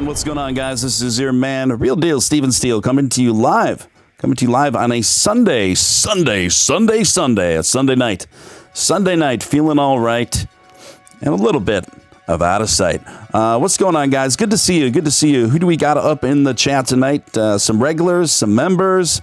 What's going on, guys? This is your man, Real Deal Steele, coming to you live on a Sunday, a Sunday night, feeling all right, and a little bit of out of sight. What's going on, guys? Good to see you. Who do we got up in the chat tonight? Some regulars, some members,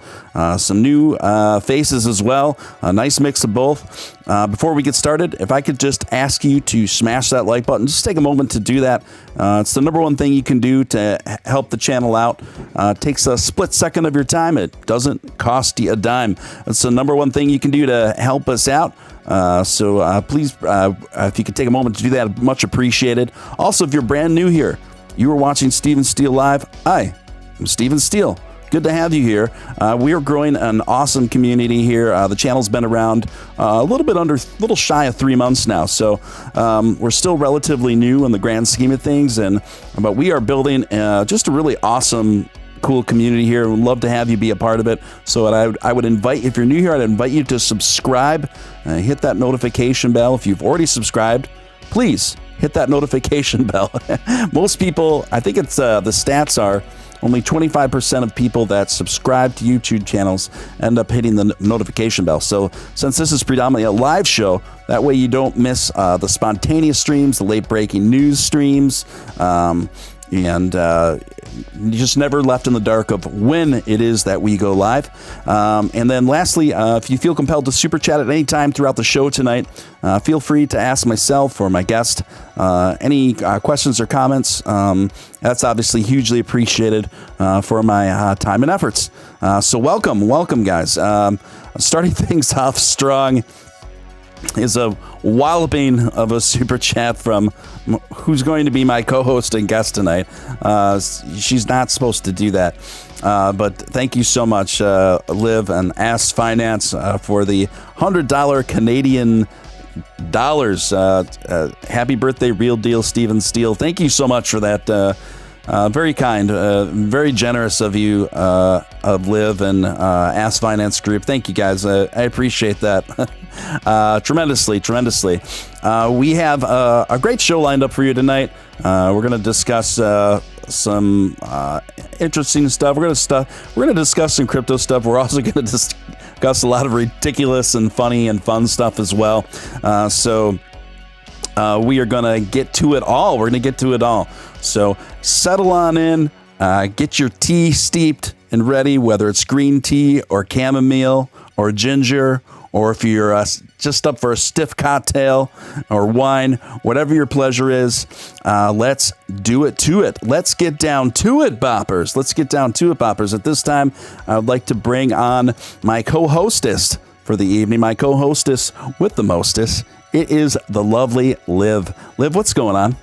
some new faces as well. A nice mix of both. Before we get started, if I could just ask you to smash that like button, just take a moment to do that. It's the number one thing you can do to help the channel out. It takes a split second of your time. It doesn't cost you a dime. It's the number one thing you can do to help us out. So please, if you could take a moment to do that, much appreciated. Also, if you're brand new here, you are watching Steven Steele Live. Hi, I'm Steven Steele. Good to have you here. We are growing an awesome community here. The channel's been around a little shy of 3 months now. So we're still relatively new in the grand scheme of things, but we are building just a really awesome, cool community here. We'd love to have you be a part of it. So I would invite, if you're new here, I'd invite you to subscribe, hit that notification bell. If you've already subscribed, please hit that notification bell. Most people, I think it's the stats are only 25% of people that subscribe to YouTube channels end up hitting the notification bell. So since this is predominantly a live show, that way you don't miss the spontaneous streams, the late breaking news streams, and you're just never left in the dark of when it is that we go live. And then lastly, if you feel compelled to super chat at any time throughout the show tonight, feel free to ask myself or my guest any questions or comments. That's obviously hugely appreciated for my time and efforts. So welcome, guys. Starting things off strong is a walloping of a super chat from who's going to be my co-host and guest tonight. She's not supposed to do that, but thank you so much, Liv and Ask Finance, for the $100 Canadian dollars. Happy birthday, Real Deal Steven Steele. Thank you so much for that. Very kind, very generous of you, of Liv and Ask Finance Group. Thank you, guys. I appreciate that tremendously. We have a great show lined up for you tonight. We're going to discuss some interesting stuff. We're going to discuss some crypto stuff. We're also going to discuss a lot of ridiculous and funny and fun stuff as well. So we are going to get to it all. So settle on in, get your tea steeped and ready, whether it's green tea or chamomile or ginger, or if you're just up for a stiff cocktail or wine, whatever your pleasure is, let's do it to it. Let's get down to it, boppers. At this time, I would like to bring on my co-hostess for the evening, my co-hostess with the mostest. It is the lovely Liv. Liv, what's going on?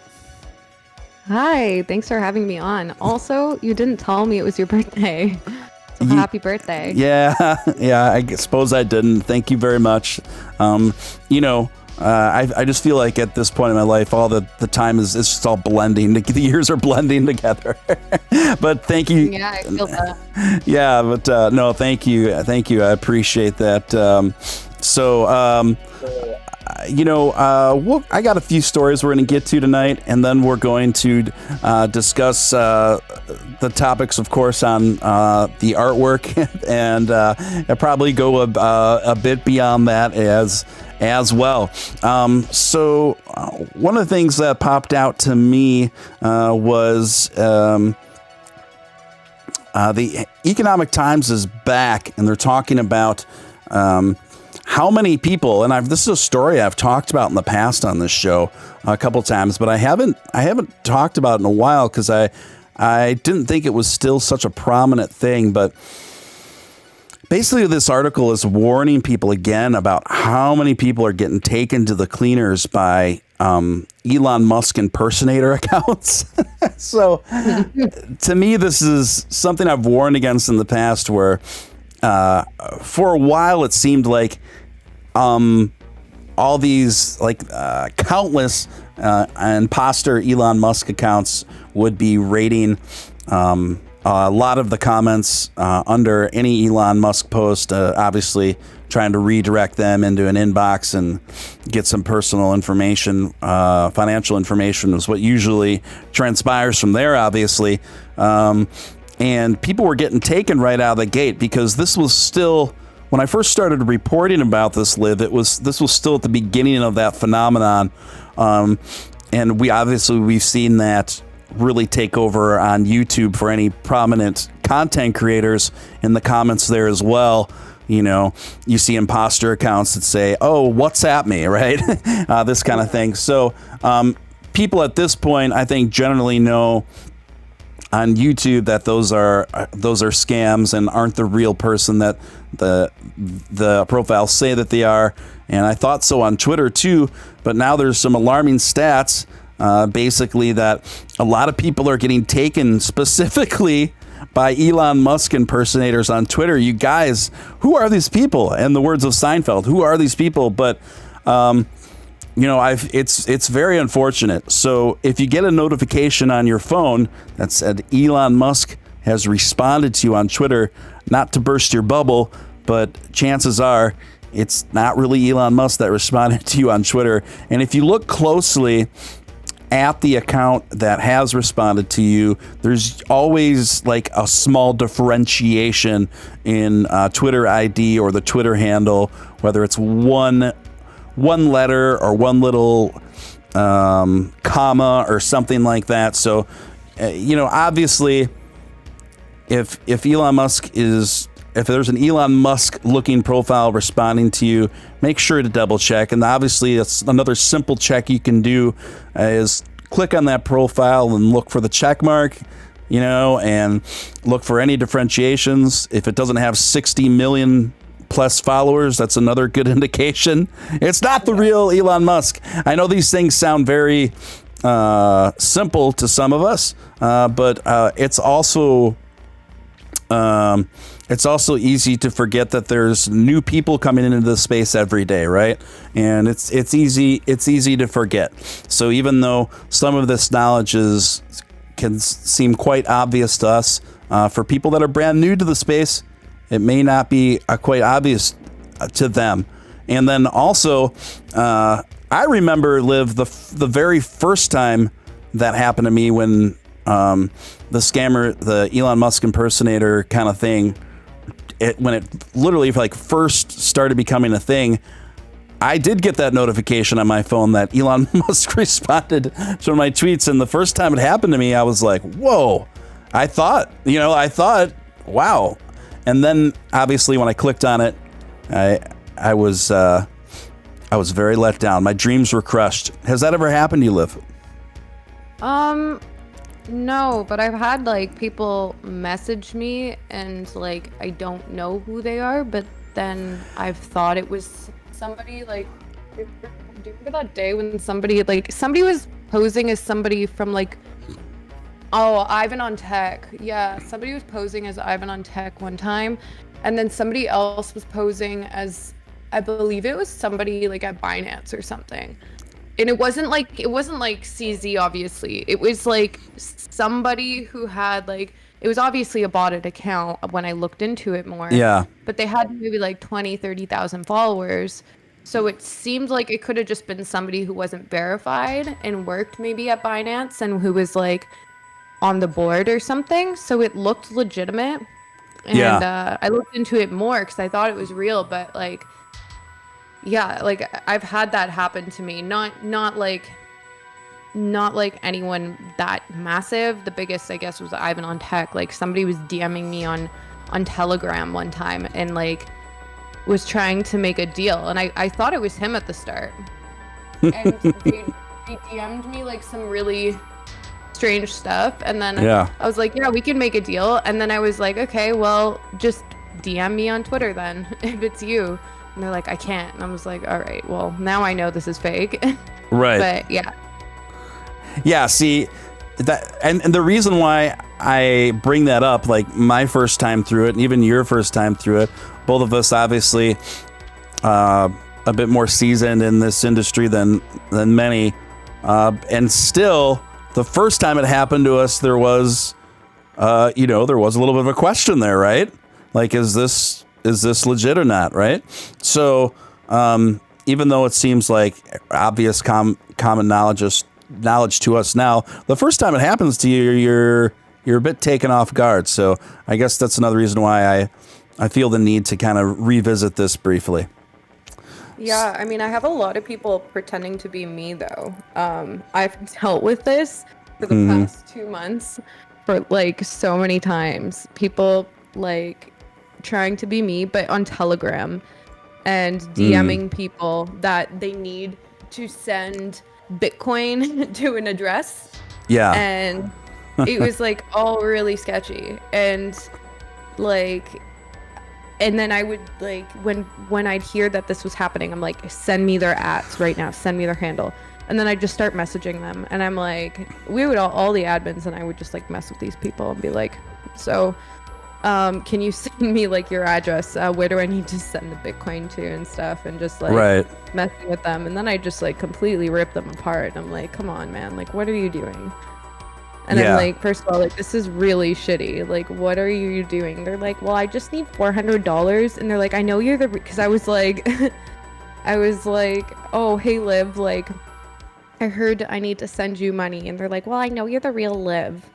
Hi, thanks for having me on. Also, you didn't tell me it was your birthday. So happy birthday. Yeah, I suppose I didn't. Thank you very much. I just feel like at this point in my life, all the time it's just all blending. The years are blending together. But thank you. Yeah, I feel that. Yeah, but no, thank you. I appreciate that. I got a few stories we're going to get to tonight, and then we're going to discuss the topics, of course, on the artwork, and probably go a bit beyond that as well. So one of the things that popped out to me was the Economic Times is back, and they're talking about how many people, and this is a story I've talked about in the past on this show a couple times, but I haven't talked about it in a while because I didn't think it was still such a prominent thing. But basically, this article is warning people again about how many people are getting taken to the cleaners by Elon Musk impersonator accounts. So to me, this is something I've warned against in the past, where for a while it seemed like all these countless imposter Elon Musk accounts would be raiding a lot of the comments under any Elon Musk post, obviously trying to redirect them into an inbox and get some personal information, financial information is what usually transpires from there, obviously. And people were getting taken right out of the gate because this was still, when I first started reporting about this, Liv, this was still at the beginning of that phenomenon. And we've seen that really take over on YouTube for any prominent content creators in the comments there as well. You know, you see imposter accounts that say, "Oh, WhatsApp me," right? This kind of thing. So people at this point, I think, generally know on YouTube that those are scams and aren't the real person that the profiles say that they are. And I thought so on Twitter too, but now there's some alarming stats, basically that a lot of people are getting taken specifically by Elon Musk impersonators on Twitter. You guys, who are these people? In the words of Seinfeld, who are these people? But it's very unfortunate. So if you get a notification on your phone that said Elon Musk has responded to you on Twitter, not to burst your bubble, but chances are it's not really Elon Musk that responded to you on Twitter. And if you look closely at the account that has responded to you, there's always like a small differentiation in Twitter ID or the Twitter handle, whether it's one letter or one little comma or something like that. So, obviously, if there's an Elon Musk looking profile responding to you, make sure to double check. And obviously, it's another simple check you can do is click on that profile and look for the check mark, and look for any differentiations. If it doesn't have 60 million plus followers, that's another good indication it's not the real Elon Musk. I know these things sound very simple to some of us, but it's also easy to forget that there's new people coming into the space every day, right? And it's easy to forget. So even though some of this knowledge can seem quite obvious to us, for people that are brand new to the space, it may not be quite obvious to them. And then also, I remember, Liv, the very first time that happened to me when the scammer, the Elon Musk impersonator kind of thing, when it literally first started becoming a thing, I did get that notification on my phone that Elon Musk responded to my tweets. And the first time it happened to me, I was like, whoa, I thought, wow. And then obviously when I clicked on it, I was very let down. My dreams were crushed. Has that ever happened to you, Liv? No, but I've had people message me and I don't know who they are, but then I've thought it was somebody do you remember that day when somebody was posing as somebody from Ivan on Tech. Yeah, somebody was posing as Ivan on Tech one time, and then somebody else was posing as, I believe it was somebody at Binance or something. And it wasn't CZ, obviously. It was somebody who had it was obviously a botted account when I looked into it more. Yeah. But they had maybe 30,000 followers. So it seemed like it could have just been somebody who wasn't verified and worked maybe at Binance and who was on the board or something. So it looked legitimate. And I looked into it more because I thought it was real, but I've had that happen to me. Not anyone that massive. The biggest, I guess, was Ivan on Tech. Somebody was DMing me on Telegram one time and was trying to make a deal, and I thought it was him at the start. And they DM'd me some really strange stuff, and then I was like, yeah, we can make a deal. And then I was like, okay, well, just DM me on Twitter then if it's you. And they're like, I can't. And I was like, all right, well, now I know this is fake. Right. But yeah. Yeah, see, that and the reason why I bring that up, my first time through it, and even your first time through it, both of us obviously a bit more seasoned in this industry than many. And still, the first time it happened to us, there was there was a little bit of a question there, right? Like, is this legit or not, right? So even though it seems like obvious common knowledge to us now, the first time it happens to you, you're a bit taken off guard. So I guess that's another reason why I feel the need to kind of revisit this briefly. Yeah, I mean, I have a lot of people pretending to be me, though. I've dealt with this for the past 2 months for, like, so many times. People, like, trying to be me, but on Telegram, and DMing people that they need to send Bitcoin to an address. Yeah. And it was, like, all really sketchy. And, like... And then I would, like, when I'd hear that this was happening, I'm like, send me their @s right now. Send me their handle. And then I'd just start messaging them. And I'm like, we would all the admins, and I would just, like, mess with these people and be like, so, can you send me, like, your address? Where do I need to send the Bitcoin to and stuff? And just, like, messing with them. And then I just, like, completely rip them apart. I'm like, come on, man. Like, what are you doing? And I'm like, first of all, like, this is really shitty. Like, what are you doing? They're like, well, I just need $400. And they're like, I know you're the... Because I was like... oh, hey, Liv. Like, I heard I need to send you money. And they're like, well, I know you're the real Liv.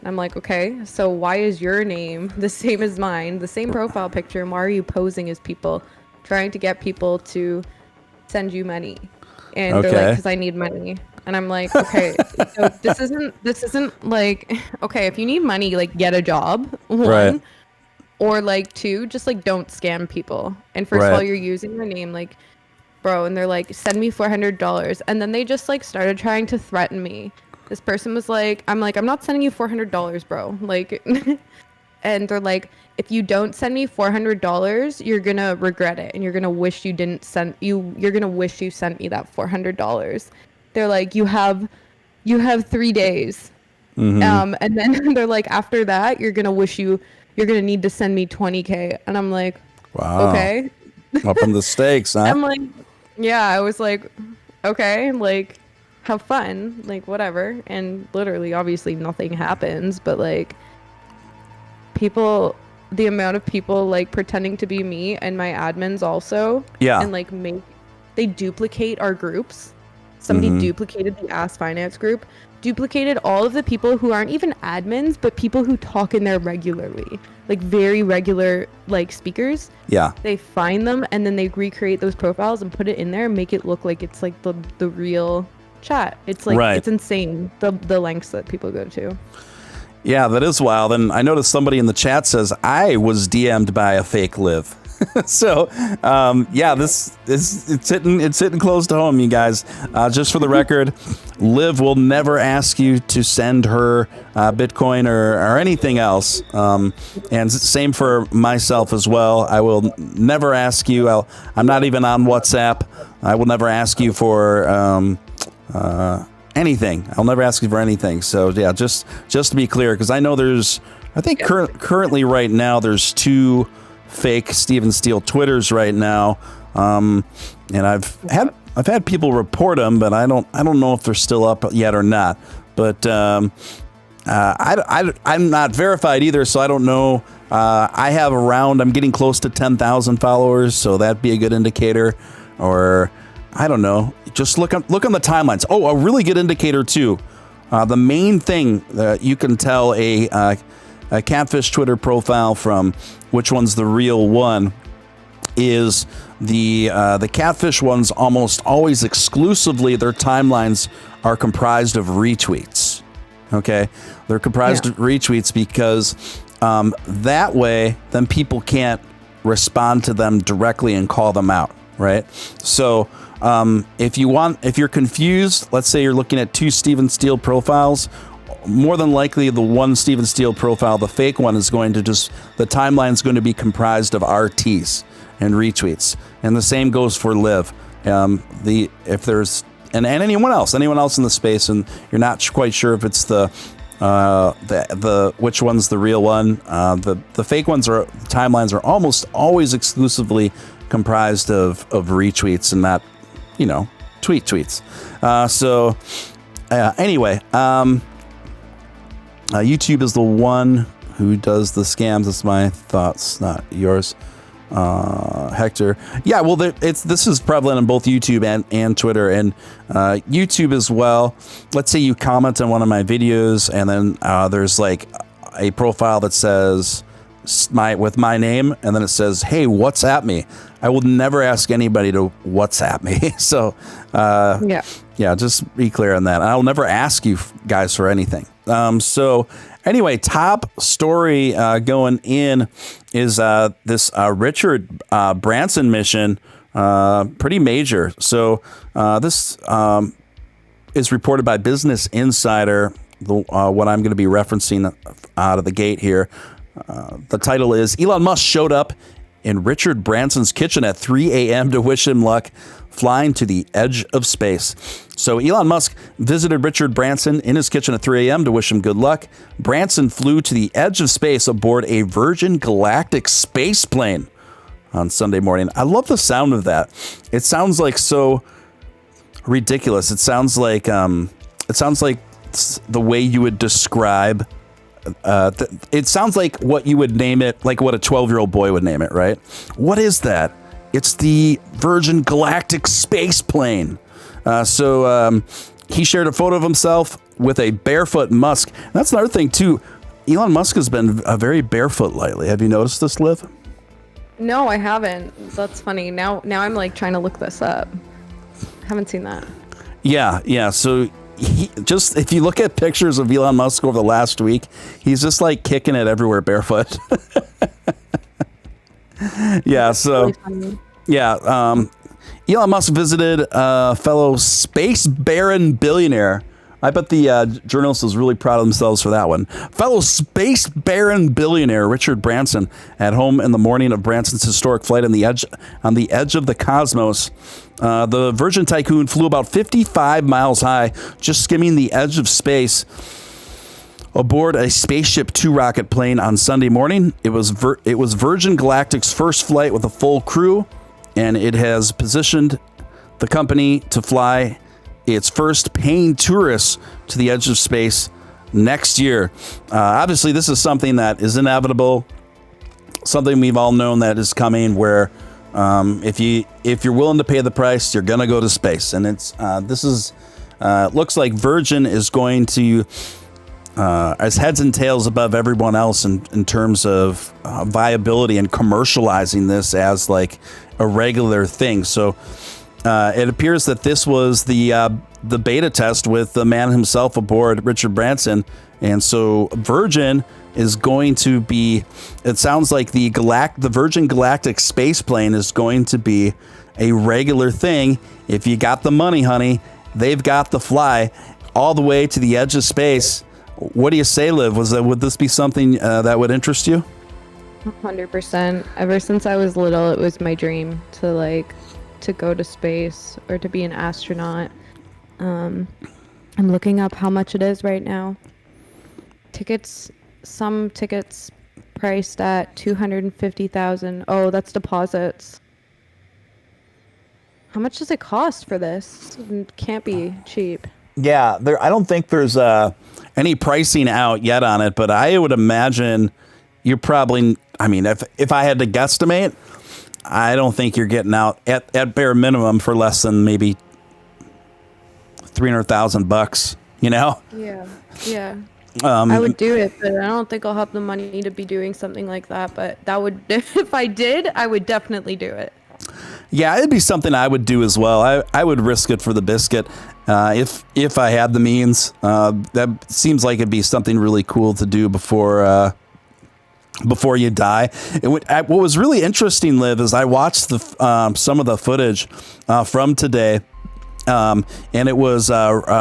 And I'm like, okay, so why is your name the same as mine? The same profile picture. And why are you posing as people? Trying to get people to send you money. And they're like, because I need money. And I'm like, okay, so this isn't like, okay, if you need money, like, get a job, one, or, like, two, just, like, don't scam people. And first of all, you're using my name, like, bro, and they're like, send me $400. And then they just, like, started trying to threaten me. This person was like, I'm not sending you $400, bro. Like, and they're like, if you don't send me $400, you're gonna regret it, and you're gonna wish you you're gonna wish you sent me that $400. They're like, you have 3 days. And then they're like, after that, you're gonna need to send me 20K. And I'm like, wow, okay. Up on the stakes, huh? I'm like, yeah, I was like, okay, like, have fun, like, whatever. And literally, obviously, nothing happens, but, like, the amount of people, like, pretending to be me and my admins also. Yeah. And, like, they duplicate our groups. Somebody duplicated the Ask Finance group, duplicated all of the people who aren't even admins, but people who talk in there regularly, like, very regular, like, speakers. Yeah. They find them, and then they recreate those profiles and put it in there and make it look like it's, like, the real chat. It's, like, it's insane, the lengths that people go to. Yeah, that is wild. And I noticed somebody in the chat says, I was DM'd by a fake Liv. So, yeah, it's hitting close to home, you guys. Just for the record, Liv will never ask you to send her Bitcoin or anything else. And same for myself as well. I will never ask you. I'm not even on WhatsApp. I will never ask you for anything. I'll never ask you for anything. So, yeah, just to be clear, because I know I think currently right now there's 2 fake Steven Steele Twitters right now, and I've had people report them, but I don't know if they're still up yet or not. But I'm not verified either, so I don't know. I'm getting close to 10,000 followers, so that'd be a good indicator. Or I don't know. Just look on the timelines. Oh, a really good indicator too. The main thing that you can tell a catfish Twitter profile from which one's the real one is the catfish ones almost always exclusively their timelines are comprised of retweets. Okay, they're comprised of retweets because that way then people can't respond to them directly and call them out, right? So if you're confused, let's say you're looking at 2 Steven Steele profiles, more than likely the one Steven Steele profile, the fake one, is going to the timeline is going to be comprised of RTs and retweets. And the same goes for Liv. If there's and anyone else in the space, and you're not quite sure if it's the which one's the real one, the fake ones timelines are almost always exclusively comprised of retweets and not, tweets. Anyway, YouTube is the one who does the scams. That's my thoughts, not yours, Hector. Yeah, well, this is prevalent on both YouTube and Twitter, and YouTube as well. Let's say you comment on one of my videos, and then there's like a profile that says with my name, and then it says, "Hey, WhatsApp me." I will never ask anybody to WhatsApp me. So, yeah, just be clear on that. I'll never ask you guys for anything. So anyway, top story going in is this Richard Branson mission, pretty major. So this is reported by Business Insider, what I'm going to be referencing out of the gate here. The title is Elon Musk showed up in Richard Branson's kitchen at 3 a.m. to wish him luck flying to the edge of space. So Elon Musk visited Richard Branson in his kitchen at 3 a.m. to wish him good luck. Branson flew to the edge of space aboard a Virgin Galactic space plane on Sunday morning. I love the sound of that. It sounds like so ridiculous. It sounds like the way you would describe it sounds like what you would name it, like what a 12-year-old boy would name it, right? What is that? It's the Virgin Galactic space plane. So he shared a photo of himself with a barefoot Musk. And that's another thing, too. Elon Musk has been very barefoot lately. Have you noticed this, Liv? No, I haven't. That's funny. Now I'm like trying to look this up. Haven't seen that. Yeah. So if you look at pictures of Elon Musk over the last week, he's just like kicking it everywhere barefoot. Yeah. So, yeah. Elon Musk visited a fellow space baron billionaire. I bet the journalist was really proud of themselves for that one. Fellow space baron billionaire Richard Branson at home in the morning of Branson's historic flight on the edge of the cosmos. The Virgin tycoon flew about 55 miles high, just skimming the edge of space aboard a Spaceship Two rocket plane on Sunday morning. It was Virgin Galactic's first flight with a full crew, and it has positioned the company to fly its first paying tourists to the edge of space next year. Obviously, this is something that is inevitable, something we've all known that is coming, where if you're willing to pay the price, you're gonna go to space. And it's looks like Virgin is going to as heads and tails above everyone else in terms of viability and commercializing this as like a regular thing. So it appears that this was the beta test with the man himself aboard, Richard Branson. And so Virgin is going to be, it sounds like the Virgin Galactic space plane is going to be a regular thing. If you got the money, honey, they've got the fly all the way to the edge of space. What do you say, Liv? Would this be something that would interest you? 100%. Ever since I was little, it was my dream to go to space or to be an astronaut. I'm looking up how much it is right now. Some tickets priced at $250,000. Oh, that's deposits. How much does it cost for this? It can't be cheap. Yeah, I don't think there's any pricing out yet on it, but I would imagine you're probably, I mean, if I had to guesstimate, I don't think you're getting out at bare minimum for less than maybe $300,000, you know? Yeah. I would do it, but I don't think I'll have the money to be doing something like that. But that would, if I did, I would definitely do it. Yeah, it'd be something I would do as well. I would risk it for the biscuit if I had the means. That seems like it'd be something really cool to do before you die. What was really interesting, Liv, is I watched some of the footage from today. And it was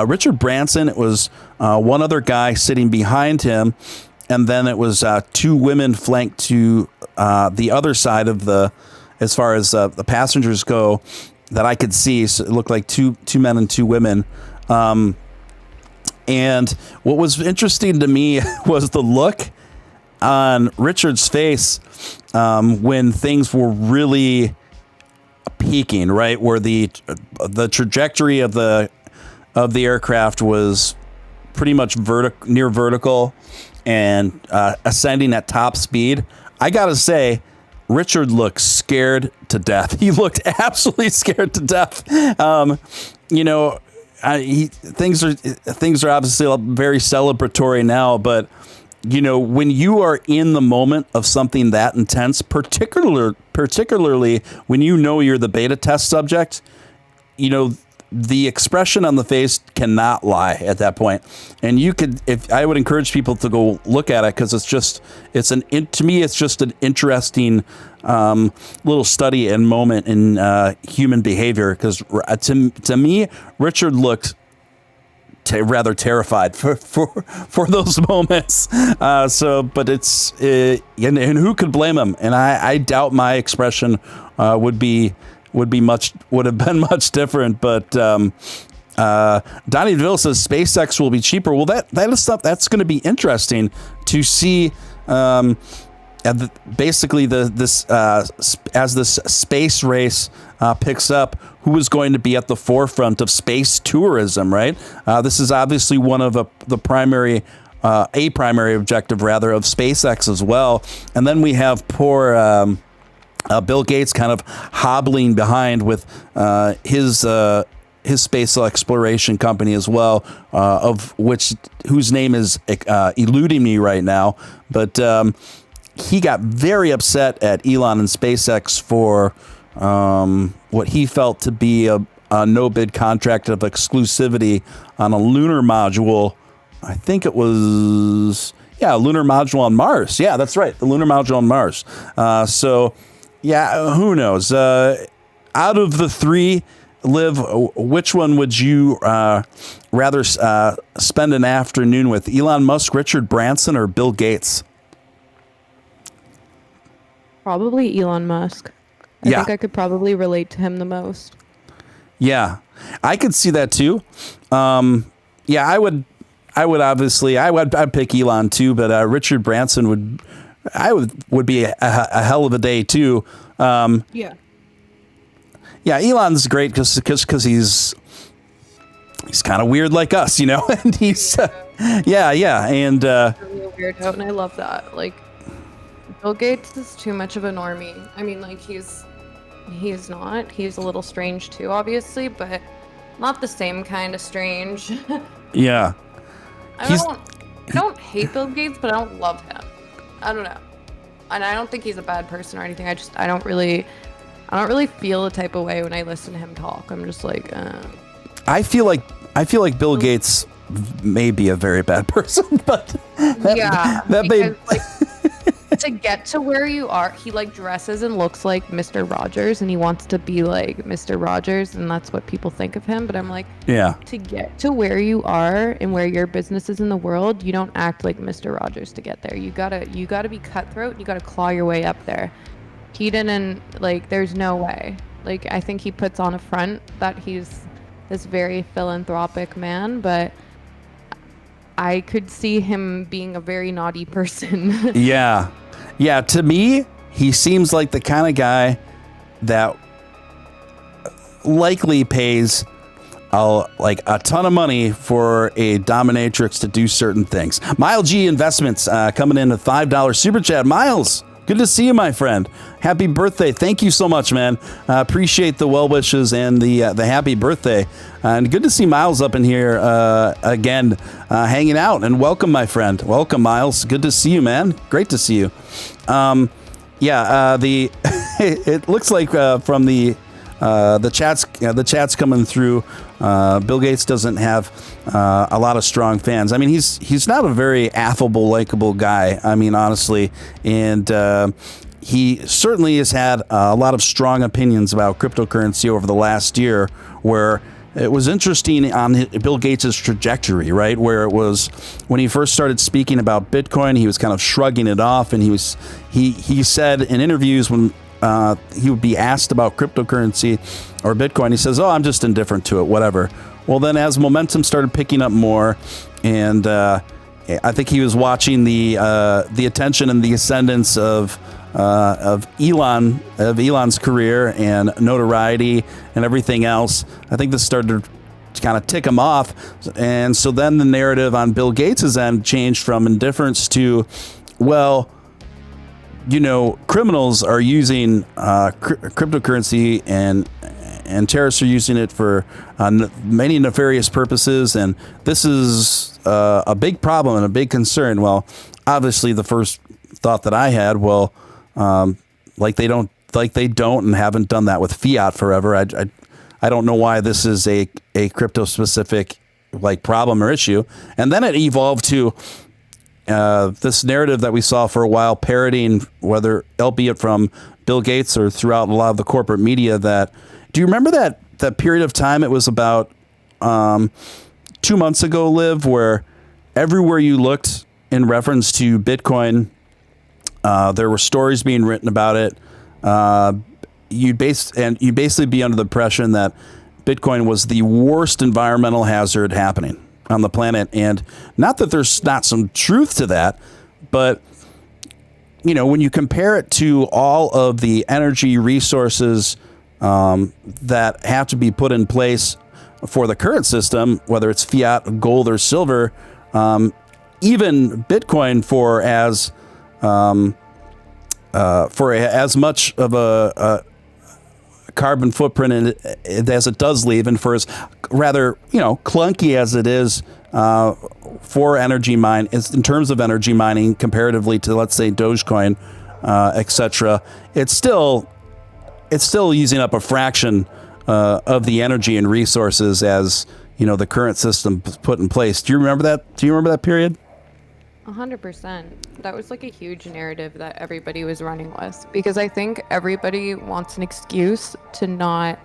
Richard Branson. It was one other guy sitting behind him. And then it was two women flanked to the other side of as far as the passengers go, that I could see. So it looked like two men and two women. And what was interesting to me was the look on Richard's face when things were really peaking, right, where the trajectory of the aircraft was pretty much near vertical and ascending at top speed. I gotta say, Richard looked scared to death. He looked absolutely scared to death. Things are obviously very celebratory now, but when you are in the moment of something that intense, particularly when you're the beta test subject, the expression on the face cannot lie at that point. And I would encourage people to go look at it, because to me, it's just an interesting little study and moment in human behavior. Because to me, Richard looked rather terrified for those moments. But it's and who could blame him? And I doubt my expression would have been much different. But Donnie DeVille says SpaceX will be cheaper. Well, that is stuff that's going to be interesting to see. Basically, as this space race picks up, who is going to be at the forefront of space tourism? Right. This is obviously one of a primary objective, rather, of SpaceX as well. And then we have poor Bill Gates kind of hobbling behind with his space exploration company as well, whose name is eluding me right now. But he got very upset at Elon and SpaceX for what he felt to be a no-bid contract of exclusivity on a lunar module. I think it was, a lunar module on Mars. Yeah, that's right, the lunar module on Mars. Yeah, who knows? Out of the three, Liv, which one would you rather spend an afternoon with? Elon Musk, Richard Branson, or Bill Gates? Probably Elon Musk. I think I could probably relate to him the most. Yeah, I could see that too. I would obviously, I'd pick Elon too, but Richard Branson would be a hell of a day too. Elon's great because he's kind of weird like us, and he's and really a weirdo, and I love that. Like, Bill Gates is too much of a normie. I mean, like, he's not. He's a little strange too, obviously, but not the same kind of strange. Yeah. I don't hate Bill Gates, but I don't love him. I don't know. And I don't think he's a bad person or anything. I don't really feel the type of way when I listen to him talk. I'm just like, I feel like Bill Gates may be a very bad person, but to get to where you are, he like dresses and looks like Mr. Rogers, and he wants to be like Mr. Rogers, and that's what people think of him. But I'm like, to get to where you are and where your business is in the world, you don't act like Mr. Rogers to get there. You gotta be cutthroat. You gotta claw your way up there. He didn't, like, there's no way. Like, I think he puts on a front that he's this very philanthropic man, but I could see him being a very naughty person. Yeah, to me, he seems like the kind of guy that likely pays a ton of money for a dominatrix to do certain things. Mile G Investments coming in a $5 super chat. Miles, good to see you, my friend. Happy birthday. Thank you so much, man. Appreciate the well wishes and the happy birthday. And good to see Miles up in here again, hanging out. And welcome, my friend. Welcome, Miles. Good to see you, man. Great to see you. It looks like from the chats coming through, Bill Gates doesn't have a lot of strong fans. I mean, he's not a very affable, likable guy. I mean, honestly, and he certainly has had a lot of strong opinions about cryptocurrency over the last year, where it was interesting on Bill Gates' trajectory, right? Where it was when he first started speaking about Bitcoin, he was kind of shrugging it off, and he said in interviews when he would be asked about cryptocurrency or Bitcoin, he says, "Oh, I'm just indifferent to it, whatever." Well, then as momentum started picking up more, and I think he was watching the attention and the ascendance of Elon's career and notoriety and everything else. I think this started kind of tick them off. And so then the narrative on Bill Gates' end changed from indifference to, well, you know, criminals are using cryptocurrency and terrorists are using it for many nefarious purposes. And this is a big problem and a big concern. Well, obviously the first thought that I had, well, like they don't and haven't done that with fiat forever. I don't know why this is a crypto specific like problem or issue. And then it evolved to this narrative that we saw for a while, parodying, whether albeit from Bill Gates or throughout a lot of the corporate media. That, do you remember that period of time? It was about 2 months ago, Liv, where everywhere you looked in reference to Bitcoin, there were stories being written about it. You'd basically be under the impression that Bitcoin was the worst environmental hazard happening on the planet. And not that there's not some truth to that, but you know, when you compare it to all of the energy resources that have to be put in place for the current system, whether it's fiat, gold, or silver, even Bitcoin for as much of a carbon footprint as it does leave, and for as rather, you know, clunky as it is for energy in terms of energy mining comparatively to, let's say, Dogecoin, etc., it's still using up a fraction of the energy and resources as, you know, the current system put in place. Do you remember that? Do you remember that period? 100%. That was like a huge narrative that everybody was running with, because I think everybody wants an excuse to not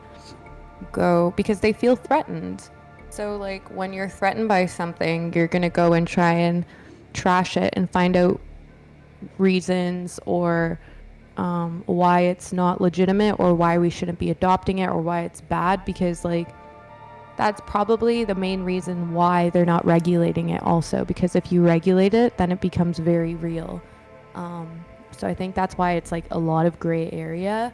go because they feel threatened. So like when you're threatened by something, you're going to go and try and trash it and find out reasons or why it's not legitimate or why we shouldn't be adopting it or why it's bad, because like that's probably the main reason why they're not regulating it also, because if you regulate it, then it becomes very real. So I think that's why it's like a lot of gray area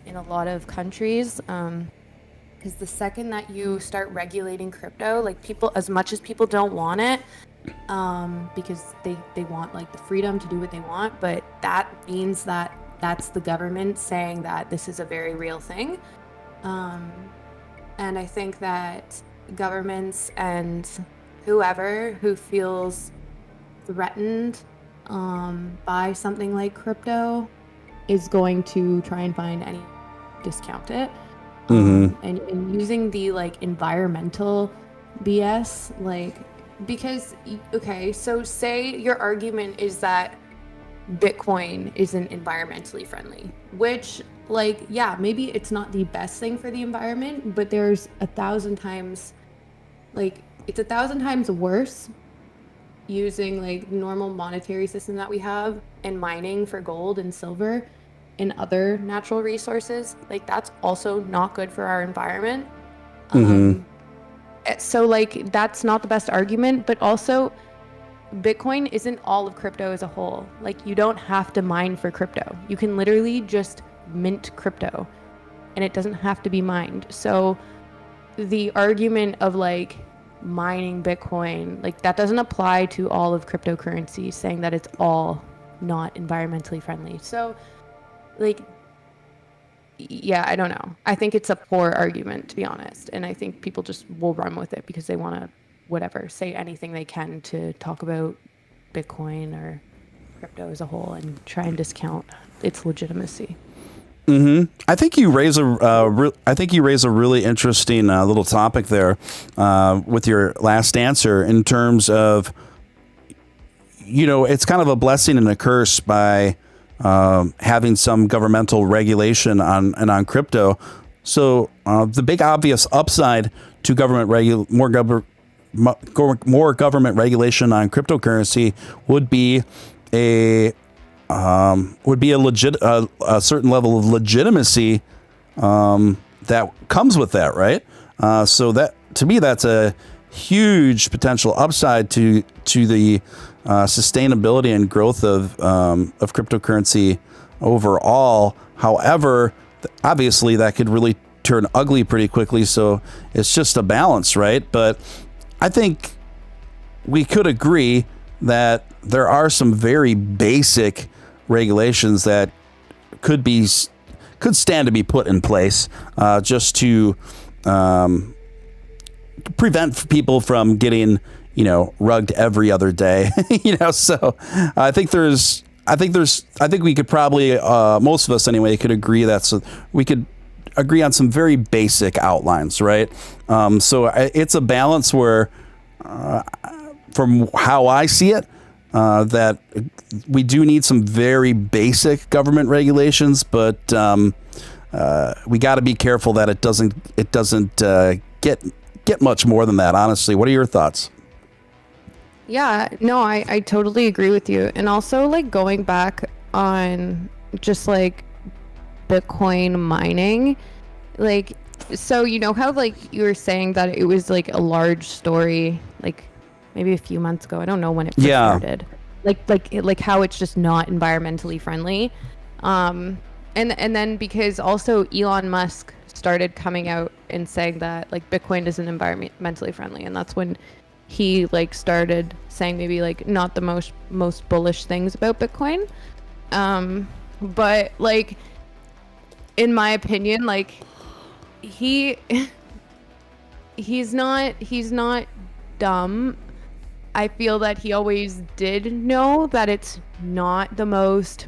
in a lot of countries. Because the second that you start regulating crypto, like people, as much as people don't want it, because they want like the freedom to do what they want, but that means that that's the government saying that this is a very real thing. And I think that governments and whoever who feels threatened by something like crypto is going to try and find any discount it. And using the like environmental BS, like, because, okay, so say your argument is that Bitcoin isn't environmentally friendly, which, like, yeah, maybe it's not the best thing for the environment, but there's 1,000 times, like, it's 1,000 times worse using like normal monetary system that we have and mining for gold and silver and other natural resources. Like, that's also not good for our environment. So like, that's not the best argument, but also Bitcoin isn't all of crypto as a whole. Like, you don't have to mine for crypto. You can literally just mint crypto and it doesn't have to be mined. So the argument of like mining Bitcoin, like, that doesn't apply to all of cryptocurrency, saying that it's all not environmentally friendly. So like, yeah, I don't know. I think it's a poor argument, to be honest. And I think people just will run with it because they want to, whatever, say anything they can to talk about Bitcoin or crypto as a whole and try and discount its legitimacy. I think you raise a really interesting little topic there with your last answer, in terms of, you know, it's kind of a blessing and a curse by having some governmental regulation on crypto. So the big obvious upside to more government regulation on cryptocurrency would be a certain level of legitimacy that comes with that, right? So that, to me, that's a huge potential upside to the sustainability and growth of cryptocurrency overall. However, obviously, that could really turn ugly pretty quickly. So it's just a balance, right? But I think we could agree that there are some very basic regulations that could stand to be put in place just to prevent people from getting, rugged every other day. So I think we could probably, most of us anyway, could agree we could agree on some very basic outlines, right? So it's a balance where, from how I see it, that we do need some very basic government regulations, but we got to be careful that it doesn't get much more than that. Honestly, what are your thoughts? Yeah, no, I totally agree with you. And also, like, going back on just like Bitcoin mining, like, so how like you were saying that it was like a large story, like maybe a few months ago. I don't know when it first started. Like how it's just not environmentally friendly. And then because also Elon Musk started coming out and saying that like Bitcoin isn't environmentally friendly, and that's when he like started saying maybe like not the most bullish things about Bitcoin. But like in my opinion, like he's not dumb. I feel that he always did know that it's not the most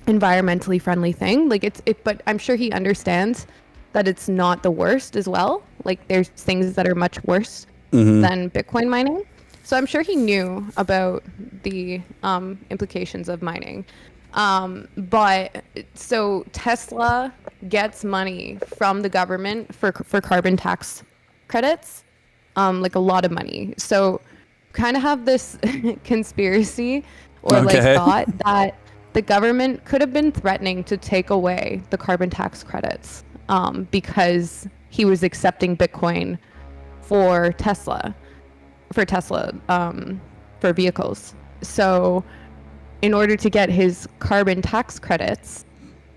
environmentally friendly thing. Like but I'm sure he understands that it's not the worst as well. Like there's things that are much worse than Bitcoin mining. So I'm sure he knew about the implications of mining. But so Tesla gets money from the government for carbon tax credits, like a lot of money. So kind of have this conspiracy or like thought that the government could have been threatening to take away the carbon tax credits because he was accepting Bitcoin for Tesla for vehicles. So in order to get his carbon tax credits,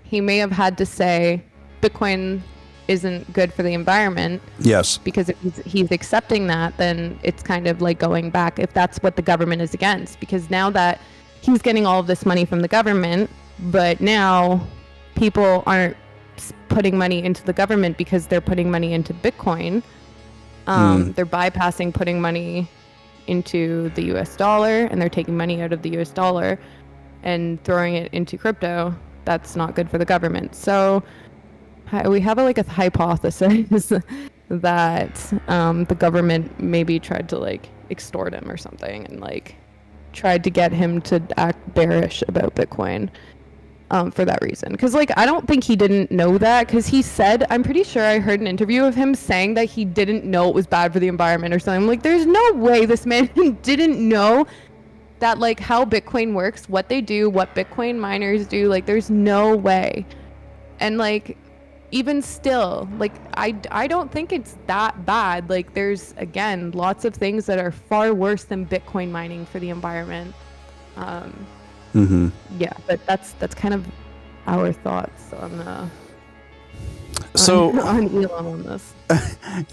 he may have had to say Bitcoin isn't good for the environment. Yes. Because if he's accepting that, then it's kind of like going back, if that's what the government is against. Because now that he's getting all of this money from the government, but now people aren't putting money into the government because they're putting money into Bitcoin. They're bypassing putting money into the US dollar, and they're taking money out of the US dollar and throwing it into crypto. That's not good for the government. So we have a hypothesis that the government maybe tried to like extort him or something, and like tried to get him to act bearish about Bitcoin for that reason. Because like I don't think he didn't know that, because he said, I'm pretty sure I heard an interview of him saying that he didn't know it was bad for the environment or something. Like there's no way this man didn't know that, like how Bitcoin works, what they do, what Bitcoin miners do. Like there's no way. And like even still, like I don't think it's that bad. Like there's again lots of things that are far worse than Bitcoin mining for the environment. Yeah, but that's kind of our thoughts on on Elon on this.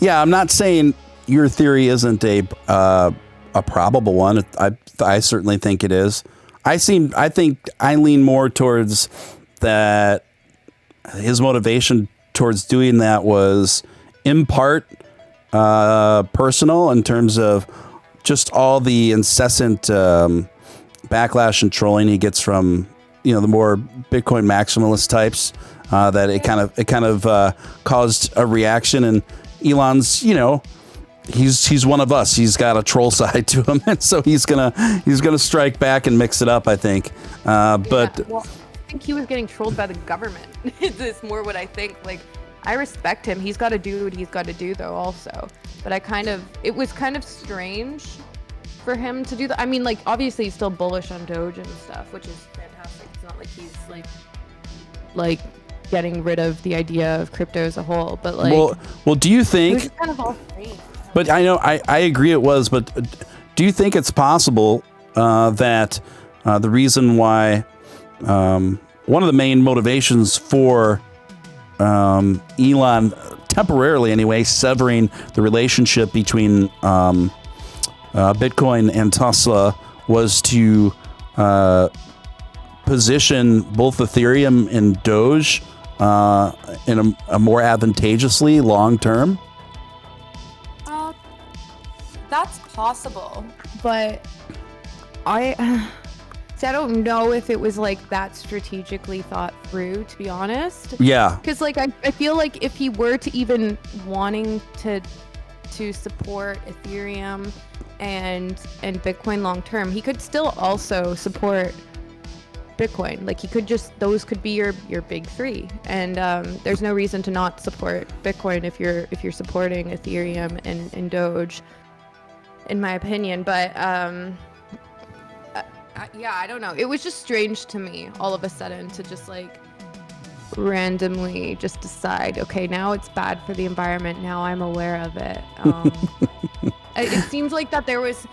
Yeah, I'm not saying your theory isn't a probable one. I certainly think it is. I think I lean more towards that. His motivation towards doing that was in part personal, in terms of just all the incessant backlash and trolling he gets from the more Bitcoin maximalist types. That it kind of caused a reaction, and Elon's he's one of us. He's got a troll side to him, and so he's gonna strike back and mix it up, I think. But yeah, well, I think he was getting trolled by the government. Is more what I think. Like I respect him. He's got to do what he's got to do, though. Also, but it was kind of strange for him to do that. I mean, like obviously he's still bullish on Doge and stuff, which is fantastic. It's not like he's like getting rid of the idea of crypto as a whole, but like well do you think it was just kind of all strange. But I know I agree it was, but do you think it's possible that the reason why one of the main motivations for Elon temporarily anyway severing the relationship between Bitcoin and Tesla was to position both Ethereum and Doge in a more advantageously long term? That's possible, but I don't know if it was like that strategically thought through, to be honest. Yeah. Because like I feel like if he were to even wanting to support Ethereum and Bitcoin long term, he could still also support Bitcoin. Like he could just, those could be your big three, and there's no reason to not support Bitcoin if you're supporting Ethereum and Doge, in my opinion. But yeah, I don't know. It was just strange to me all of a sudden to just like randomly just decide, okay, now it's bad for the environment. Now I'm aware of it. It seems like that there was.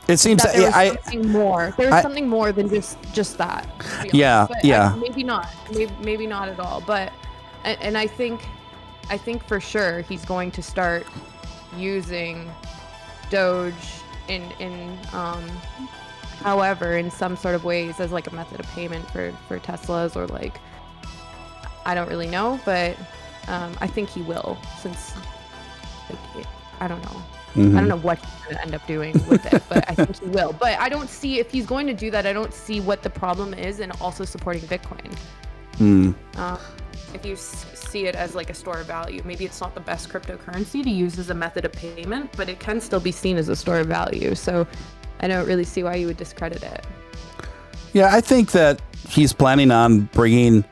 It seems that there was something more. There was something more than just that. Yeah, yeah. Maybe not. Maybe not at all. But and I think for sure he's going to start using Doge in however, in some sort of ways as like a method of payment for Teslas, or like, I don't really know, but I think he will, since like I don't know. Mm-hmm. I don't know what he's going to end up doing with it, but I think he will. But I don't see, if he's going to do that, I don't see what the problem is in also supporting Bitcoin. If you see it as like a store of value, maybe it's not the best cryptocurrency to use as a method of payment, but it can still be seen as a store of value. So I don't really see why you would discredit it. Yeah, I think that he's planning on bringing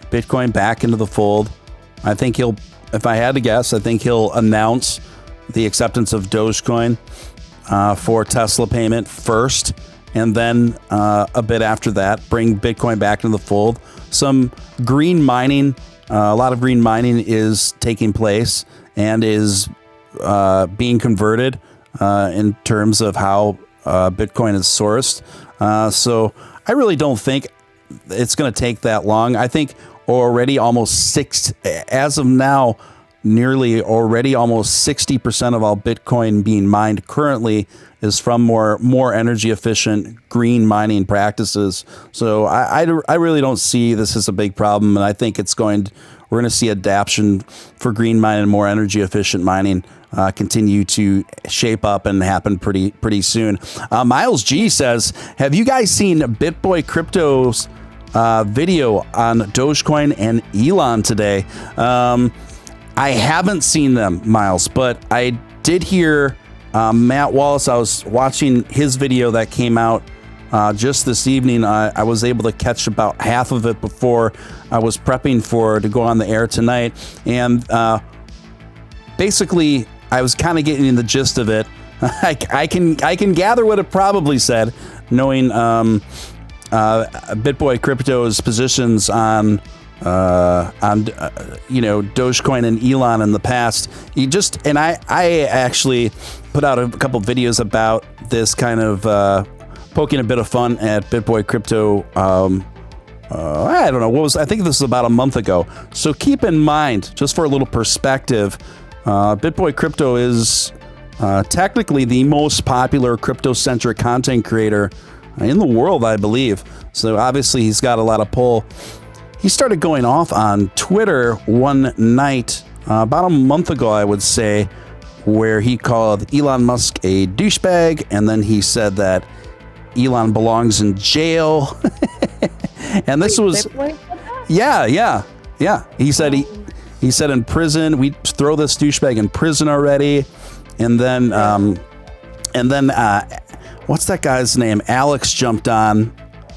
Bitcoin back into the fold. I think he'll, if I had to guess, I think he'll announce the acceptance of Dogecoin for Tesla payment first, and then a bit after that, bring Bitcoin back into the fold. Some green mining, a lot of green mining is taking place and is being converted in terms of how Bitcoin is sourced. So I really don't think it's going to take that long. I think already almost as of now, nearly already almost 60% of all Bitcoin being mined currently is from more energy efficient green mining practices. So I really don't see this as a big problem, and I think we're going to see adaptation for green mining and more energy efficient mining continue to shape up and happen pretty soon. Miles G says, have you guys seen BitBoy Crypto's video on Dogecoin and Elon today? I haven't seen them, Miles, but I did hear Matt Wallace. I was watching his video that came out just this evening. I was able to catch about half of it before I was prepping to go on the air tonight. And basically, I was kind of getting the gist of it. I can gather what it probably said, knowing BitBoy Crypto's positions on Dogecoin and Elon in the past. I actually put out a couple videos about this, kind of poking a bit of fun at BitBoy Crypto. I don't know, I think this was about a month ago. So keep in mind, just for a little perspective, BitBoy Crypto is technically the most popular crypto-centric content creator in the world, I believe. So obviously he's got a lot of pull. He started going off on Twitter one night, about a month ago, I would say, where he called Elon Musk a douchebag, and then he said that Elon belongs in jail. And this was, yeah. He said he said in prison, we throw this douchebag in prison already, and then what's that guy's name? Alex jumped on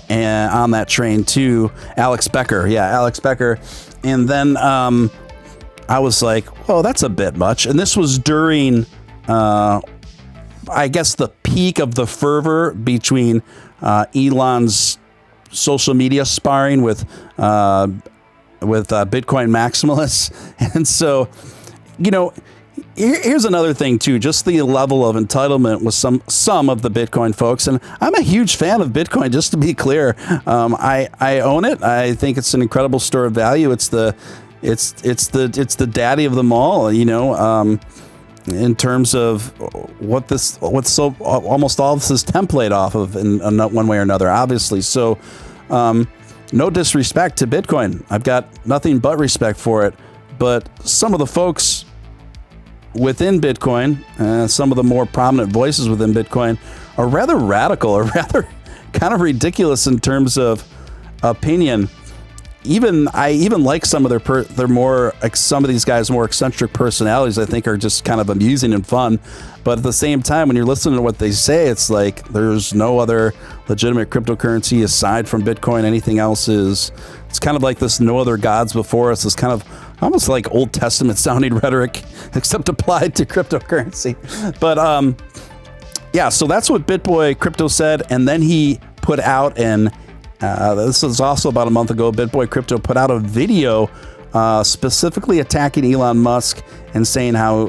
that train too. Alex Becker. And then I was like, well, that's a bit much. And this was during, I guess, the peak of the fervor between Elon's social media sparring with Bitcoin maximalists. And so, here's another thing too, just the level of entitlement with some of the Bitcoin folks. And I'm a huge fan of Bitcoin, just to be clear. I own it. I think it's an incredible store of value. It's the it's the daddy of them all, you know, in terms of what's so almost all this is template off of in one way or another, obviously. So no disrespect to Bitcoin. I've got nothing but respect for it. But some of the folks within Bitcoin, some of the more prominent voices within Bitcoin are rather radical or rather kind of ridiculous in terms of opinion. I even like some of their more, like some of these guys' more eccentric personalities. I think are just kind of amusing and fun, but at the same time, when you're listening to what they say, it's like there's no other legitimate cryptocurrency aside from Bitcoin. Anything else is, it's kind of like this no other gods before us. It's kind of almost like Old Testament sounding rhetoric, except applied to cryptocurrency. But yeah, so that's what BitBoy Crypto said, and then he put out this was also about a month ago. BitBoy Crypto put out a video specifically attacking Elon Musk and saying how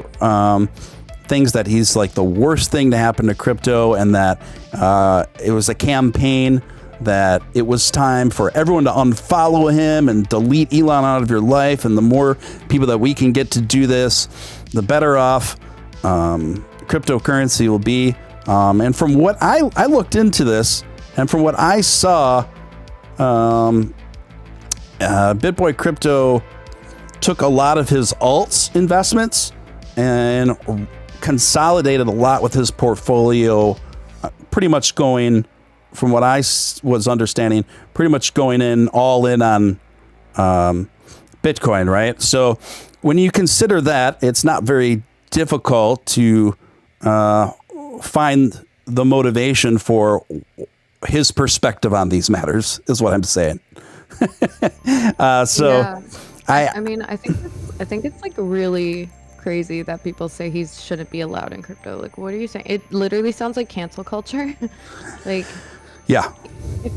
things that he's like the worst thing to happen to crypto, and that it was a campaign, that it was time for everyone to unfollow him and delete Elon out of your life. And the more people that we can get to do this, the better off cryptocurrency will be. And from what I looked into this, and from what I saw, BitBoy Crypto took a lot of his alts investments and consolidated a lot with his portfolio, pretty much going, from what I was understanding, pretty much going all in on Bitcoin, right? So when you consider that, it's not very difficult to find the motivation for his perspective on these matters, is what I'm saying. Yeah. I mean, I think it's like really crazy that people say he shouldn't be allowed in crypto. Like, what are you saying? It literally sounds like cancel culture. Like, yeah,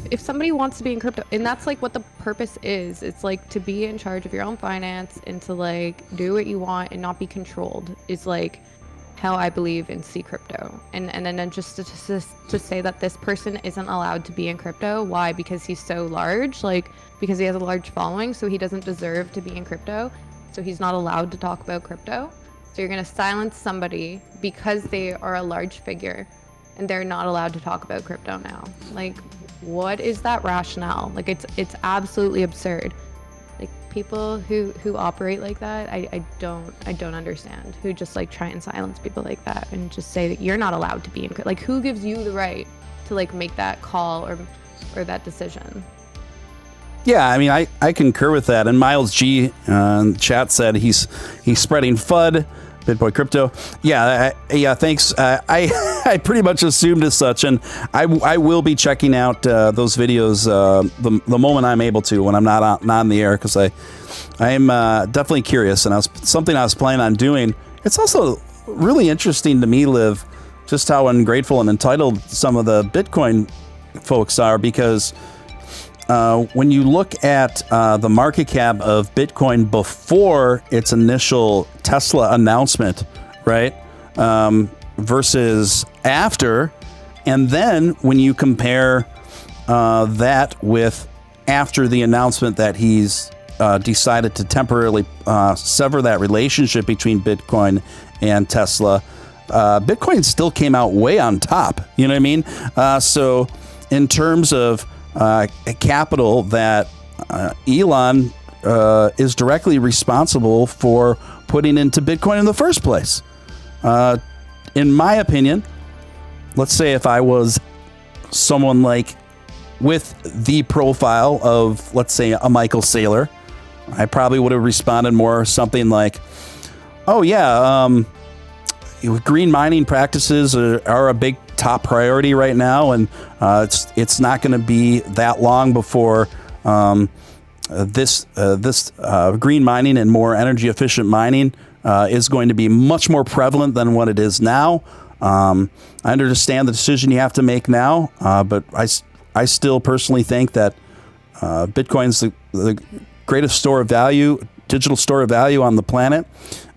if somebody wants to be in crypto, and that's like what the purpose is, it's like to be in charge of your own finance and to like do what you want and not be controlled, is like how I believe in see crypto. And then just to say that this person isn't allowed to be in crypto, why? Because he's so large, like because he has a large following, so he doesn't deserve to be in crypto, so he's not allowed to talk about crypto. So you're going to silence somebody because they are a large figure and they're not allowed to talk about crypto now. Like, what is that rationale? Like, it's absolutely absurd. Like, people who operate like that, I don't understand. Who just like try and silence people like that and just say that you're not allowed to be in. Like, who gives you the right to like make that call or that decision? Yeah, I mean, I concur with that. And Miles G in chat said he's spreading FUD, BitBoy Crypto. Yeah, thanks. I pretty much assumed as such, and I will be checking out those videos the moment I'm able to, when I'm not in the air, because I am definitely curious, and something I was planning on doing. It's also really interesting to me, Liv, just how ungrateful and entitled some of the Bitcoin folks are, because when you look at the market cap of Bitcoin before its initial Tesla announcement, right, versus after, and then when you compare that with after the announcement that he's decided to temporarily sever that relationship between Bitcoin and Tesla, Bitcoin still came out way on top. You know what I mean? So in terms of a capital that Elon is directly responsible for putting into Bitcoin in the first place. In my opinion, let's say if I was someone like with the profile of, let's say, a Michael Saylor, I probably would have responded more something like, oh yeah, green mining practices are a big top priority right now, and it's not going to be that long before this green mining and more energy efficient mining is going to be much more prevalent than what it is now. I understand the decision you have to make now, but I still personally think that Bitcoin's the greatest store of value, digital store of value on the planet,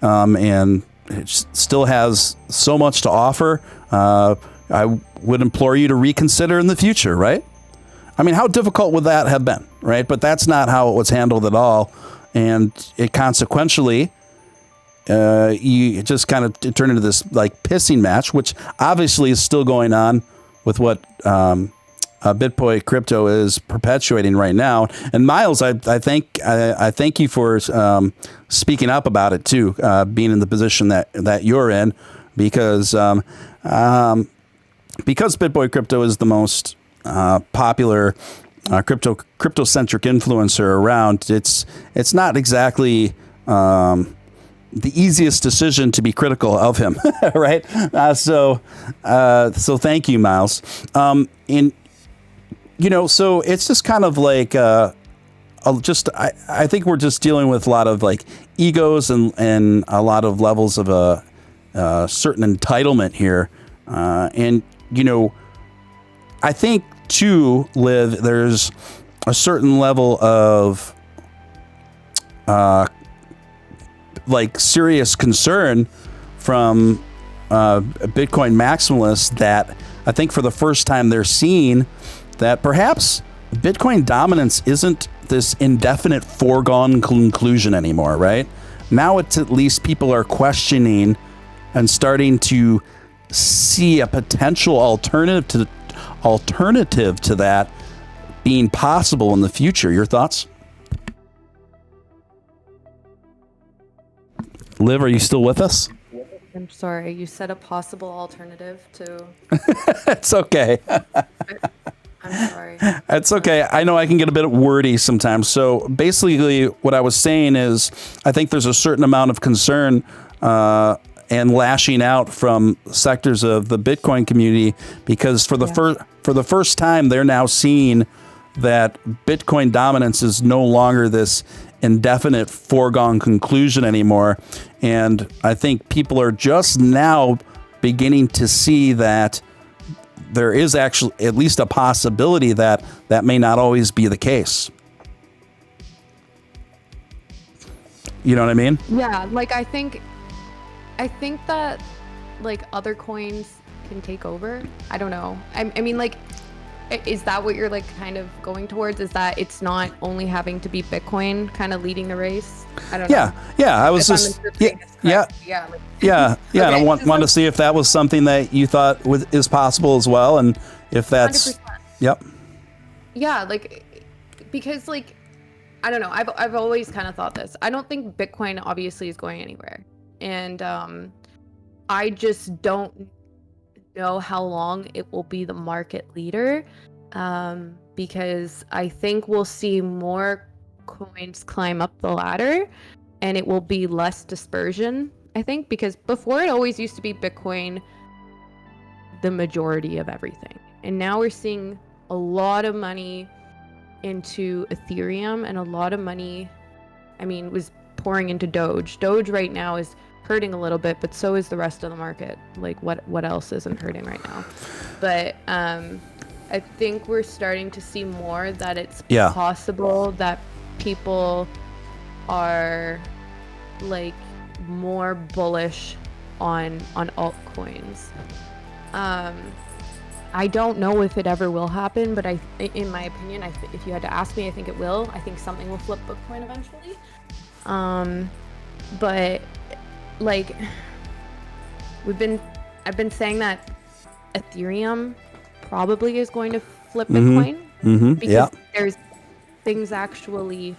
and it still has so much to offer. I would implore you to reconsider in the future, right? I mean, how difficult would that have been, right? But that's not how it was handled at all. and it consequentially, you just kind of turn into this like pissing match, which obviously is still going on with what BitBoy crypto is perpetuating right now. And Miles, I thank you for speaking up about it too, being in the position that you're in, because BitBoy crypto is the most popular crypto-centric influencer around. It's not exactly the easiest decision to be critical of him, right? So thank you, Miles. So it's just kind of like I think we're just dealing with a lot of like egos and a lot of levels of a certain entitlement here, and I think too, Liv, there's a certain level of like serious concern from Bitcoin maximalists that I think for the first time they're seeing that perhaps Bitcoin dominance isn't this indefinite foregone conclusion anymore, right? Now it's at least people are questioning and starting to see a potential alternative to that being possible in the future. Your thoughts? Liv, are you still with us? I'm sorry, you said a possible alternative to... It's okay. I'm sorry. It's okay. I know I can get a bit wordy sometimes. So basically what I was saying is I think there's a certain amount of concern and lashing out from sectors of the Bitcoin community because for the first time they're now seeing that Bitcoin dominance is no longer this indefinite foregone conclusion anymore. And I think people are just now beginning to see that there is actually at least a possibility that that may not always be the case. You know what I mean? Yeah, like I think that like other coins can take over. I don't know. I mean, like, is that what you're like kind of going towards? Is that it's not only having to be Bitcoin kind of leading the race? I don't know. Yeah. I was just yeah. And I wanted to see if that was something that you thought is possible as well, and if that's 100%. Yep. Yeah, like because like I don't know. I've always kind of thought this. I don't think Bitcoin obviously is going anywhere, and I just don't know how long it will be the market leader, because I think we'll see more coins climb up the ladder and it will be less dispersion, I think, because before it always used to be Bitcoin the majority of everything, and now we're seeing a lot of money into Ethereum and a lot of money was pouring into Doge. Doge right now is hurting a little bit, but so is the rest of the market. Like what else isn't hurting right now? But I think we're starting to see more that it's possible that people are like more bullish on altcoins. I don't know if it ever will happen, but in my opinion, if you had to ask me, I think it will. I think something will flip Bitcoin eventually. But like I've been saying that Ethereum probably is going to flip Bitcoin because there's things actually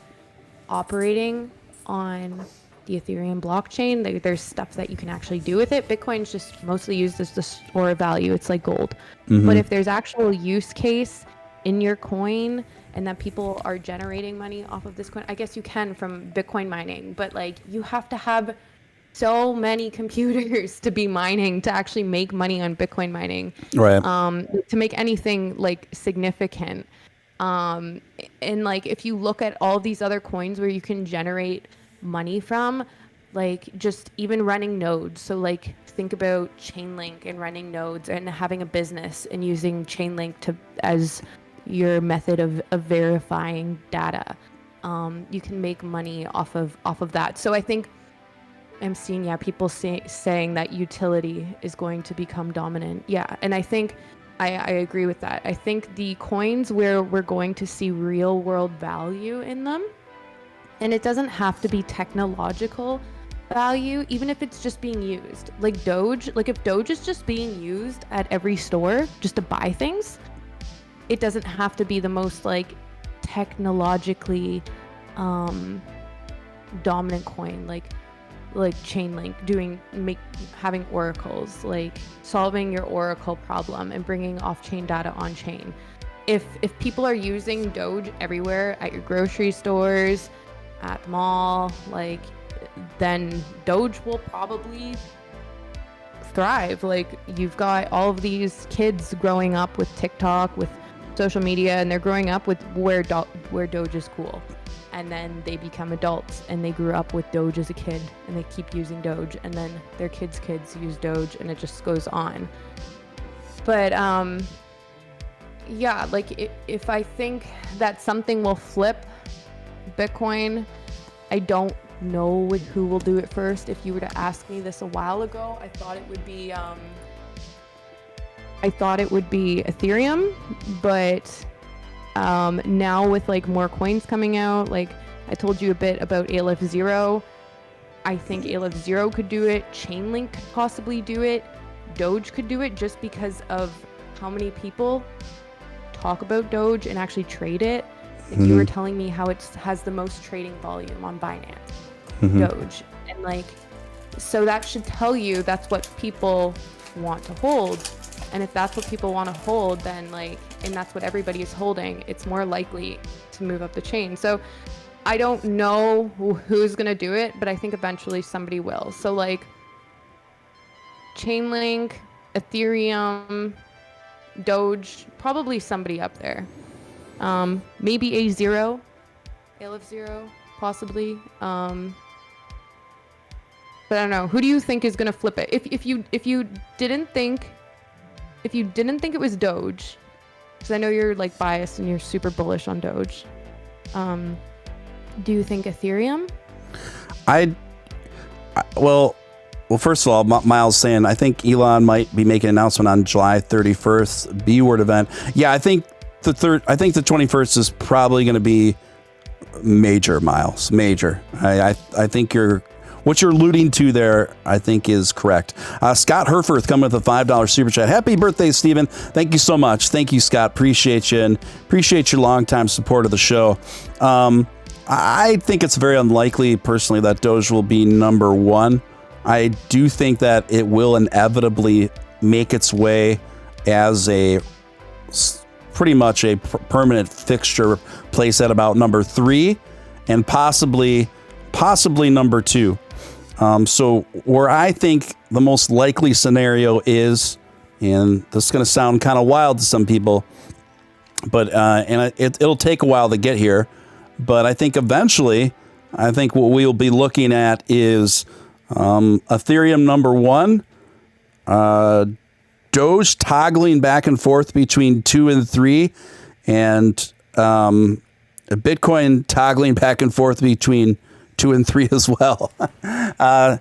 operating on the Ethereum blockchain. There's stuff that you can actually do with it. Bitcoin's just mostly used as the store of value. It's like gold. But if there's actual use case in your coin and that people are generating money off of this coin, I guess you can from Bitcoin mining, but like you have to have so many computers to be mining to actually make money on Bitcoin mining, right? To make anything like significant. And like if you look at all these other coins where you can generate money from, like just even running nodes. So like think about Chainlink and running nodes and having a business and using Chainlink as your method of verifying data. You can make money off of that. So I think I'm seeing people saying that utility is going to become dominant. Yeah, and I think I agree with that. I think the coins where we're going to see real world value in them And it doesn't have to be technological value, even if it's just being used. Like Doge, like if Doge is just being used at every store just to buy things, it doesn't have to be the most like technologically dominant coin, like Chainlink having oracles, like solving your oracle problem and bringing off-chain data on-chain. If people are using Doge everywhere, at your grocery stores, at the mall, like, then Doge will probably thrive. Like, you've got all of these kids growing up with TikTok, with social media, and they're growing up with where Doge is cool. And then they become adults and they grew up with Doge as a kid and they keep using Doge, and then their kids' kids use Doge, and it just goes on. But yeah, like if I think that something will flip Bitcoin, I don't know who will do it first. If you were to ask me this a while ago, I thought it would be Ethereum, but now with like more coins coming out, like I told you a bit about ALF 0, I think ALF 0 could do it, Chainlink could possibly do it, Doge could do it, just because of how many people talk about Doge and actually trade it. Like you were telling me how it has the most trading volume on Binance, Doge, and like, so that should tell you that's what people want to hold. And if that's what people want to hold, then like, and that's what everybody is holding, it's more likely to move up the chain. So I don't know who's going to do it, but I think eventually somebody will. So like Chainlink, Ethereum, Doge, probably somebody up there. Maybe A0, ALF 0, possibly. But I don't know. Who do you think is going to flip it? If you didn't think it was Doge, because I know you're like biased and you're super bullish on Doge, do you think Ethereum? Well, first of all, Miles saying, I think Elon might be making an announcement on July 31st, B-word event. Yeah, I think the 21st is probably going to be major, Miles, major. I think what you're alluding to there, I think, is correct. Scott Herforth coming with a $5 super chat. Happy birthday, Stephen. Thank you so much. Thank you, Scott. Appreciate you, and appreciate your longtime support of the show. I think it's very unlikely, personally, that Doge will be number one. I do think that it will inevitably make its way as pretty much a permanent fixture, place at about number 3, and possibly number 2. So where I think the most likely scenario is, and this is going to sound kind of wild to some people, but it'll take a while to get here, but I think eventually, what we'll be looking at is Ethereum number 1, Doge toggling back and forth between 2 and 3, and Bitcoin toggling back and forth between 2 and 3 as well. I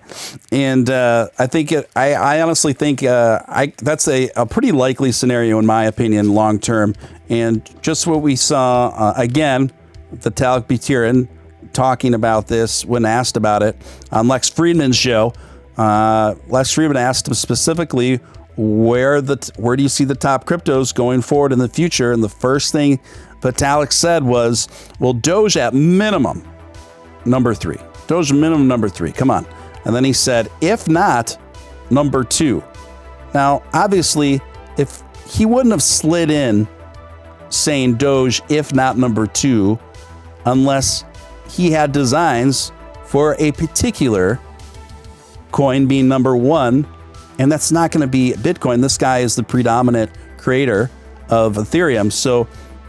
honestly think that's a pretty likely scenario, in my opinion, long term. And just what we saw, again, Vitalik Buterin talking about this when asked about it on Lex Friedman's show. Lex Friedman asked him specifically, where do you see the top cryptos going forward in the future? And the first thing Vitalik said was, well, Doge at minimum number 3. Doge minimum number 3. Come on. And then he said, if not, number 2. Now, obviously, if he wouldn't have slid in saying Doge, if not number 2, unless he had designs for a particular coin being number 1, and that's not going to be Bitcoin. This guy is the predominant creator of Ethereum. So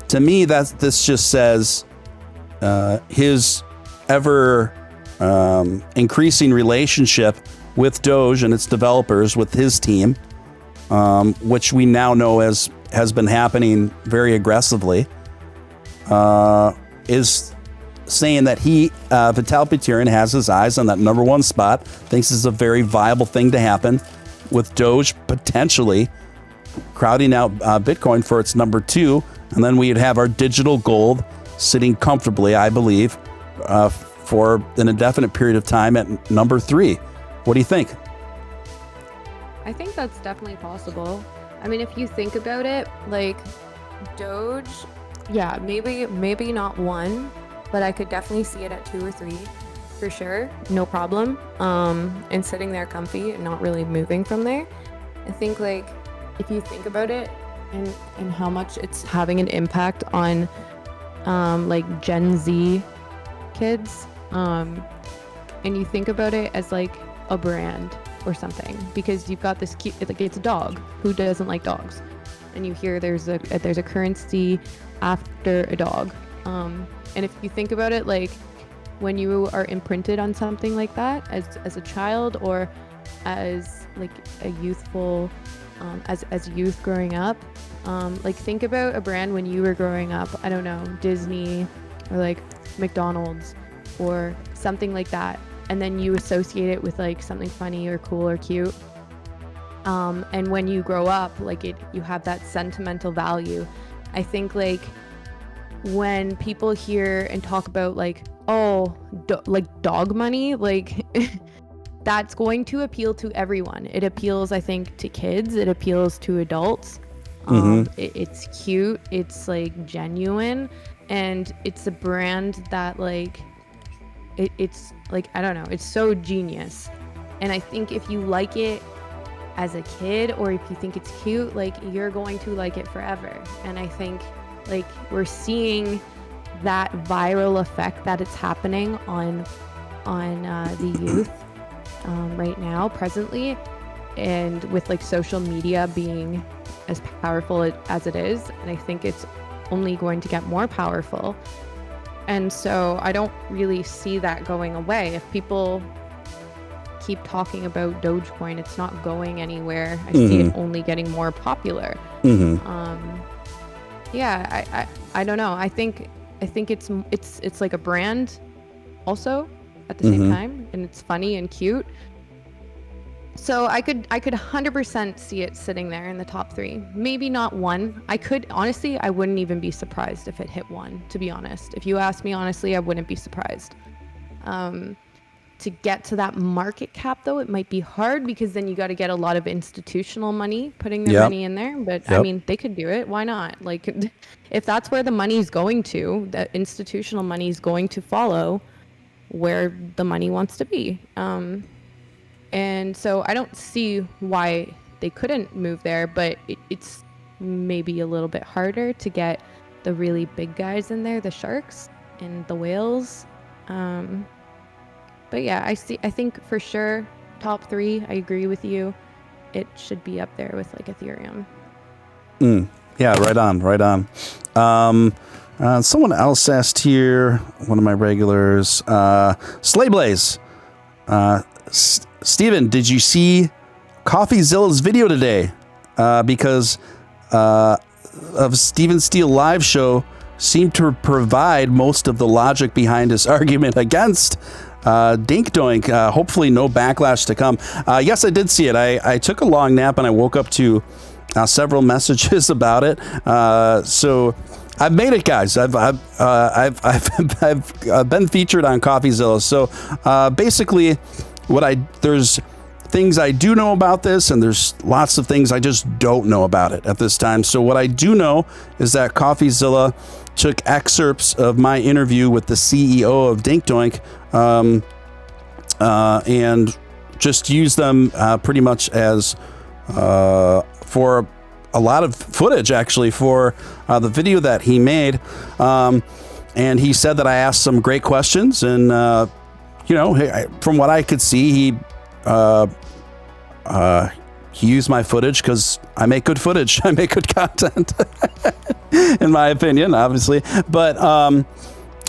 to me, this just says his ever increasing relationship with Doge and its developers, with his team, which we now know has been happening very aggressively, is saying that Vitalik Buterin has his eyes on that number 1 spot, thinks it's a very viable thing to happen, with Doge potentially crowding out Bitcoin for its number 2, and then we'd have our digital gold sitting comfortably, I believe, for an indefinite period of time at number 3. What do you think? I think that's definitely possible. I mean, if you think about it, like Doge, yeah, maybe not 1, but I could definitely see it at 2 or 3 for sure, no problem. And sitting there comfy and not really moving from there. I think like if you think about it and how much it's having an impact on like Gen Z kids, and you think about it as like a brand or something, because you've got this cute, like it's a dog. Who doesn't like dogs? And you hear there's a currency after a dog. And if you think about it, like when you are imprinted on something like that as a child or as like a youthful, as youth growing up, like think about a brand when you were growing up, I don't know, Disney or like McDonald's or something like that. And then you associate it with like something funny or cool or cute. And when you grow up, like you have that sentimental value. I think like when people hear and talk about like, oh, like dog money, like that's going to appeal to everyone. It appeals, I think, to kids. It appeals to adults. It's cute. It's like genuine. And it's a brand that like, it's like, I don't know, it's so genius. And I think if you like it as a kid or if you think it's cute, like you're going to like it forever. And I think like we're seeing that viral effect that it's happening on the youth right now, presently, and with like social media being as powerful as it is. And I think it's only going to get more powerful. And so I don't really see that going away. If people keep talking about Dogecoin, it's not going anywhere. I see it only getting more popular. Yeah, I don't know. I think it's like a brand also at the same time, and it's funny and cute. So I could 100% see it sitting there in the top 3. Maybe not 1. Honestly, I wouldn't even be surprised if it hit 1, to be honest. If you ask me honestly, I wouldn't be surprised. To get to that market cap though, it might be hard because then you got to get a lot of institutional money putting their money in there. But I mean, they could do it. Why not? Like if that's where the money's going to, the institutional money is going to follow where the money wants to be. And so I don't see why they couldn't move there, but it's maybe a little bit harder to get the really big guys in there, the sharks and the whales. But yeah, I think for sure top 3, I agree with you. It should be up there with like Ethereum. Yeah, right on. Someone else asked here, one of my regulars, Slayblaze. Steven, did you see CoffeeZilla's video today? Because of Steven Steele live show seemed to provide most of the logic behind his argument against Dink Doink. Hopefully no backlash to come. Yes, I did see it. I took a long nap and I woke up to several messages about it. So I've made it, guys. I've been featured on CoffeeZilla. So basically, there's things I do know about this, and there's lots of things I just don't know about it at this time. So what I do know is that CoffeeZilla took excerpts of my interview with the CEO of Dink Doink, and just used them pretty much as for a lot of footage, actually, for the video that he made. And he said that I asked some great questions, and from what I could see, he used my footage because I make good footage. I make good content, in my opinion, obviously. But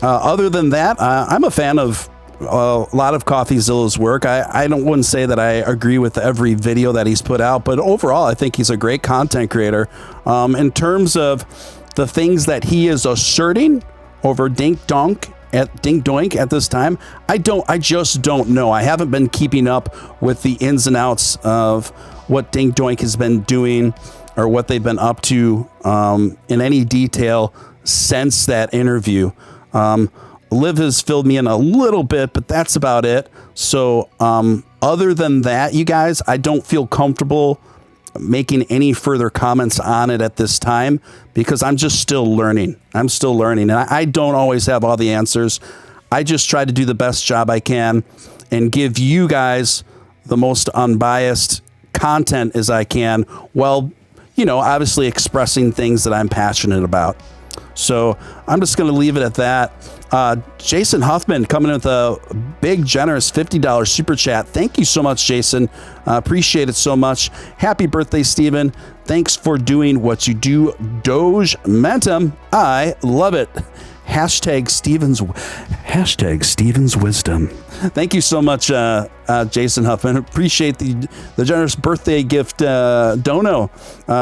other than that, I'm a fan of a lot of CoffeeZilla's work. I wouldn't say that I agree with every video that he's put out, but overall, I think he's a great content creator. In terms of the things that he is asserting over Dink Doink at this time, I just don't know. I haven't been keeping up with the ins and outs of what Dink Doink has been doing or what they've been up to in any detail since that interview. Liv has filled me in a little bit, but that's about it. So other than that, you guys, I don't feel comfortable making any further comments on it at this time because I'm just still learning. I'm still learning, and I don't always have all the answers. I just try to do the best job I can and give you guys the most unbiased content as I can, while, you know, obviously expressing things that I'm passionate about. So I'm just going to leave it at that. Jason Huffman coming in with a big, generous $50 super chat. Thank you so much, Jason. Appreciate it so much. Happy birthday, Steven. Thanks for doing what you do. Doge Mentum. I love it. Hashtag Steven's wisdom. Thank you so much, Jason Huffman. Appreciate the generous birthday gift dono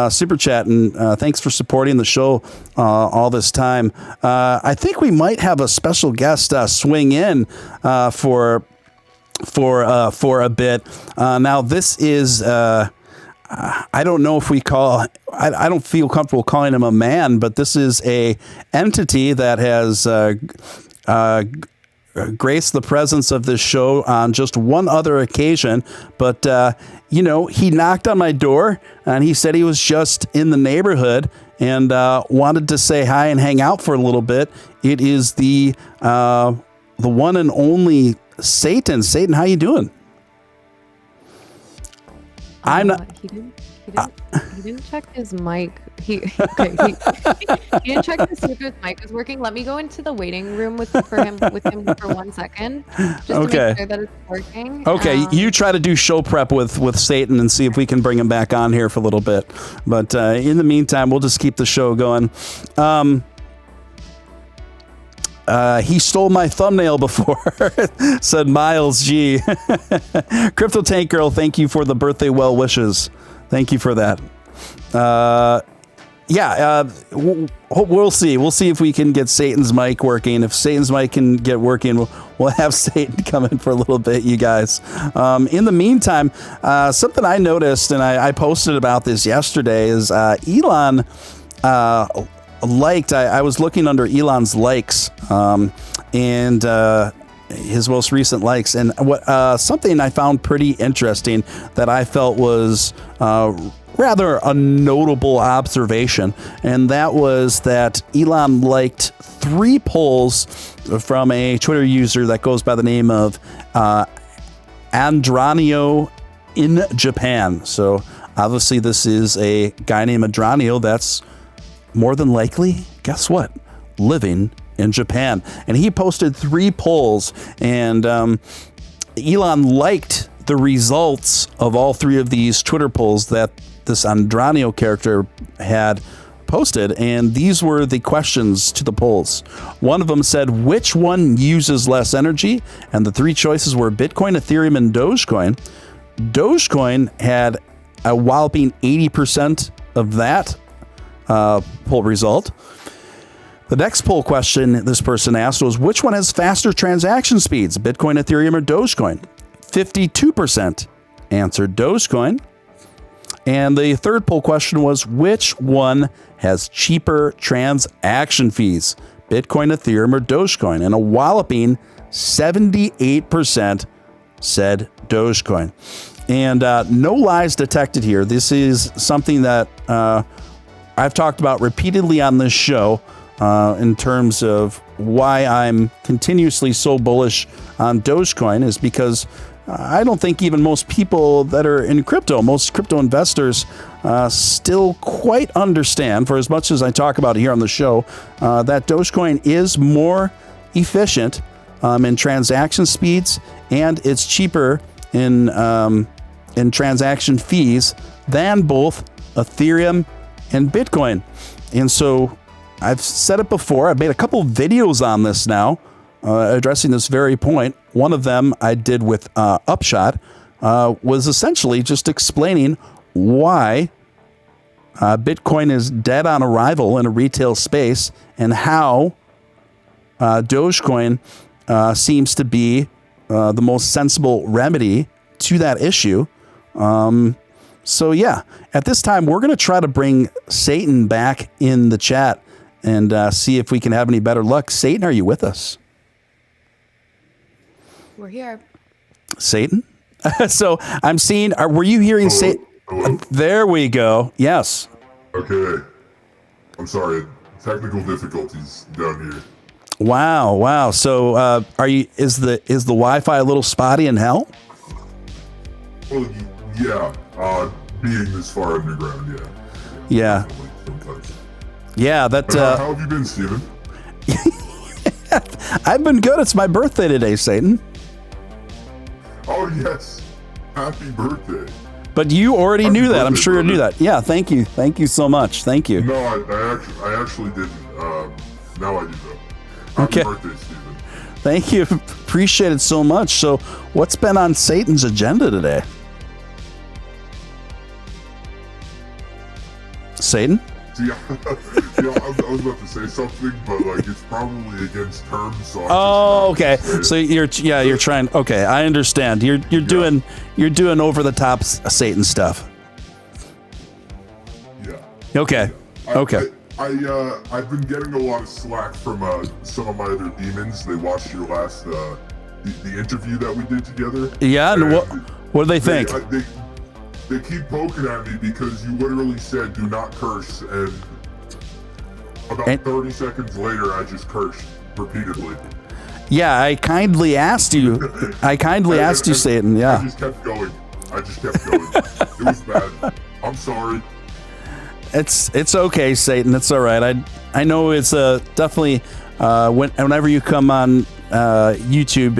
super chat, and thanks for supporting the show all this time. I think we might have a special guest swing in for a bit. Now this is. I don't know if we call. I don't feel comfortable calling him a man, but this is a entity that has graced the presence of this show on just one other occasion. But you know, he knocked on my door and he said he was just in the neighborhood and wanted to say hi and hang out for a little bit. It is the one and only Satan. Satan, how you doing? I'm not. He didn't check his mic. He didn't check to see if his mic was working. Let me go into the waiting room with him for 1 second, just to make sure that it's working. Okay, you try to do show prep with Satan and see if we can bring him back on here for a little bit. But in the meantime, we'll just keep the show going. He stole my thumbnail before, said Miles G. Crypto Tank Girl, thank you for the birthday well wishes. Thank you for that. We'll see. We'll see if we can get Satan's mic working. If Satan's mic can get working, we'll have Satan come in for a little bit, you guys. In the meantime, something I noticed, and I posted about this yesterday, is Elon liked. I was looking under Elon's likes and his most recent likes, and what something I found pretty interesting that I felt was rather a notable observation, and that was that Elon liked 3 polls from a Twitter user that goes by the name of Andranio in Japan. So obviously this is a guy named Andranio that's more than likely, guess what, living in Japan. And he posted 3 polls, and Elon liked the results of all 3 of these Twitter polls that this Andranio character had posted, and these were the questions to the polls. One of them said, which one uses less energy? And the 3 choices were Bitcoin, Ethereum, and Dogecoin. Dogecoin had a whopping 80% of that poll result. The next poll question this person asked was, which one has faster transaction speeds, Bitcoin, Ethereum, or Dogecoin? 52% answered Dogecoin. And the third poll question was, which one has cheaper transaction fees, Bitcoin, Ethereum, or Dogecoin? And a walloping 78% said Dogecoin. And no lies detected here. This is something that I've talked about repeatedly on this show in terms of why I'm continuously so bullish on Dogecoin, is because I don't think even most people that are in crypto, most crypto investors, still quite understand, for as much as I talk about it here on the show, that Dogecoin is more efficient in transaction speeds, and it's cheaper in transaction fees than both Ethereum and Bitcoin. And so I've said it before. I've made a couple of videos on this now, addressing this very point. One of them I did with Upshot, was essentially just explaining why Bitcoin is dead on arrival in a retail space, and how Dogecoin seems to be the most sensible remedy to that issue. So yeah, at this time, we're going to try to bring Satan back in the chat and see if we can have any better luck. Satan, are you with us? We're here. Satan? So I'm seeing, were you hearing Satan? Hello? There we go. Yes. Okay. I'm sorry. Technical difficulties down here. Wow. So is the Wi-Fi a little spotty in hell? Well, yeah. Being this far underground, yeah. Yeah. Definitely, sometimes. Yeah, that How have you been, Steven? I've been good. It's my birthday today, Satan. Oh, yes. Happy birthday. But you already Happy knew that. I'm birthday, sure you knew brother. that. Yeah, thank you. Thank you so much. Thank you. No, I actually didn't. Now I do, though. Happy Okay. birthday, Steven. Thank you. Appreciate it so much. So what's been on Satan's agenda today? Satan? See, I was about to say something, but like it's probably against terms. So I'm Oh, just okay. not gonna say So you're trying. Okay, I understand. You're doing over the top Satan stuff. it. Yeah. Okay. Okay. I've been getting a lot of slack from some of my other demons. They watched your last the interview that we did together. Yeah. And what do they think? They keep poking at me because you literally said do not curse, and about 30 seconds later I just cursed repeatedly. Yeah, I kindly asked you. And Satan. I Yeah. just kept going. It was bad. I'm sorry. It's okay, Satan. It's all right. I know it's definitely whenever you come on YouTube,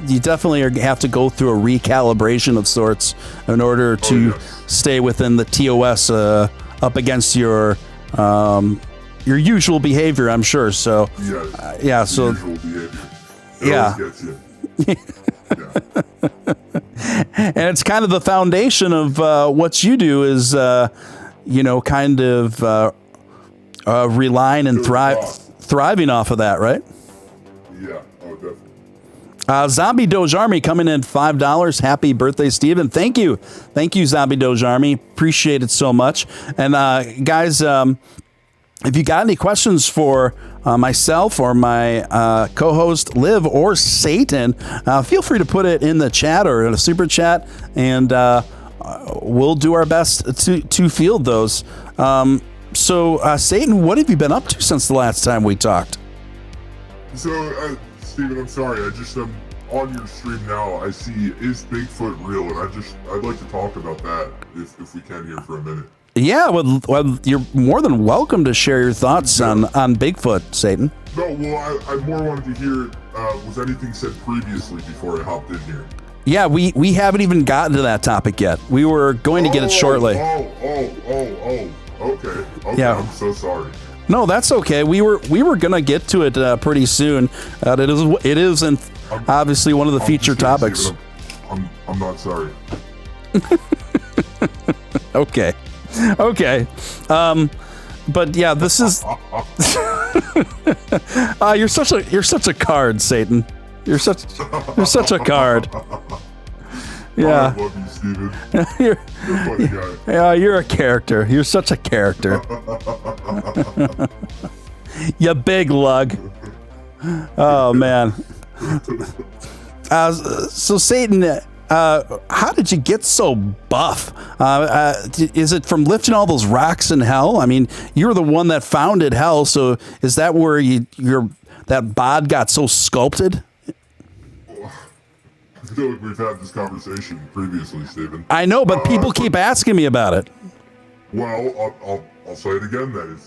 you definitely have to go through a recalibration of sorts in order to stay within the TOS up against your usual behavior. I'm sure. So Yes. yeah. So Usual behavior. It Yeah. always gets you. Yeah. and it's kind of the foundation of what you do is kind of relying and thriving off of that, right? Yeah. Oh, definitely. Zombie Doge Army coming in $5. Happy birthday, Steven. Thank you, Zombie Doge Army. Appreciate it so much. And guys, if you got any questions for myself or my co-host Liv or Satan, feel free to put it in the chat or in a super chat, and we'll do our best to field those. So, Satan, what have you been up to since the last time we talked? So, Steven, I'm sorry. I just am on your stream now. I see, is Bigfoot real? And I'd like to talk about that if we can here for a minute. Yeah, well, you're more than welcome to share your thoughts on Bigfoot, Satan. No, well, I more wanted to hear, was anything said previously before I hopped in here? Yeah, we haven't even gotten to that topic yet. We were going to get it shortly. Okay. Yeah. I'm so sorry. No, that's okay. We were gonna get to it pretty soon. It is obviously one of the feature topics. Steven, I'm not sorry. Okay. But yeah, this is. You're such a card, Satan. You're such a card. Yeah. I love you, Steven. You're You're a funny guy. Yeah, you're a character. You're such a character. You big lug. Oh, man. So, Satan, how did you get so buff? Is it from lifting all those rocks in hell? I mean, you're the one that founded hell, so is that where that bod got so sculpted? I feel like we've had this conversation previously, Steven. I know, but people keep asking me about it. Well, I'll say it again then.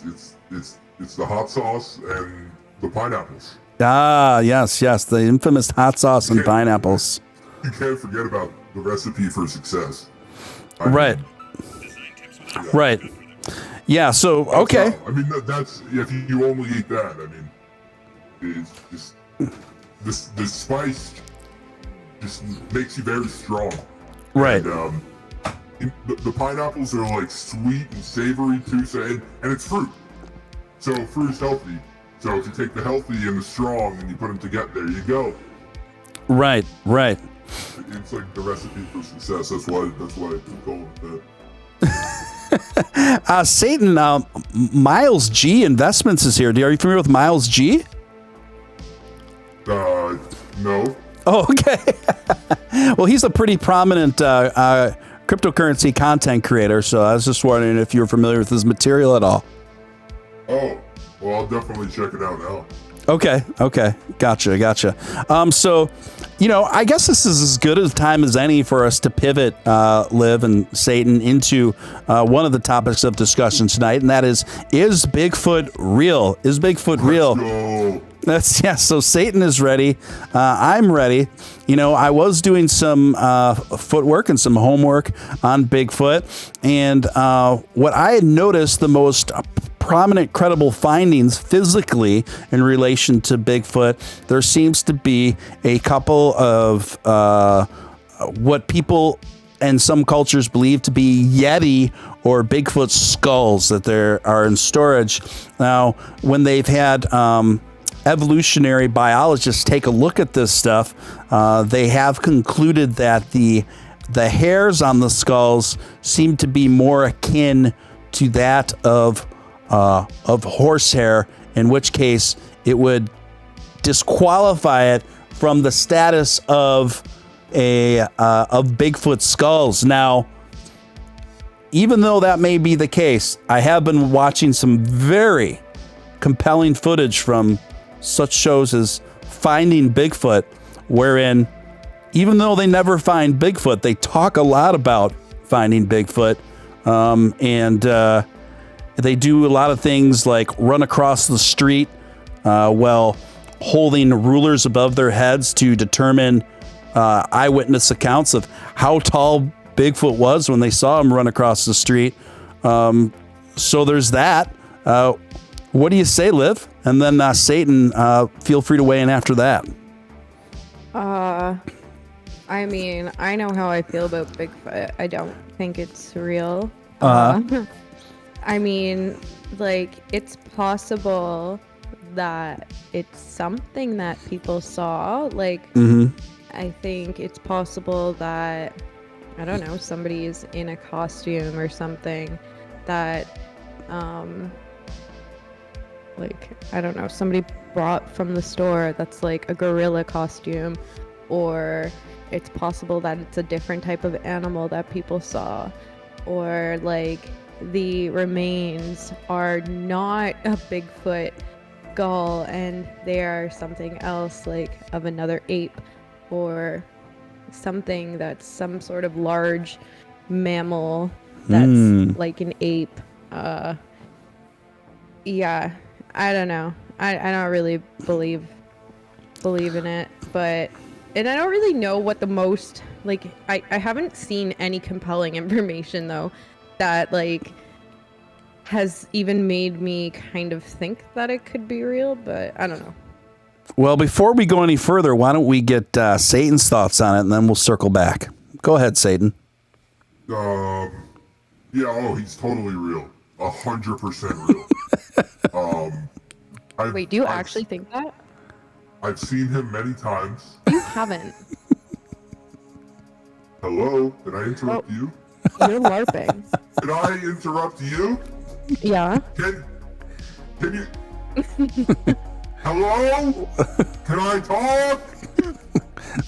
It's the hot sauce and the pineapples. Ah, yes, the infamous hot sauce and pineapples. You can't forget about the recipe for success. Right. Yeah, so, okay. I mean, that's, if you only eat that, I mean, it's just, the spice just makes you very strong. Right. And, the pineapples are like sweet and savory too, so, and it's fruit. So fruit is healthy. So if you take the healthy and the strong and you put them together, there you go. Right. It's like the recipe for success. That's why I call it that. Satan, Miles G Investments is here. Are you familiar with Miles G? No. Oh, okay. Well, he's a pretty prominent cryptocurrency content creator, so I was just wondering if you're familiar with his material at all. Oh, well, I'll definitely check it out now. Okay. Gotcha. So, I guess this is as good a time as any for us to pivot, Liv and Satan, into one of the topics of discussion tonight, and that is Bigfoot real? Is Bigfoot real? Let's go. So Satan is ready. I'm ready. I was doing some footwork and some homework on Bigfoot, and what I had noticed, the most prominent, credible findings physically in relation to Bigfoot, there seems to be a couple of what people and some cultures believe to be Yeti or Bigfoot skulls that there are in storage. Now, when they've had evolutionary biologists take a look at this stuff, they have concluded that the hairs on the skulls seem to be more akin to that of horsehair, in which case it would disqualify it from the status of Bigfoot skulls. Now, even though that may be the case, I have been watching some very compelling footage from such shows as Finding Bigfoot, wherein even though they never find Bigfoot, they talk a lot about finding Bigfoot, and they do a lot of things like run across the street while holding rulers above their heads to determine eyewitness accounts of how tall Bigfoot was when they saw him run across the street. So there's that. What do you say, Liv? And then Satan, feel free to weigh in after that. I mean, I know how I feel about Bigfoot. I don't think it's real. I mean, like, it's possible that it's something that people saw. Like, I think it's possible that, I don't know, somebody is in a costume or something that, like, I don't know, somebody brought from the store that's like a gorilla costume, or it's possible that it's a different type of animal that people saw, or like the remains are not a Bigfoot skull and they are something else, like of another ape or something that's some sort of large mammal that's like an ape. Yeah, I don't know. I don't really believe in it, and I don't really know what the most, like, I haven't seen any compelling information though that like has even made me kind of think that it could be real, but I don't know. Well, before we go any further, why don't we get Satan's thoughts on it, and then we'll circle back. Go ahead, Satan. Yeah, he's totally real. 100% real. Wait, do you actually think that? I've seen him many times. You haven't. Hello? Did I interrupt you? You're LARPing. Did I interrupt you? Yeah. Can you... Hello? Can I talk?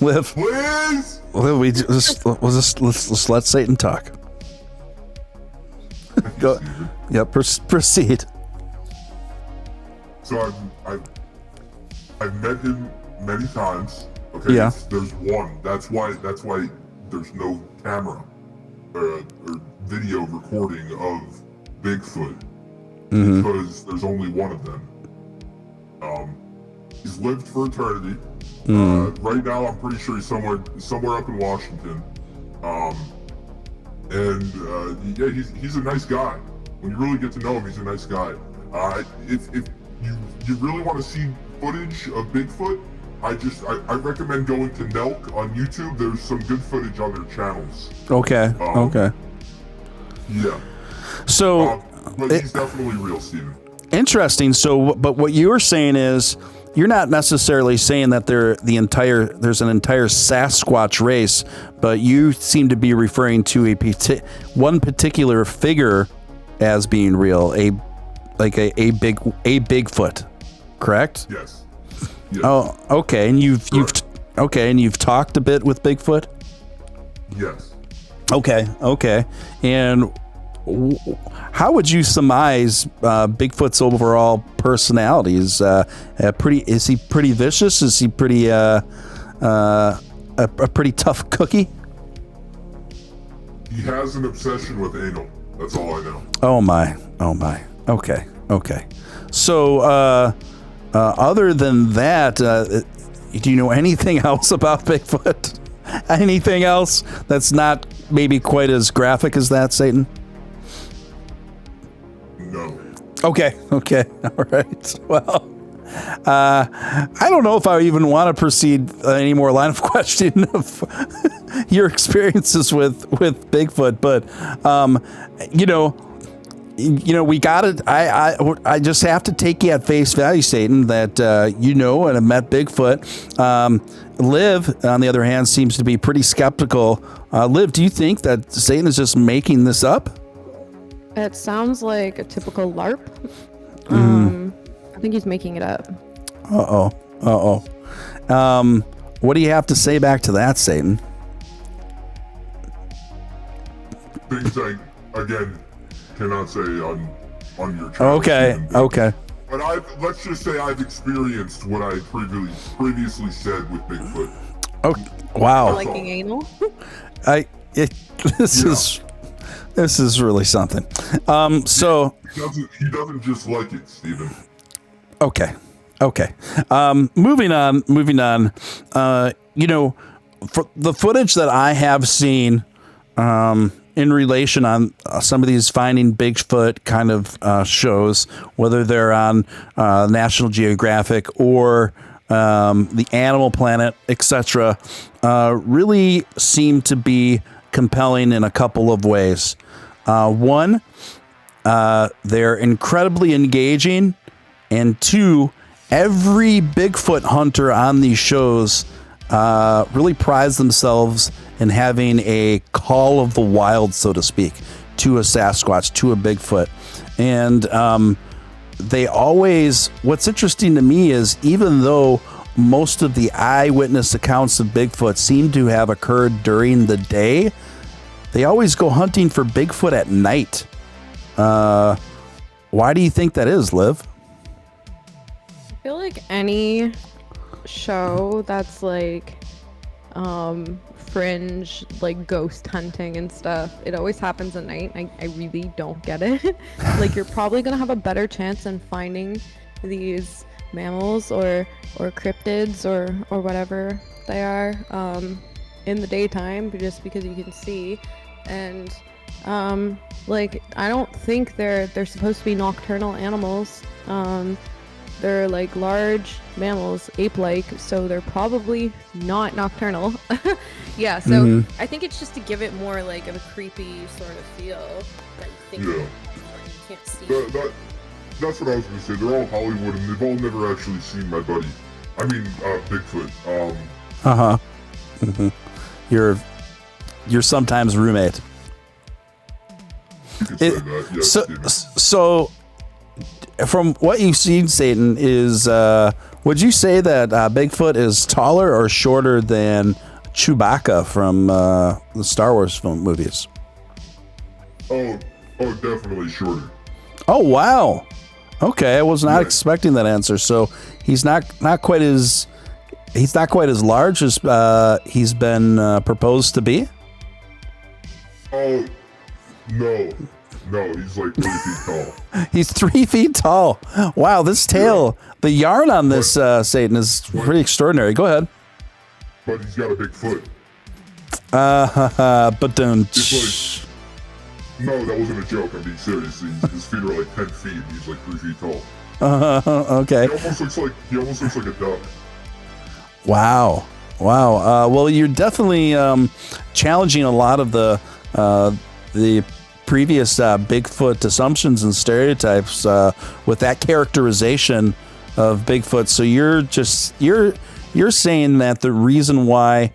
Liv, Please? Liv, let's let Satan talk. Go. Yeah, proceed. So I've met him many times. Okay. Yeah. There's one. That's why there's no camera or video recording of Bigfoot, because there's only one of them. He's lived for eternity. Right now, I'm pretty sure he's somewhere up in Washington. Yeah, he's a nice guy. When you really get to know him, he's a nice guy. If you really want to see footage of Bigfoot, I recommend going to Nelk on YouTube. There's some good footage on their channels. Okay. Okay. Yeah. So, but he's definitely real, Steven. Interesting. So, but what you were saying is, you're not necessarily saying that there's an entire Sasquatch race, but you seem to be referring to one particular figure as being real, a Bigfoot, correct? Yes. Oh, okay. And Okay, and you've talked a bit with Bigfoot? Yes. Okay. And how would you surmise Bigfoot's overall personality? Is he pretty vicious? Is he pretty a pretty tough cookie? He has an obsession with anal. That's all I know. Oh my. Okay. So other than that, do you know anything else about Bigfoot? Anything else that's not maybe quite as graphic as that, Satan? No. Okay. All right. Well, I don't know if I even want to proceed any more line of questioning of your experiences with Bigfoot, but we got it. I just have to take you at face value, Satan, that and have met Bigfoot. Liv, on the other hand, seems to be pretty skeptical. Liv, do you think that Satan is just making this up? It sounds like a typical LARP. I think he's making it up. What do you have to say back to that, Satan? Things I, again, cannot say on your channel. Okay. But let's just say I've experienced what I previously said with Bigfoot. Oh, wow. Liking anal? This is really something. So he doesn't just like it, Steven. Okay. Moving on. For the footage that I have seen, in relation on some of these Finding Bigfoot kind of shows, whether they're on National Geographic or the Animal Planet, etc., really seem to be compelling in a couple of ways. One, they're incredibly engaging, and two, every Bigfoot hunter on these shows really prides themselves in having a call of the wild, so to speak, to a Sasquatch, to a Bigfoot. And they always, what's interesting to me is, even though most of the eyewitness accounts of Bigfoot seem to have occurred during the day, they always go hunting for Bigfoot at night. Why do you think that is, Liv? I feel like any show that's like fringe, like ghost hunting and stuff, it always happens at night. I really don't get it. Like, you're probably gonna have a better chance in finding these mammals or cryptids or whatever they are in the daytime, just because you can see. And like, I don't think they're supposed to be nocturnal animals. They're like large mammals, ape-like, so they're probably not nocturnal. Yeah, so I think it's just to give it more like of a creepy sort of feel that you think you can't see. That's what I was gonna say. They're all Hollywood, and they've all never actually seen my buddy. I mean, Bigfoot. Your sometimes roommate. You could say that, yes, so from what you've seen, Satan, is would you say that Bigfoot is taller or shorter than Chewbacca from the Star Wars film movies? Oh, definitely shorter. Oh, wow. Okay, I was not expecting that answer. So he's not quite as large as he's been proposed to be. Oh, no, he's like 3 feet tall. He's 3 feet tall. Wow, this tail, the yarn on this Satan is pretty extraordinary. Go ahead. But he's got a big foot. But don't. No, that wasn't a joke. I'm being serious. His feet are like 10 feet. And he's like 3 feet tall. Okay. He almost looks like a duck. Wow. Well, you're definitely challenging a lot of the previous Bigfoot assumptions and stereotypes with that characterization of Bigfoot. So you're saying that the reason why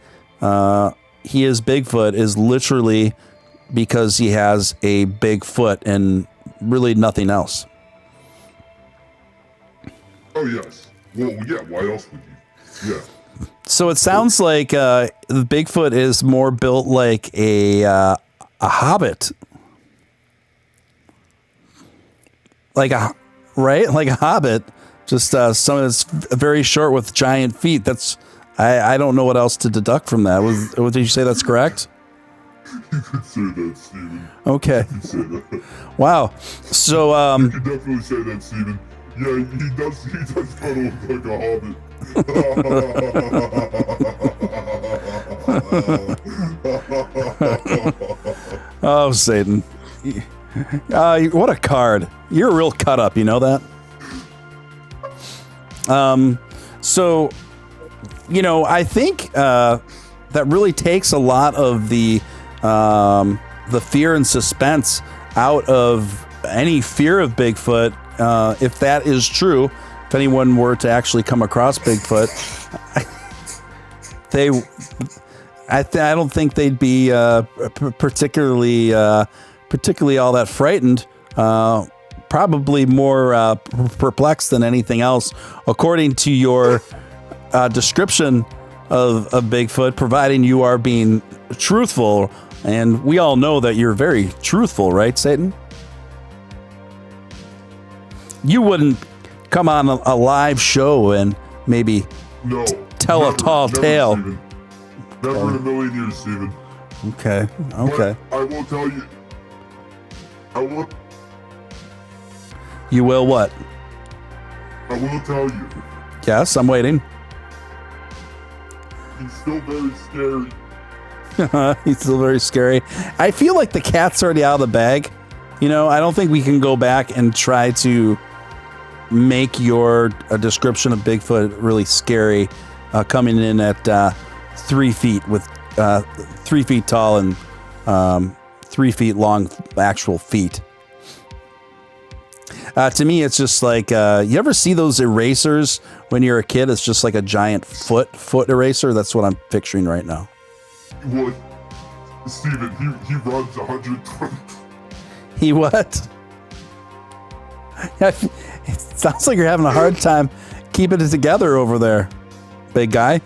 he is Bigfoot is literally because he has a big foot and really nothing else. Oh yes. Well, yeah. Why else would you? Yeah. So it sounds like the Bigfoot is more built like a hobbit, like a hobbit. Just some that's very short with giant feet. That's I don't know what else to deduct from that. Did you say that's correct? You could say that, Steven. Okay. You could say that. Wow. So You could definitely say that, Steven. Yeah, he does kind of look like a hobbit. Oh, Satan. What a card. You're a real cut up, you know that? So, I think that really takes a lot of the fear and suspense out of any fear of Bigfoot. If that is true, if anyone were to actually come across Bigfoot, I don't think they'd be particularly all that frightened. Probably more perplexed than anything else, according to your description of Bigfoot, providing you are being truthful. And we all know that you're very truthful, right, Satan? You wouldn't come on a live show and maybe tell a tall tale. Steven. Never in a million years, Steven. Okay. But I will tell you. You will what? I will tell you. Yes, I'm waiting. He's still very scary. He's still very scary. I feel like the cat's already out of the bag. I don't think we can go back and try to make your description of Bigfoot really scary, coming in at 3 feet with 3 feet tall and 3 feet long actual feet. To me, it's just like, you ever see those erasers when you're a kid? It's just like a giant foot eraser. That's what I'm picturing right now. Well, Steven, he runs 120. He what? It sounds like you're having a hard time keeping it together over there, big guy.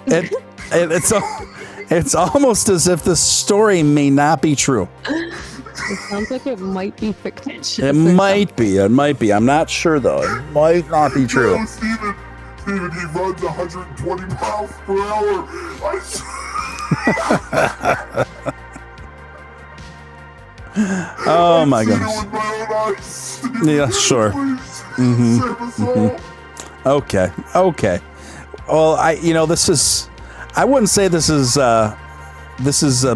It's almost as if the story may not be true. It sounds like it might be fictitious. It might be. I'm not sure, though. It might not be true. No, Steven, he runs 120 miles per hour. Oh, my goodness. With my own eyes. Yeah, sure. Okay. Well, this is... I wouldn't say this has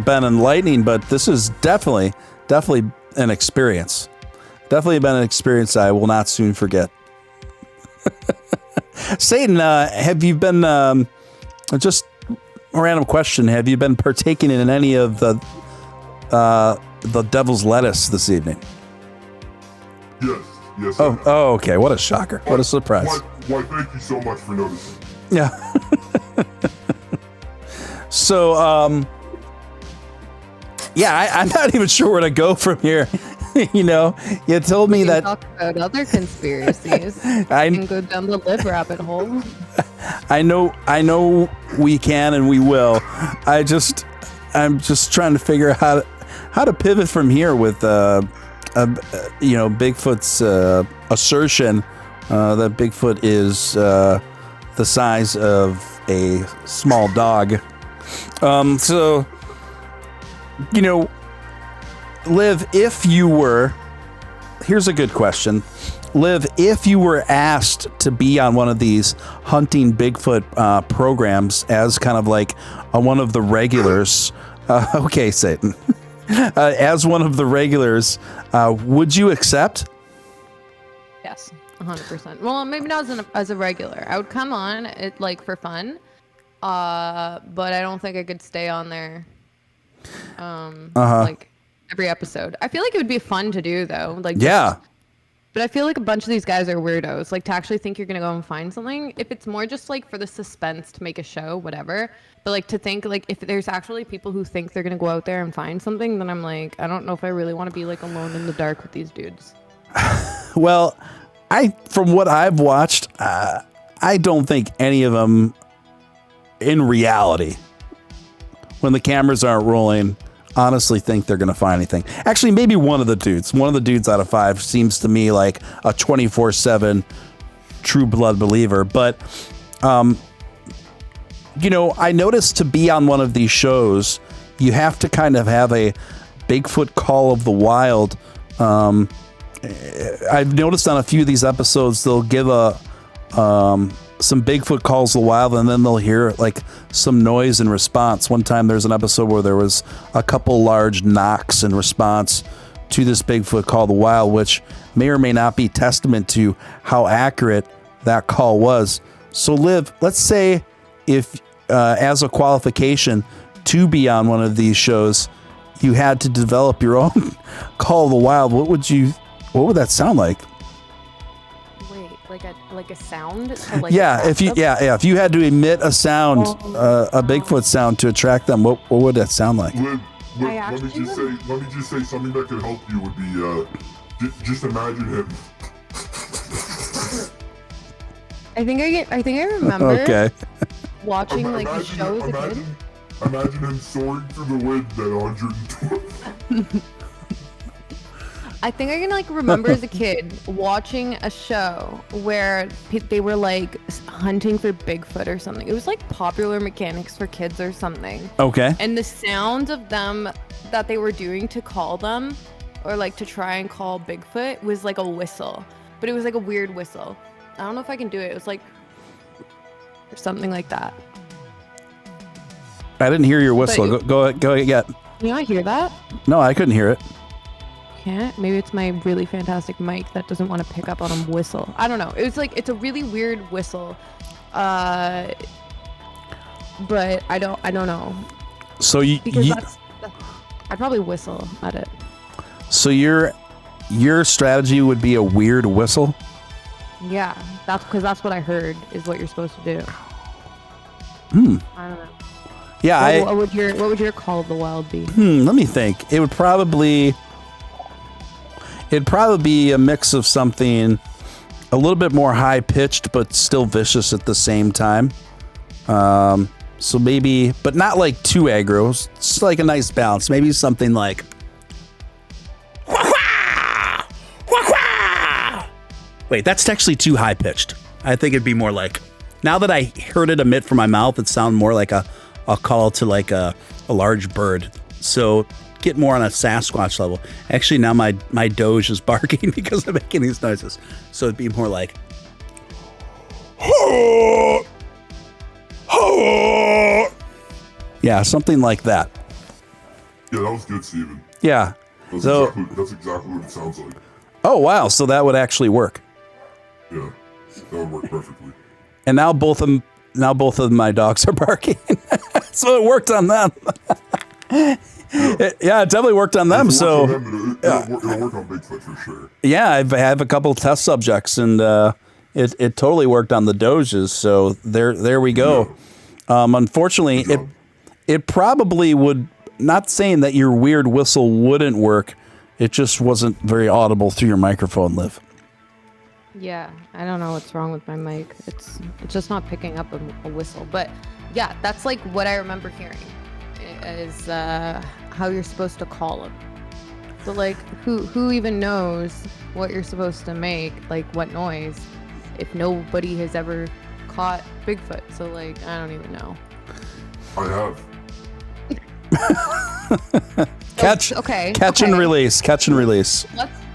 been enlightening, but this is definitely an experience. Definitely been an experience I will not soon forget. Satan, have you been, just a random question, have you been partaking in any of the devil's lettuce this evening? Yes. Oh, okay. What a shocker. What a surprise. Why, thank you so much for noticing. Yeah. So, I'm not even sure where to go from here. You told me that. Talk about other conspiracies. I can go down the lib rabbit hole. I know we can and we will. I'm just trying to figure out how to pivot from here with Bigfoot's assertion that Bigfoot is the size of a small dog. So, Liv, here's a good question. Liv, if you were asked to be on one of these hunting Bigfoot programs as kind of like one of the regulars, okay, Satan, as one of the regulars, would you accept? Yes, 100%. Well, maybe not as a regular. I would come on it for fun. But I don't think I could stay on there every episode. I feel like it would be fun to do though. But I feel like a bunch of these guys are weirdos. To actually think you're gonna go and find something. If it's more just for the suspense to make a show, whatever. But to think if there's actually people who think they're gonna go out there and find something, then I'm I don't know if I really want to be alone in the dark with these dudes. Well, from what I've watched, I don't think any of them, in reality, when the cameras aren't rolling, honestly think they're going to find anything. Actually, maybe one of the dudes out of 5 seems to me like a 24/7 true blood believer. But, you know, I noticed to be on one of these shows, you have to kind of have a Bigfoot call of the wild. I've noticed on a few of these episodes, they'll give some Bigfoot calls of the wild, and then they'll hear like some noise in response. One time there's an episode where there was a couple large knocks in response to this Bigfoot call of the wild, which may or may not be testament to how accurate that call was. So Liv, let's say if as a qualification to be on one of these shows, you had to develop your own call of the wild, what would that sound like? Like a sound? So like if you had to emit a sound, a Bigfoot sound to attract them, what would that sound like? Let me just say something that could help you would be just imagine him. I think I remember. Okay. Watching like the show as a kid. Imagine him soaring through the wind at 112. I think I can like remember as a kid watching a show where they were like hunting for Bigfoot or something. It was like Popular Mechanics for Kids or something. Okay. And the sound of them that they were doing to call them or like to try and call Bigfoot was like a whistle, but it was like a weird whistle. I don't know if I can do it. It was like or something like that. I didn't hear your whistle. Go again. Can you not hear that? No, I couldn't hear it. Can't? Maybe it's my really fantastic mic that doesn't want to pick up on a whistle. I don't know. It's a really weird whistle. But I don't know. So I'd probably whistle at it. So your strategy would be a weird whistle? Yeah, that's what I heard is what you're supposed to do. I don't know. Yeah, what would your call of the wild be? Let me think. It'd probably be a mix of something a little bit more high pitched, but still vicious at the same time. So maybe, but not like too aggro. It's like a nice balance. Maybe something like, wait, that's actually too high pitched. I think it'd be more like, now that I heard it emit from my mouth, it sounded more like a call to like a large bird. So get more on a Sasquatch level. Actually, now my Doge is barking because I'm making these noises. So it'd be more like, yeah, something like that. Yeah, that was good, Steven. Yeah. That's exactly what it sounds like. Oh, wow. So that would actually work. Yeah, that would work perfectly. And now both of my dogs are barking. So it worked on them. It definitely worked on them. So it'll work on Bigfoot for sure. Yeah, I have a couple test subjects, and it totally worked on the Doges. So there we go. Yeah. Unfortunately, it probably would. Not saying that your weird whistle wouldn't work. It just wasn't very audible through your microphone, Liv. Yeah, I don't know what's wrong with my mic. It's just not picking up a whistle. But yeah, that's like what I remember hearing is how you're supposed to call them. So like, who even knows what you're supposed to make, like what noise, if nobody has ever caught Bigfoot? So like, I don't even know. I have. Catch and release.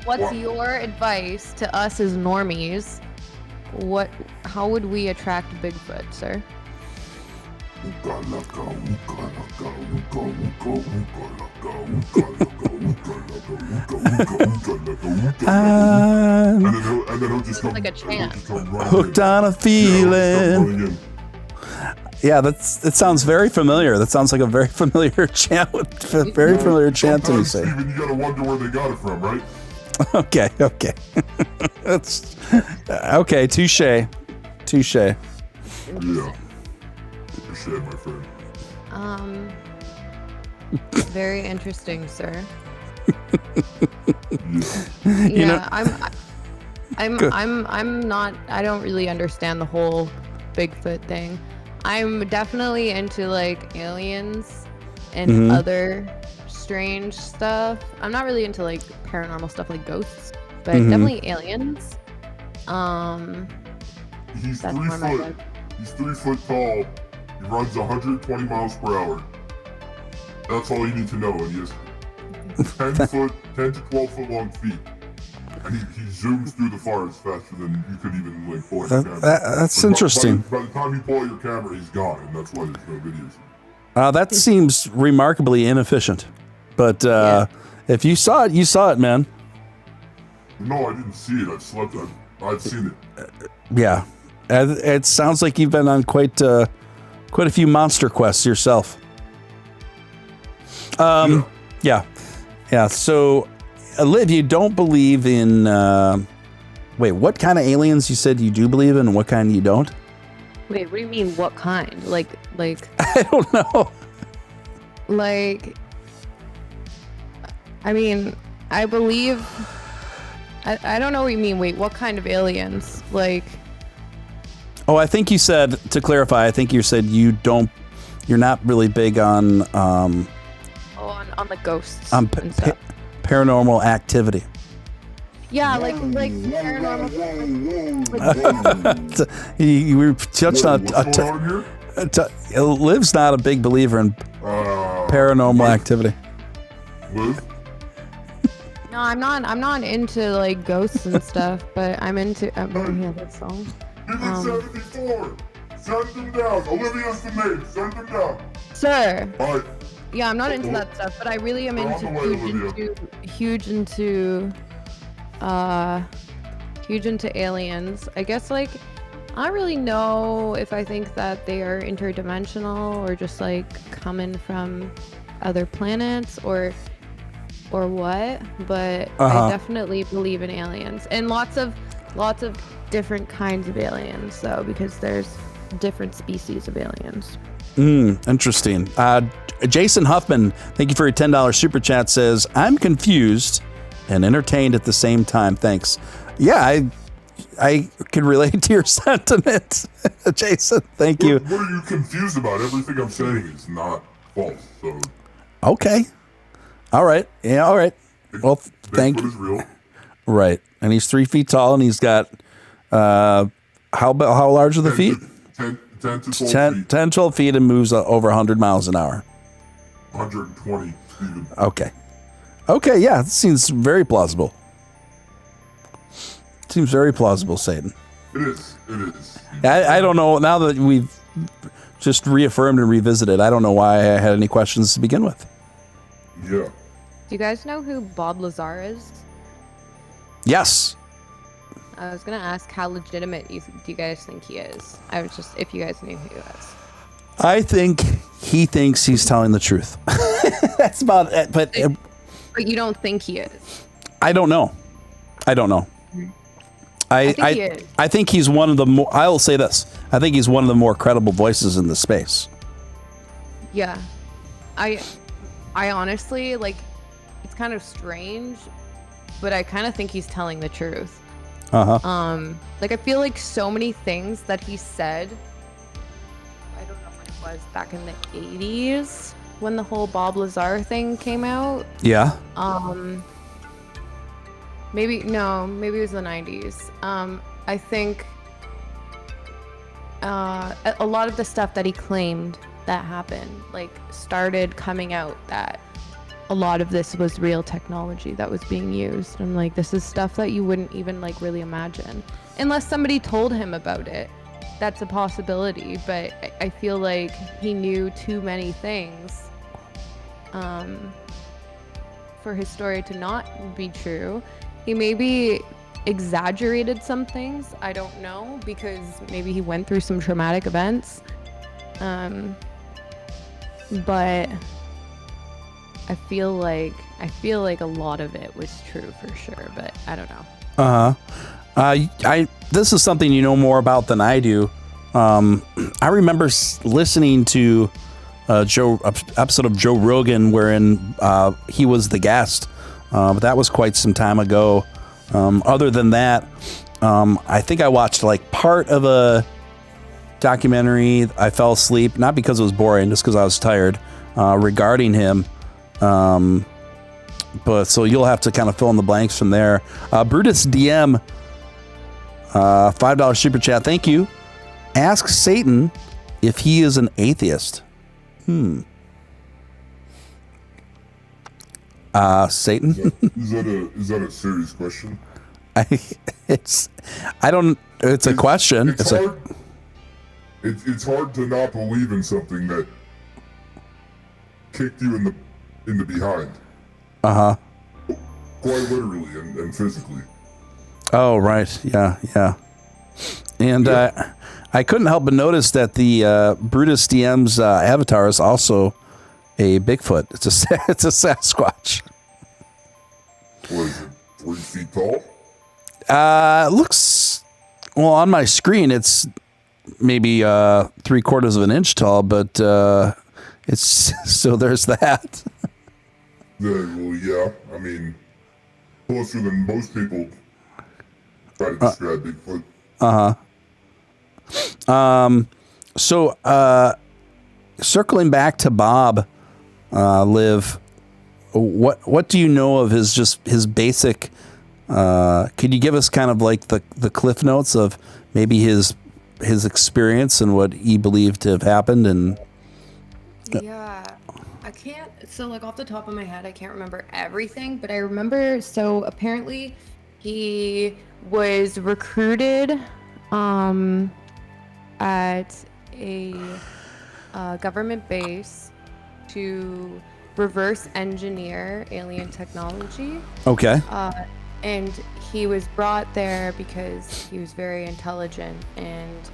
What's your advice to us as normies? How would we attract Bigfoot, sir? And then he'll just come like a chant. Hooked on a feeling. Yeah, that sounds very familiar. That sounds like a very familiar chant. Very familiar chant to me. Say. Steven, you gotta wonder where they got it from, right? Okay. That's okay. Touche. Yeah. Touche, my friend. Very interesting, sir. Yeah. Yeah, I'm not. I don't really understand the whole Bigfoot thing. I'm definitely into like aliens and other strange stuff. I'm not really into like paranormal stuff like ghosts, but definitely aliens. He's That's 3 more my foot. vibe. He's 3 foot tall. He runs 120 miles per hour. That's all you need to know. And he has 10 to 12 foot long feet. And he zooms through the forest faster than you could even like pull out your camera. That's But interesting. By the time you pull out your camera, he's gone, and that's why there's no videos. That seems remarkably inefficient. But if you saw it, you saw it, man. No, I didn't see it. I've seen it. Yeah. It sounds like you've been on quite a few monster quests yourself. Yeah. So, Liv, you don't believe in... wait, what kind of aliens you said you do believe in and what kind you don't? Wait, what do you mean? What kind? Like I don't know. like. I mean, I believe. I don't know what you mean. Wait, what kind of aliens? Like. Oh, I think you said, to clarify, I think you said you're not really big on... on the ghosts on and stuff. Paranormal activity. Yeah, like paranormal. You were touched on... What's going on here? Liv's not a big believer in paranormal activity. Liv? No, I'm not into like ghosts and stuff, but I'm into. Yeah, that song. Give me 74. Send them down. Olivia's the name. Send them down. Sir. All right. Yeah, I'm not into that stuff, but I really am They're on the way, huge into aliens. I guess like I don't really know if I think that they are interdimensional or just like coming from other planets or what, but I definitely believe in aliens and lots of different kinds of aliens though, because there's different species of aliens. Interesting. Jason Huffman, thank you for your $10 super chat, says, I'm confused and entertained at the same time. Thanks. Yeah, I can relate to your sentiment, Jason. Thank you. What are you confused about? Everything I'm saying is not false. So. Okay. All right. Yeah. All right. Well, thank you. Bigfoot is real. Right. And he's 3 feet tall and he's got, how large are the feet? 10 to 12 feet. 10, 12 feet and moves over 100 miles an hour. 120 even. Okay. Okay. Yeah. It seems very plausible. Seems very plausible, Satan. It is. I don't know. Now that we've just reaffirmed and revisited, I don't know why I had any questions to begin with. Yeah. Do you guys know who Bob Lazar is? Yes. I was gonna ask how legitimate do you guys think he is? I was just if you guys knew who he was. I think he thinks he's telling the truth. That's about it. But you don't think he is? I don't know. I think he is. I think he's one of the more. I'll say this. I think he's one of the more credible voices in the space. Yeah, I honestly like. It's kind of strange, but I kind of think he's telling the truth. Like I feel like so many things that he said. I don't know when it was back in the 80s when the whole Bob Lazar thing came out. Yeah. Maybe it was the 90s. I think a lot of the stuff that he claimed that happened, like, started coming out that a lot of this was real technology that was being used. And like, this is stuff that you wouldn't even like really imagine unless somebody told him about it. That's a possibility, but I feel like he knew too many things for his story to not be true. He maybe exaggerated some things, I don't know, because maybe he went through some traumatic events. But I feel like a lot of it was true for sure, but I don't know. This is something you know more about than I do. I remember listening to episode of Joe Rogan wherein he was the guest, but that was quite some time ago. Other than that, I think I watched like part of a documentary. I fell asleep, not because it was boring, just because I was tired, regarding him. But so you'll have to kind of fill in the blanks from there. Brutus DM, $5 super chat. Thank you. Ask Satan if he is an atheist. Satan? Is that a serious question? It's a question. It's hard to not believe in something that kicked you in the behind. Uh-huh. Quite literally and physically. Oh, right. Yeah. And I couldn't help but notice that the Brutus DM's avatar is also a Bigfoot. It's a Sasquatch. What is it, 3 feet tall? Looks, well, on my screen, it's maybe 3/4 of an inch tall, but it's so there's that. Yeah. I mean, closer than most people try to describe Bigfoot. So circling back to Bob, Liv, what do you know of his basic? Could you give us kind of like the cliff notes of maybe his experience and what he believed to have happened? And yeah, I can't. So like off the top of my head, I can't remember everything, but I remember. So apparently, he was recruited at a government base to reverse engineer alien technology. okay, And he was brought there because he was very intelligent, and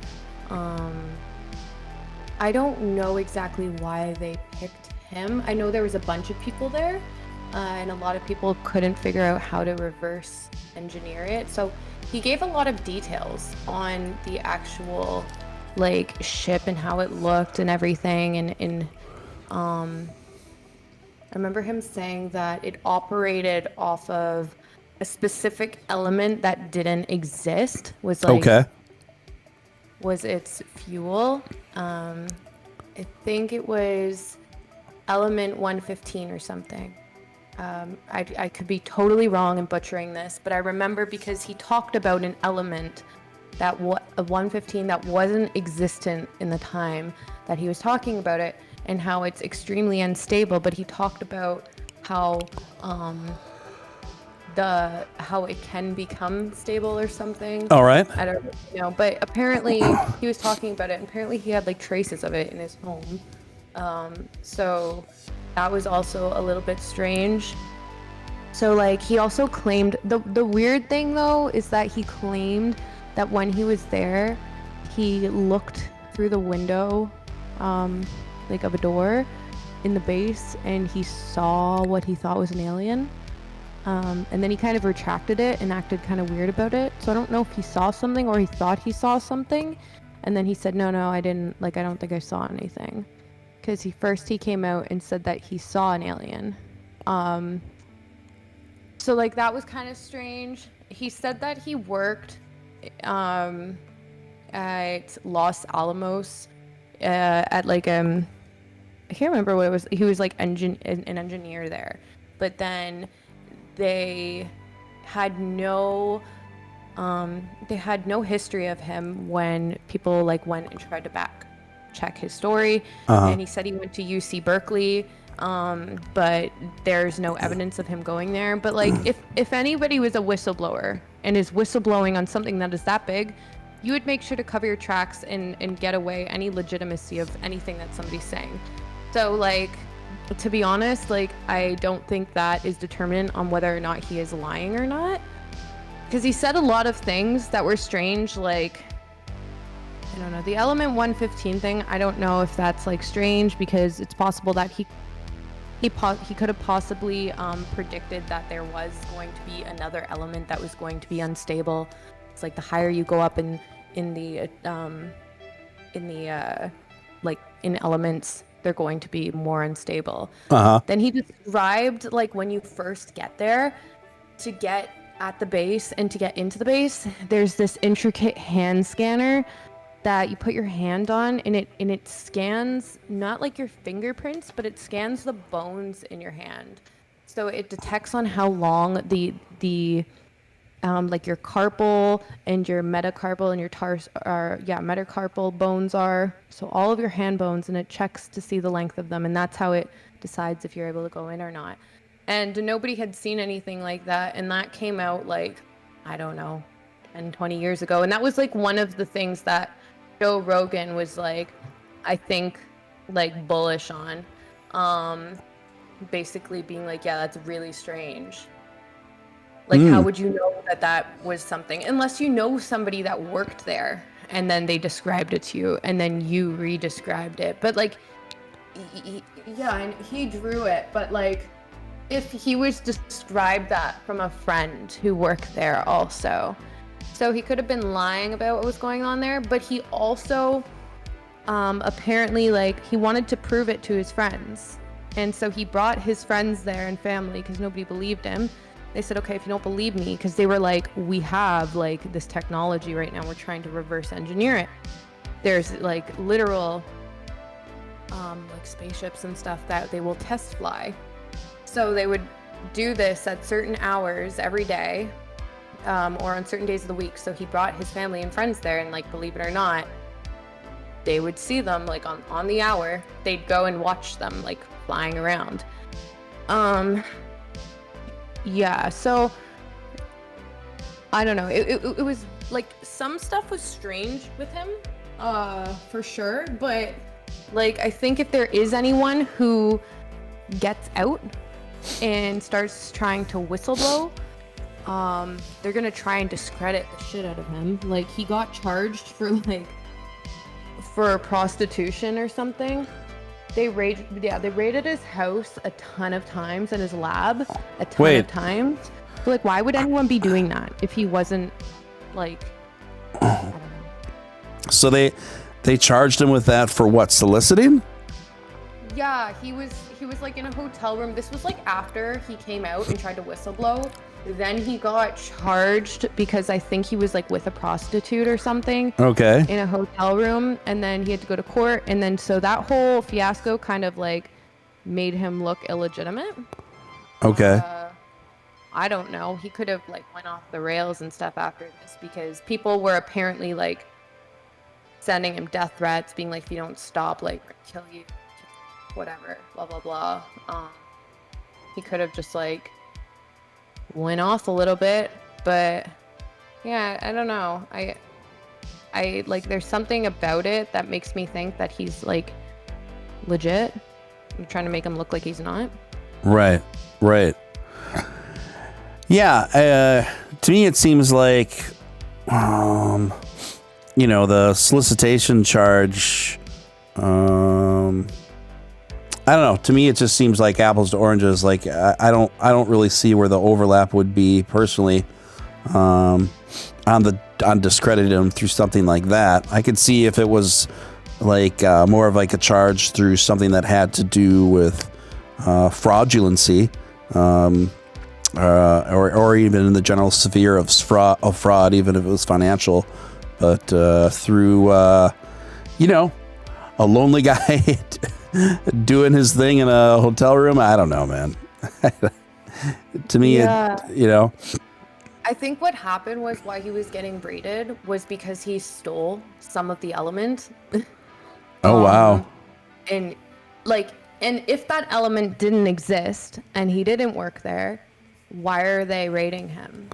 I don't know exactly why they picked him. I know there was a bunch of people there, and a lot of people couldn't figure out how to reverse engineer it. So he gave a lot of details on the actual like ship and how it looked and everything, and I remember him saying that it operated off of a specific element that didn't exist, was its fuel. I think it was element 115 or something. I could be totally wrong and butchering this, but I remember because he talked about an element that a 115 that wasn't existent in the time that he was talking about it, and how it's extremely unstable. But he talked about how how it can become stable or something. all right. I don't know, but apparently he was talking about it, and apparently he had like traces of it in his home. So that was also a little bit strange. So like he also claimed, the weird thing though is that he claimed that when he was there, he looked through the window like of a door in the base, and he saw what he thought was an alien. And then he kind of retracted it and acted kind of weird about it. So I don't know if he saw something or he thought he saw something. And then he said, no, I didn't, like, I don't think I saw anything. Because he came out and said that he saw an alien. So like that was kind of strange. He said that he worked at Los Alamos at like I can't remember what it was. He was like an engineer there, but then they had no history of him when people like went and tried to check his story. And he said he went to UC Berkeley, but there's no evidence of him going there. But like if anybody was a whistleblower and is whistleblowing on something that is that big, you would make sure to cover your tracks and get away any legitimacy of anything that somebody's saying. So like, to be honest, like I don't think that is determinant on whether or not he is lying or not, because he said a lot of things that were strange. Like, I don't know, the element 115 thing, I don't know if that's like strange, because it's possible that he could have possibly predicted that there was going to be another element that was going to be unstable. It's like the higher you go up in elements, they're going to be more unstable. Then he described like when you first get there, to get at the base, and to get into the base, there's this intricate hand scanner that you put your hand on, and it scans not like your fingerprints, but it scans the bones in your hand. So it detects on how long the like your carpal and your metacarpal and your metacarpal bones are. So all of your hand bones, and it checks to see the length of them, and that's how it decides if you're able to go in or not. And nobody had seen anything like that, and that came out like, I don't know, 10, 20 years ago. And that was like one of the things that Joe Rogan was like, I think, like bullish on. Basically being like, yeah, that's really strange. Like, how would you know that that was something? Unless you know somebody that worked there, and then they described it to you, and then you re-described it. But like, yeah, and he drew it, but like, if he was described that from a friend who worked there also. So he could have been lying about what was going on there, but he also apparently, like, he wanted to prove it to his friends. And so he brought his friends there and family because nobody believed him. They said, okay, if you don't believe me, because they were like, we have like this technology right now, we're trying to reverse engineer it. There's like literal like spaceships and stuff that they will test fly. So they would do this at certain hours every day, or on certain days of the week. So he brought his family and friends there, and like, believe it or not, they would see them like on the hour. They'd go and watch them like flying around. Yeah, so I don't know. It was like, some stuff was strange with him, for sure. But like, I think if there is anyone who gets out and starts trying to whistleblow, they're gonna try and discredit the shit out of him. Like, he got charged for prostitution or something. They raided his house a ton of times and his lab a ton of times. So like, why would anyone be doing that if he wasn't like, I don't know. So they charged him with that for what, soliciting? Yeah, he was like in a hotel room. This was like after he came out and tried to whistleblow. Then he got charged because I think he was like with a prostitute or something. Okay. In a hotel room, and then he had to go to court, and then so that whole fiasco kind of like made him look illegitimate. Okay. I don't know. He could have like went off the rails and stuff after this, because people were apparently like sending him death threats, being like, if you don't stop, like, kill you, whatever, blah blah blah. He could have just like went off a little bit, but yeah, I don't know. I like, there's something about it that makes me think that he's like legit. I'm trying to make him look like he's not. Right. Yeah, to me it seems like, you know, the solicitation charge, I don't know. To me, it just seems like apples to oranges. Like, I don't really see where the overlap would be personally, on discrediting him through something like that. I could see if it was like more of like a charge through something that had to do with fraudulency, or even in the general sphere of fraud, even if it was financial. But through you know, a lonely guy doing his thing in a hotel room, I don't know, man. To me, yeah. you know, I think what happened was why he was getting braided was because he stole some of the element. Oh wow. And if that element didn't exist and he didn't work there, why are they raiding him?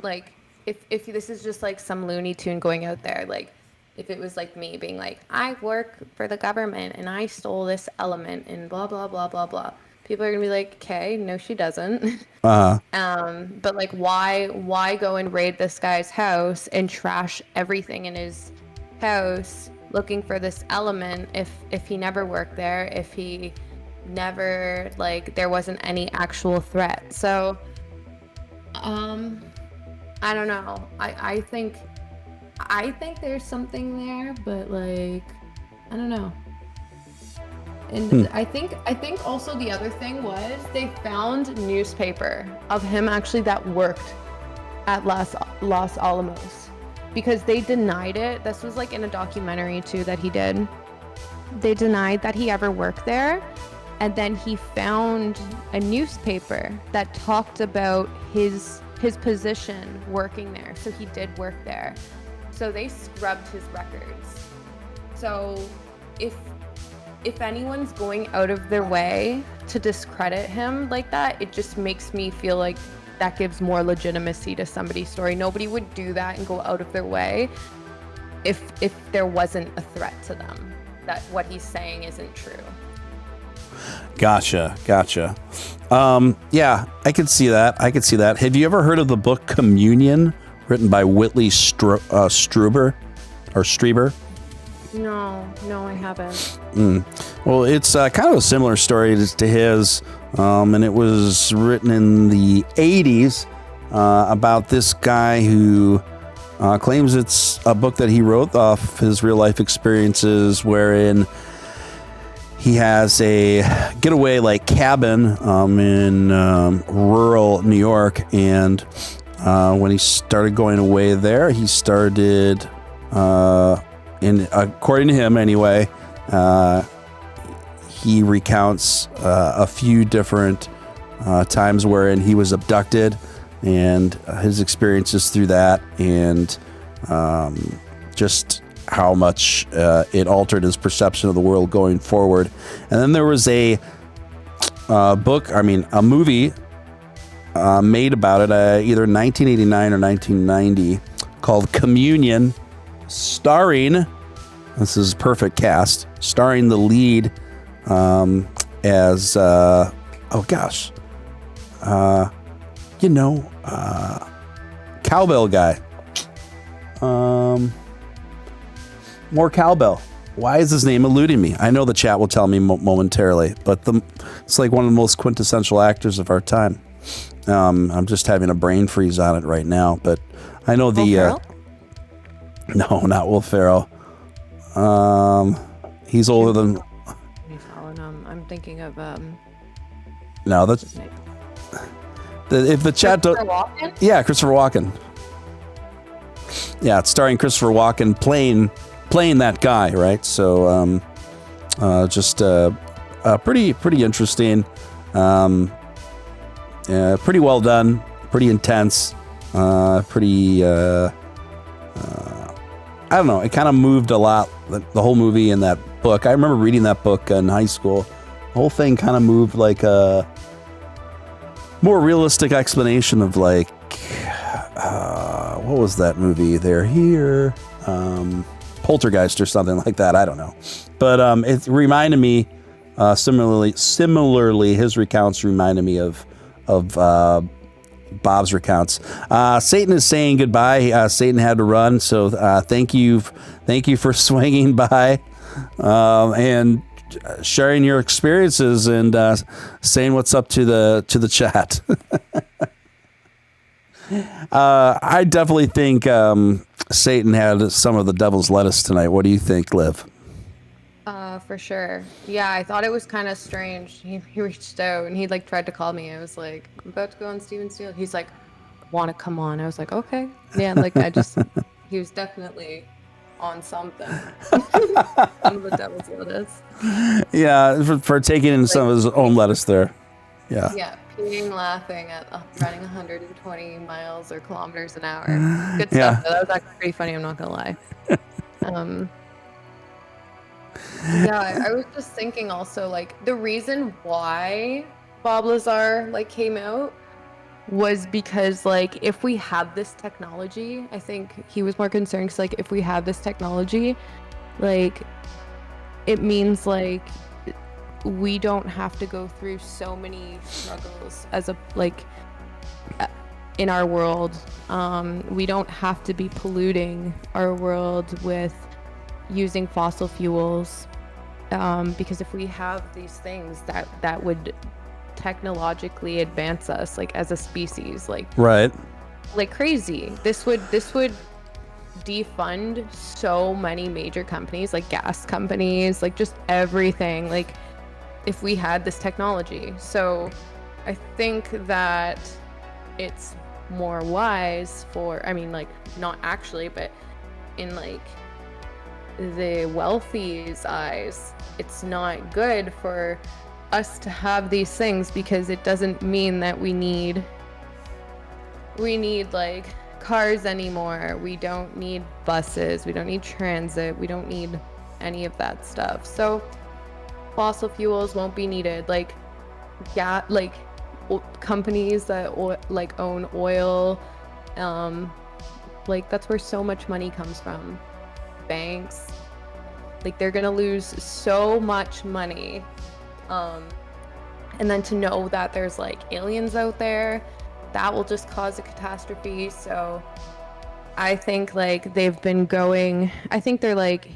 Like, if this is just like some Looney Tune going out there, like, if it was like me being like, I work for the government and I stole this element and blah blah blah blah blah, people are gonna be like, okay, no she doesn't. But like, why go and raid this guy's house and trash everything in his house looking for this element if he never worked there, if he never, like, there wasn't any actual threat? So I don't know. I think there's something there, but like, I don't know. And I think also the other thing was they found newspaper of him actually that worked at Los Alamos, because they denied it. This was like in a documentary too that he did. They denied that he ever worked there, and then he found a newspaper that talked about his position working there. So he did work there. So they scrubbed his records. So if anyone's going out of their way to discredit him like that, it just makes me feel like that gives more legitimacy to somebody's story. Nobody would do that and go out of their way if there wasn't a threat to them, that what he's saying isn't true. Gotcha. Yeah, I could see that. Have you ever heard of the book Communion, written by Whitley Strieber? No, I haven't. Well, it's kind of a similar story to his, and it was written in the 80s about this guy who claims it's a book that he wrote off his real life experiences, wherein he has a getaway like cabin in rural New York, and when he started going away there, he started according to him anyway, he recounts a few different times wherein he was abducted and his experiences through that, and just how much it altered his perception of the world going forward. And then there was a movie made about it, either 1989 or 1990, called Communion, starring, this is perfect cast, starring the lead as cowbell guy. More cowbell. Why is his name eluding me? I know the chat will tell me momentarily, but it's like one of the most quintessential actors of our time. I'm just having a brain freeze on it right now, but I know the... No, not Will Ferrell. He's older than... I'm thinking of... No, that's... If the chat... Walken? Yeah, Christopher Walken. Yeah, it's starring Christopher Walken playing that guy, right? So, just pretty interesting. Pretty well done. Pretty intense. I don't know. It kind of moved a lot. The whole movie and that book. I remember reading that book in high school. The whole thing kind of moved like a more realistic explanation of like, what was that movie? They're here, Poltergeist or something like that. I don't know, but it reminded me. Similarly, his recounts reminded me of Bob's recounts. Satan is saying goodbye. Satan had to run, so thank you for swinging by and sharing your experiences and saying what's up to the chat. I definitely think Satan had some of the devil's lettuce tonight. What do you think, Liv? For sure. Yeah, I thought it was kind of strange. He reached out and he like tried to call me. I was like, I'm about to go on Steven Steele. He's like, want to come on? I was like, okay. Yeah, like he was definitely on something. Some of the devil's lettuce. Yeah, for taking in some of his own lettuce there. Yeah. Yeah, peeing, laughing at running 120 miles or kilometers an hour. Good stuff. Yeah. That was actually pretty funny. I'm not gonna lie. Yeah, I was just thinking also, like, the reason why Bob Lazar, like, came out was because, like, if we have this technology, I think he was more concerned because, like, if we have this technology, like, it means, like, we don't have to go through so many struggles as in our world. We don't have to be polluting our world with using fossil fuels, because if we have these things that would technologically advance us, like, as a species, like crazy. This would defund so many major companies, like gas companies, like just everything, like, if we had this technology. So I think that it's more wise for, I mean, like, not actually, but in like the wealthy's eyes, it's not good for us to have these things, because it doesn't mean that we need like cars anymore. We don't need buses, we don't need transit, we don't need any of that stuff. So fossil fuels won't be needed. Like companies that own oil, like that's where so much money comes from. Banks, like they're gonna lose so much money, and then to know that there's like aliens out there, that will just cause a catastrophe. So I think like they've been going, I think they're like,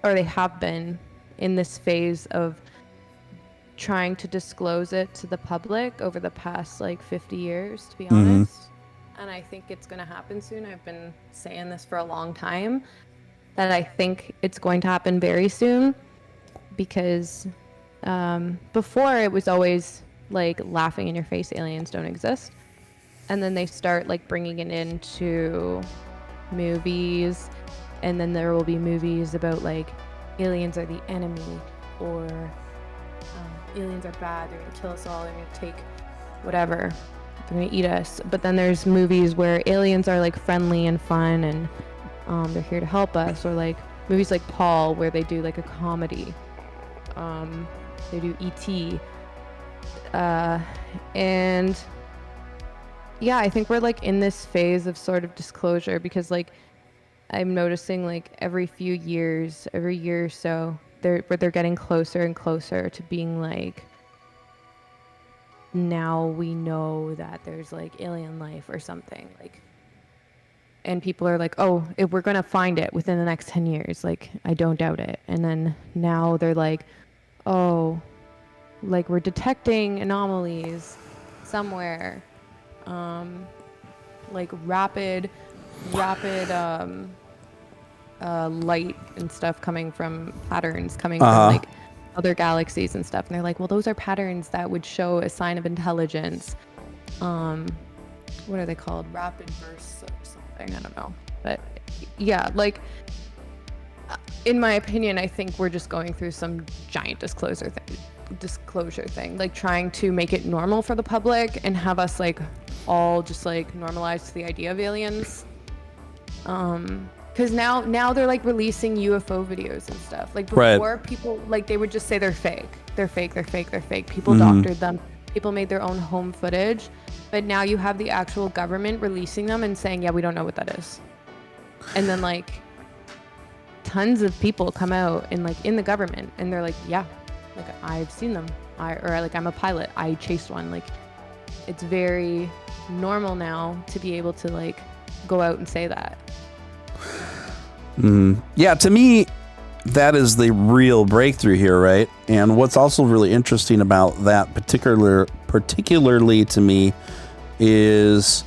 or they have been in this phase of trying to disclose it to the public over the past like 50 years, to be honest. And I think it's going to happen soon. I've been saying this for a long time, that I think it's going to happen very soon, because before it was always like laughing in your face, aliens don't exist. And then they start like bringing it into movies, and then there will be movies about like aliens are the enemy, or aliens are bad, they're gonna kill us all, they're gonna take whatever, they're gonna eat us. But then there's movies where aliens are like friendly and fun, and they're here to help us. Or like movies like Paul, where they do like a comedy. They do E.T. And yeah, I think we're like in this phase of sort of disclosure, because like I'm noticing like every few years, every year or so, they're getting closer and closer to being like, now we know that there's like alien life or something, like, and people are like, oh, if we're gonna find it within the next 10 years, like I don't doubt it. And then now they're like, oh, like we're detecting anomalies somewhere, like rapid light and stuff coming from patterns coming from like other galaxies and stuff. And they're like, well, those are patterns that would show a sign of intelligence. What are they called? Rapid bursts or something, I don't know. But yeah, like in my opinion, I think we're just going through some giant disclosure thing, like trying to make it normal for the public and have us like all just like normalized to the idea of aliens. Because now they're like releasing UFO videos and stuff. Like before, people like they would just say they're fake. People doctored them. People made their own home footage. But now you have the actual government releasing them and saying, yeah, we don't know what that is. And then like tons of people come out and like in the government and they're like, yeah, like I've seen them. I'm a pilot. I chased one. Like it's very normal now to be able to like go out and say that. Yeah, to me, that is the real breakthrough here, right? And what's also really interesting about that particularly to me is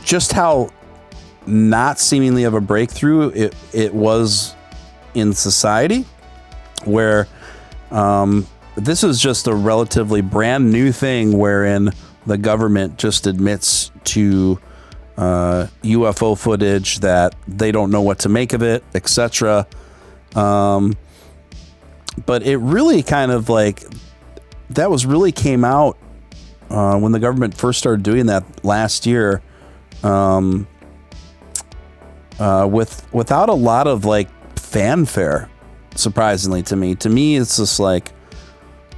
just how not seemingly of a breakthrough it was in society, where this is just a relatively brand new thing wherein the government just admits to UFO footage that they don't know what to make of it, etc. But it really kind of like that was really came out when the government first started doing that last year, without a lot of like fanfare. Surprisingly to me, it's just like,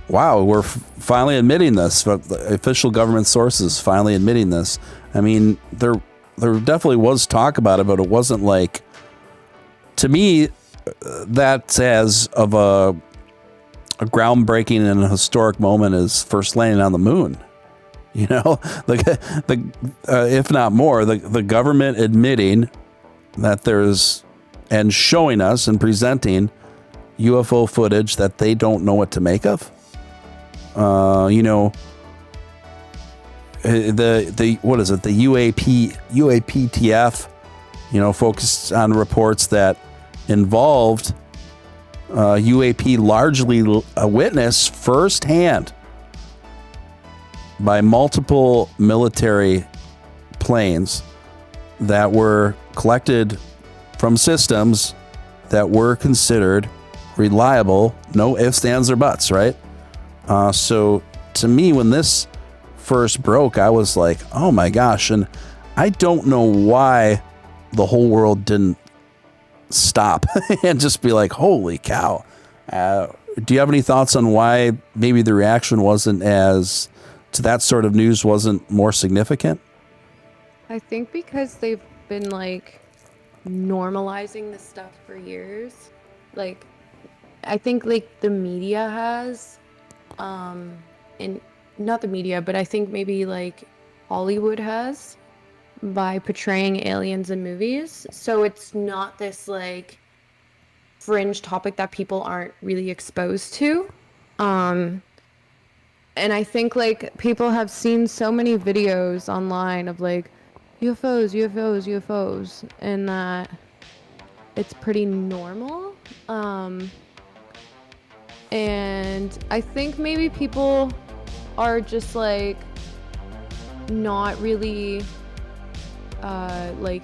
wow, we're finally admitting this. Official government sources finally admitting this. I mean, there definitely was talk about it, but it wasn't like, to me, that's as of a groundbreaking and a historic moment as first landing on the moon. You know, if not more, the government admitting that there's, and showing us and presenting UFO footage that they don't know what to make of. The what is it? The UAPTF, focused on reports that involved UAP largely a witness firsthand by multiple military planes that were collected from systems that were considered reliable, no ifs, ands, or buts, right? So to me, when this first broke, I was like, oh my gosh. And I don't know why the whole world didn't stop and just be like, holy cow. Do you have any thoughts on why maybe the reaction wasn't as to that sort of news wasn't more significant? I think because they've been like normalizing this stuff for years. Like, I think like the media has, and not the media, but I think maybe like Hollywood has, by portraying aliens in movies. So it's not this like fringe topic that people aren't really exposed to. And I think like people have seen so many videos online of like UFOs, UFOs, UFOs, and that it's pretty normal. And I think maybe people are just like not really like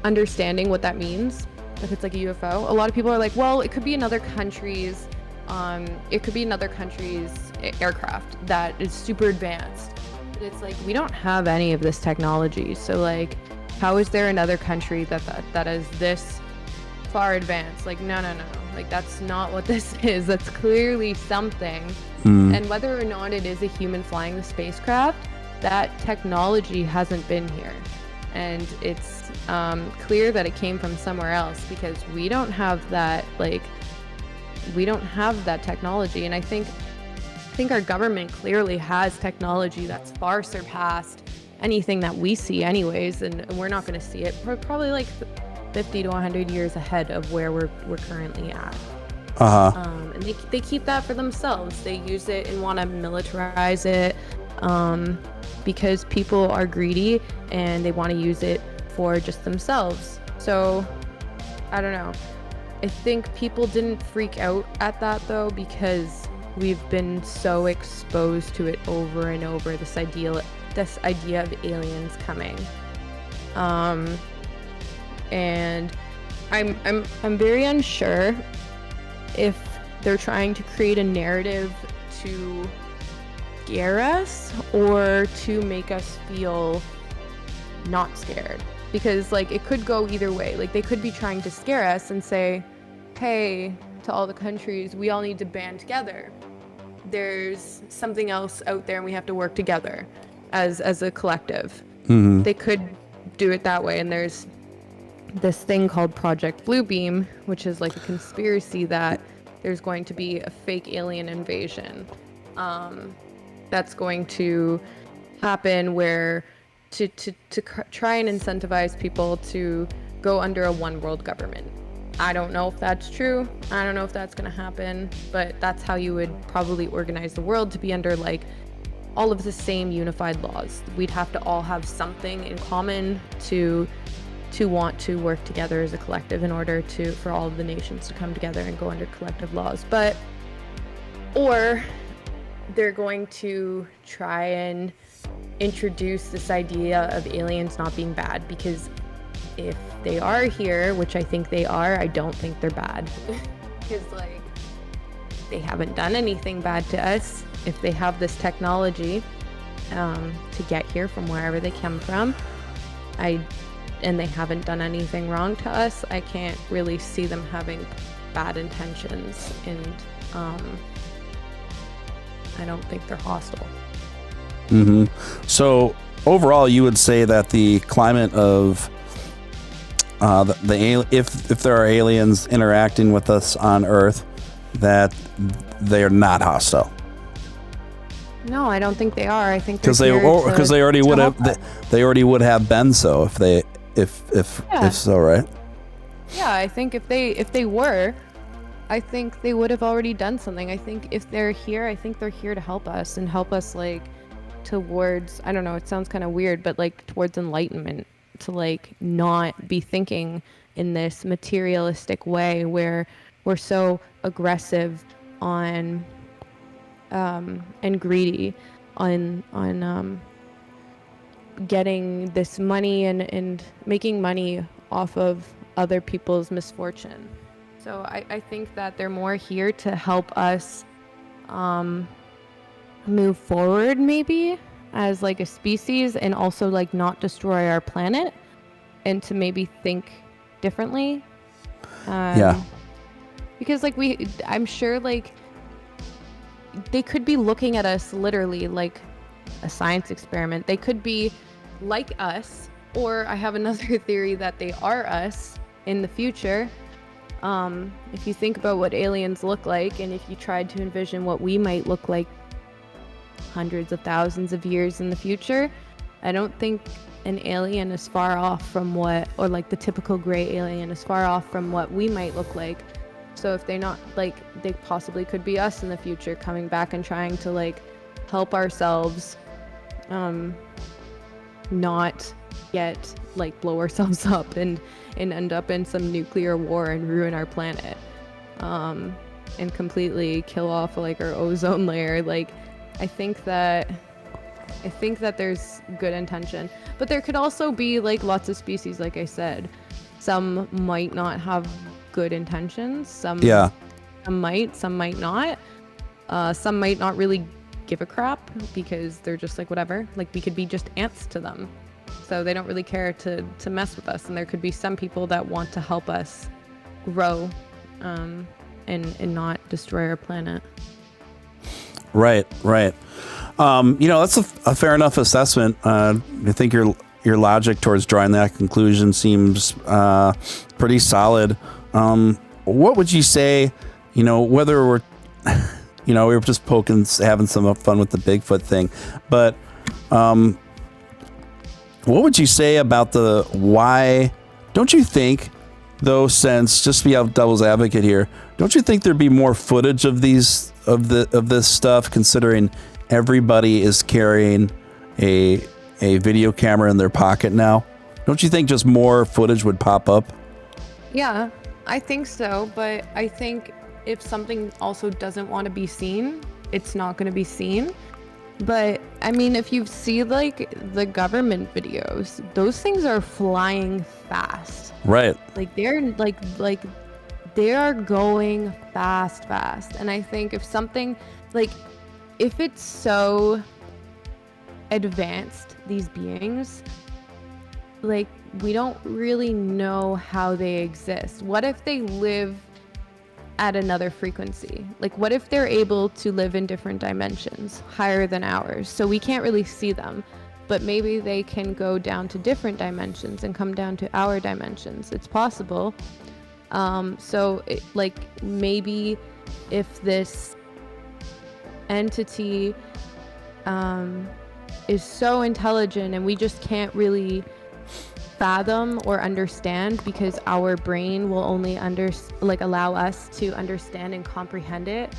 understanding what that means, if it's like a UFO. A lot of people are like, well, it could be another country's aircraft that is super advanced. But it's like, we don't have any of this technology, so like, how is there another country that is this far advanced? Like, no, like that's not what this is. That's clearly something. And whether or not it is a human flying the spacecraft, that technology hasn't been here, and it's clear that it came from somewhere else, because we don't have that, like, we don't have that technology. And I think our government clearly has technology that's far surpassed anything that we see anyways, and we're not going to see it. We're probably like 50 to 100 years ahead of where we're currently at. And they keep that for themselves. They use it and want to militarize it, because people are greedy and they want to use it for just themselves. So I don't know. I think people didn't freak out at that though, because we've been so exposed to it over and over, this idea of aliens coming. And I'm very unsure if they're trying to create a narrative to scare us or to make us feel not scared, because like it could go either way. Like they could be trying to scare us and say, hey, to all the countries, we all need to band together. There's something else out there and we have to work together as a collective. They could do it that way. And there's this thing called Project Bluebeam, which is like a conspiracy that there's going to be a fake alien invasion that's going to happen, where to try and incentivize people to go under a one world government. I don't know if that's true. I don't know if that's going to happen, but that's how you would probably organize the world, to be under like all of the same unified laws. We'd have to all have something in common to want to work together as a collective in order for all of the nations to come together and go under collective laws. Or they're going to try and introduce this idea of aliens not being bad, because if they are here, which I think they are, I don't think they're bad. Because like, they haven't done anything bad to us. If they have this technology to get here from wherever they come from, and they haven't done anything wrong to us, I can't really see them having bad intentions, and I don't think they're hostile. So overall, you would say that the climate of if there are aliens interacting with us on Earth, that they are not hostile. No, I don't think they are. I think because they already would have they already would have been so if so, right? Yeah, I think if they were, I think they would have already done something. I think if they're here, I think they're here to help us and help us like towards, I don't know, it sounds kind of weird, but like towards enlightenment, to like not be thinking in this materialistic way where we're so aggressive on and greedy on getting this money and making money off of other people's misfortune. So I think that they're more here to help us move forward, maybe as like a species, and also like not destroy our planet, and to maybe think differently. Because like I'm sure like they could be looking at us literally like a science experiment. They could be like us, or I have another theory that they are us in the future. If you think about what aliens look like, and if you tried to envision what we might look like hundreds of thousands of years in the future, I don't think an alien is far off from what, or like the typical gray alien is far off from what we might look like. So if they're not, like, they possibly could be us in the future, coming back and trying to like help ourselves not get like blow ourselves up and end up in some nuclear war and ruin our planet, and completely kill off like our ozone layer. Like I think that there's good intention, but there could also be like lots of species, like I said. Some might not have good intentions, some might not. Some might not really give a crap because they're just like whatever, like we could be just ants to them, so they don't really care to mess with us. And there could be some people that want to help us grow and not destroy our planet. Right. That's a fair enough assessment. I think your logic towards drawing that conclusion seems pretty solid. What would you say, whether we're, we were just having some fun with the Bigfoot thing, but what would you say about the why? Don't you think, though, since, just to be out devil's advocate here, don't you think there'd be more footage of this stuff, considering everybody is carrying a video camera in their pocket now? Don't you think just more footage would pop up? Yeah, I think so, but I think if something also doesn't want to be seen, it's not going to be seen. But I mean, if you see like the government videos, those things are flying fast. Right. Like they're like they are going fast. And I think if something like, if it's so advanced, these beings, like we don't really know how they exist. What if they live at another frequency? Like what if they're able to live in different dimensions higher than ours, so we can't really see them, but maybe they can go down to different dimensions and come down to our dimensions? It's possible. So like maybe if this entity is so intelligent and we just can't really fathom or understand, because our brain will only allow us to understand and comprehend it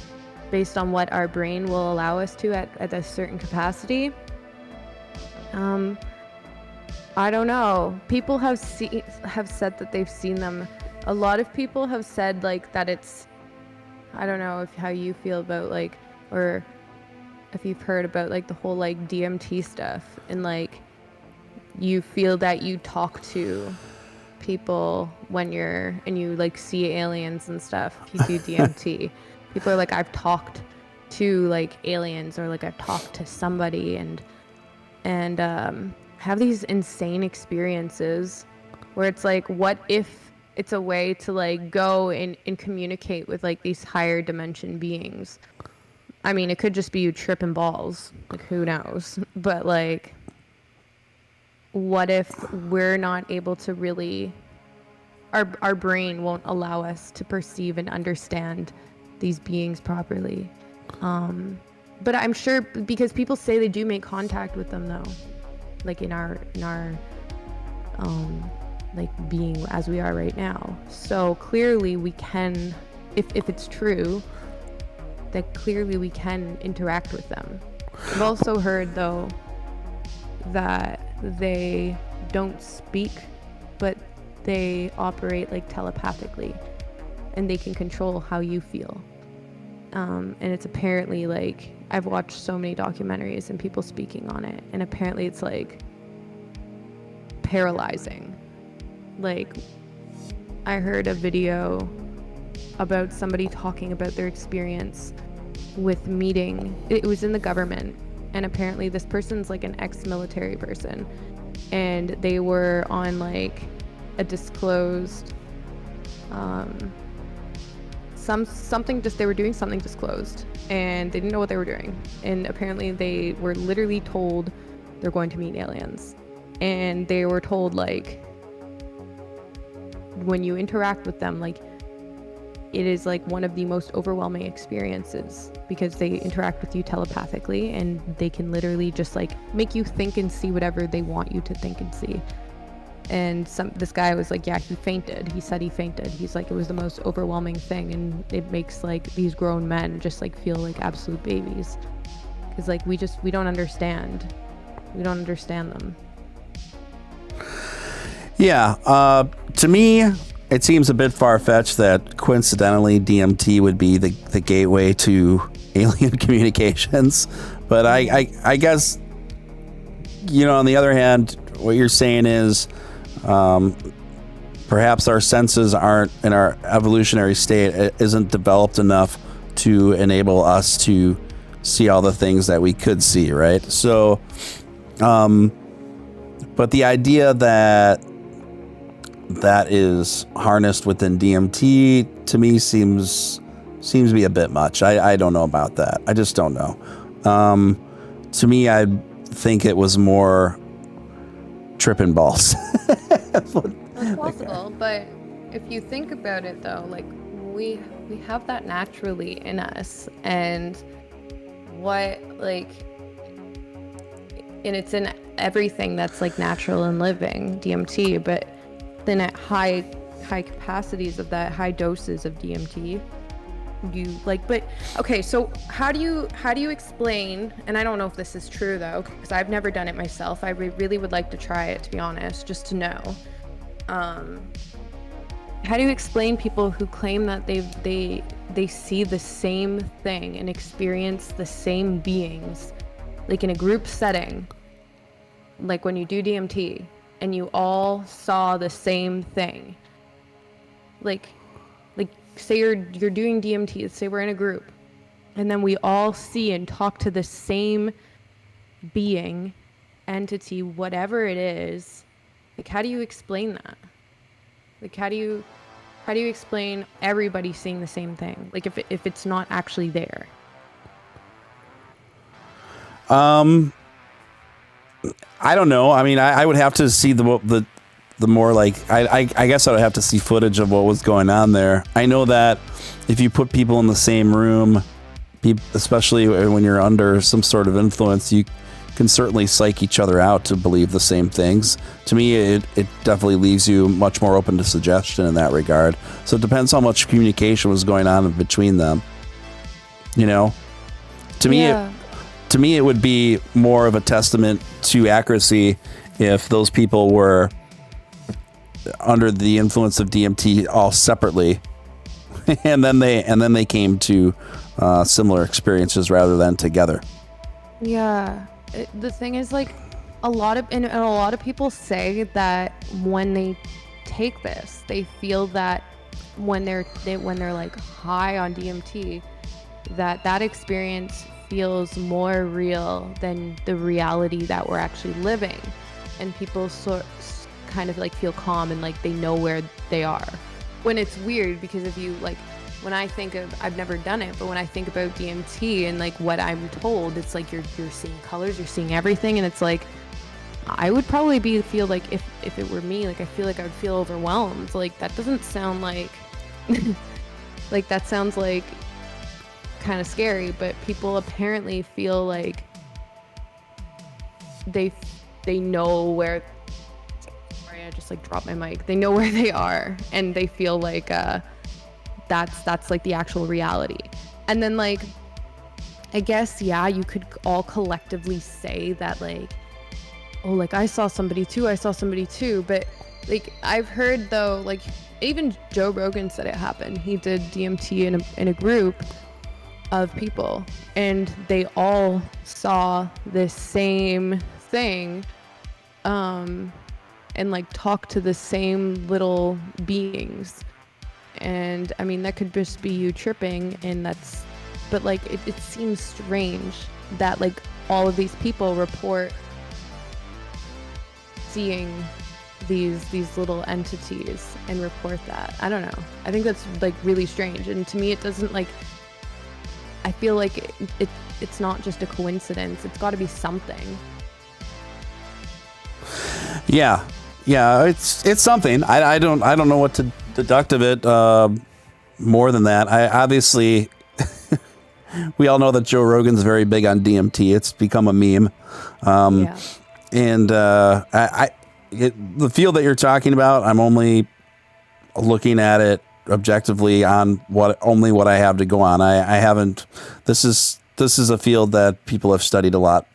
based on what our brain will allow us to at a certain capacity. I don't know. People have said that they've seen them. A lot of people have said like that it's, I don't know how you feel about like, or if you've heard about like the whole like DMT stuff, and like you feel that you talk to people when you like see aliens and stuff if you do DMT. People are like, I've talked to like aliens, or like I've talked to somebody and have these insane experiences where it's like, what if it's a way to like go and communicate with like these higher dimension beings? I mean, it could just be you tripping balls, like who knows, but like, what if we're not able to really, our brain won't allow us to perceive and understand these beings properly? But I'm sure, because people say they do make contact with them though, like in our like being as we are right now. So clearly we can, if it's true, that clearly we can interact with them. I've also heard though that they don't speak, but they operate like telepathically, and they can control how you feel. And it's apparently like, I've watched so many documentaries and people speaking on it, and apparently it's like paralyzing. Like, I heard a video about somebody talking about their experience with meeting, it was in the government, and apparently this person's like an ex-military person, and they were on like a disclosed they were doing something disclosed, and they didn't know what they were doing, and apparently they were literally told they're going to meet aliens, and they were told like, when you interact with them, like, it is like one of the most overwhelming experiences, because they interact with you telepathically, and they can literally just like make you think and see whatever they want you to think and see. And this guy was like, yeah, he fainted. He said he fainted. He's like, it was the most overwhelming thing, and it makes like these grown men just like feel like absolute babies, because like we don't understand. We don't understand them. Yeah, to me, it seems a bit far-fetched that coincidentally DMT would be the gateway to alien communications. But I guess, you know, on the other hand, what you're saying is perhaps our senses aren't, in our evolutionary state, isn't developed enough to enable us to see all the things that we could see, right? So, but the idea that is harnessed within DMT to me seems to be a bit much. I don't know about that. I just don't know. To me, I think it was more tripping balls. That's possible, but if you think about it though, like we have that naturally in us, and and it's in everything that's like natural and living, DMT, but then at high capacities of that, high doses of DMT, you like, but okay, so how do you explain, and I don't know if this is true though, because I've never done it myself. I really would like to try it, to be honest, just to know. How do you explain people who claim that they see the same thing and experience the same beings, like in a group setting, like when you do DMT and you all saw the same thing, like say you're doing DMT, say we're in a group, and then we all see and talk to the same being, entity, whatever it is, like how do you explain that? Like how do you explain everybody seeing the same thing, like if it's not actually there? I don't know. I mean, I would have to see the more like, I guess I would have to see footage of what was going on there. I know that if you put people in the same room, especially when you're under some sort of influence, you can certainly psych each other out to believe the same things. To me, it definitely leaves you much more open to suggestion in that regard. So it depends how much communication was going on between them. You know, to me, it would be more of a testament to accuracy if those people were under the influence of DMT all separately, and then they came to similar experiences rather than together. Yeah, the thing is, like, a lot of people say that when they take this, they feel that when they're like high on DMT, that experience feels more real than the reality that we're actually living, and people kind of like feel calm and like they know where they are. When it's weird, because if you like, when I think of, I've never done it, but when I think about DMT and like what I'm told, it's like you're seeing colors, you're seeing everything, and it's like I would probably feel like if it were me, like I feel like I would feel overwhelmed. Like that doesn't sound like like that sounds like kind of scary, but people apparently feel like they know where. Sorry, I just like dropped my mic. They know where they are, and they feel like that's like the actual reality. And then like, I guess, yeah, you could all collectively say that like, oh, like I saw somebody too, but like I've heard though, like even Joe Rogan said it happened. He did DMT in a group, of people, and they all saw this same thing, and like talk to the same little beings. And I mean, that could just be you tripping, and that's, but like it seems strange that like all of these people report seeing these little entities and report that. I don't know. I think that's like really strange, and to me it doesn't like, I feel like it's not just a coincidence. It's got to be something. Yeah, it's something. I don't know what to deduct of it more than that. I obviously we all know that Joe Rogan's very big on DMT. It's become a meme. And the field that you're talking about, I'm only looking at it objectively on what I have to go on. I haven't. This is a field that people have studied a lot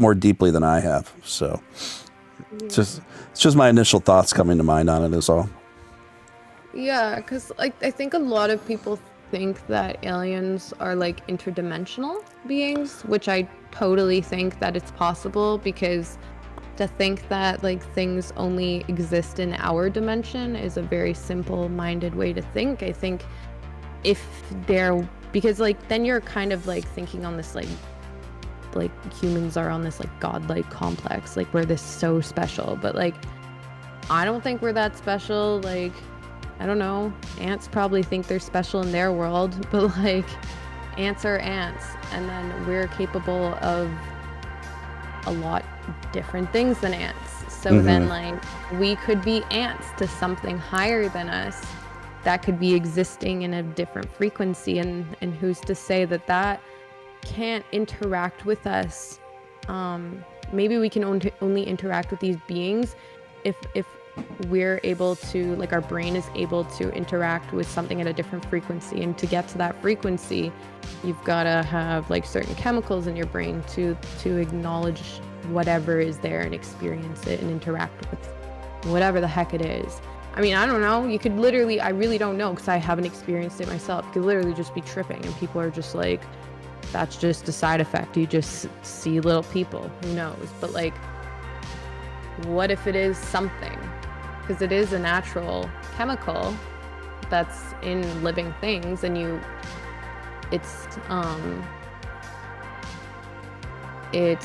more deeply than I have. So it's just my initial thoughts coming to mind on it is all. Yeah, because like I think a lot of people think that aliens are like interdimensional beings, which I totally think that it's possible, because to think that like things only exist in our dimension is a very simple-minded way to think. I think if they're, because like then you're kind of like thinking on this like humans are on this like godlike complex, like we're this so special, but like I don't think we're that special. Like I don't know, ants probably think they're special in their world, but like ants are ants, and then we're capable of a lot different things than ants. So then like we could be ants to something higher than us that could be existing in a different frequency, and who's to say that that can't interact with us. Maybe we can only interact with these beings if we're able to, like our brain is able to interact with something at a different frequency. And to get to that frequency, you've got to have like certain chemicals in your brain to acknowledge whatever is there and experience it and interact with whatever the heck it is. I mean, I don't know. You could literally, I really don't know because I haven't experienced it myself. You could literally just be tripping and people are just like, that's just a side effect. You just see little people. Who knows? But like, what if it is something? Because it is a natural chemical that's in living things, and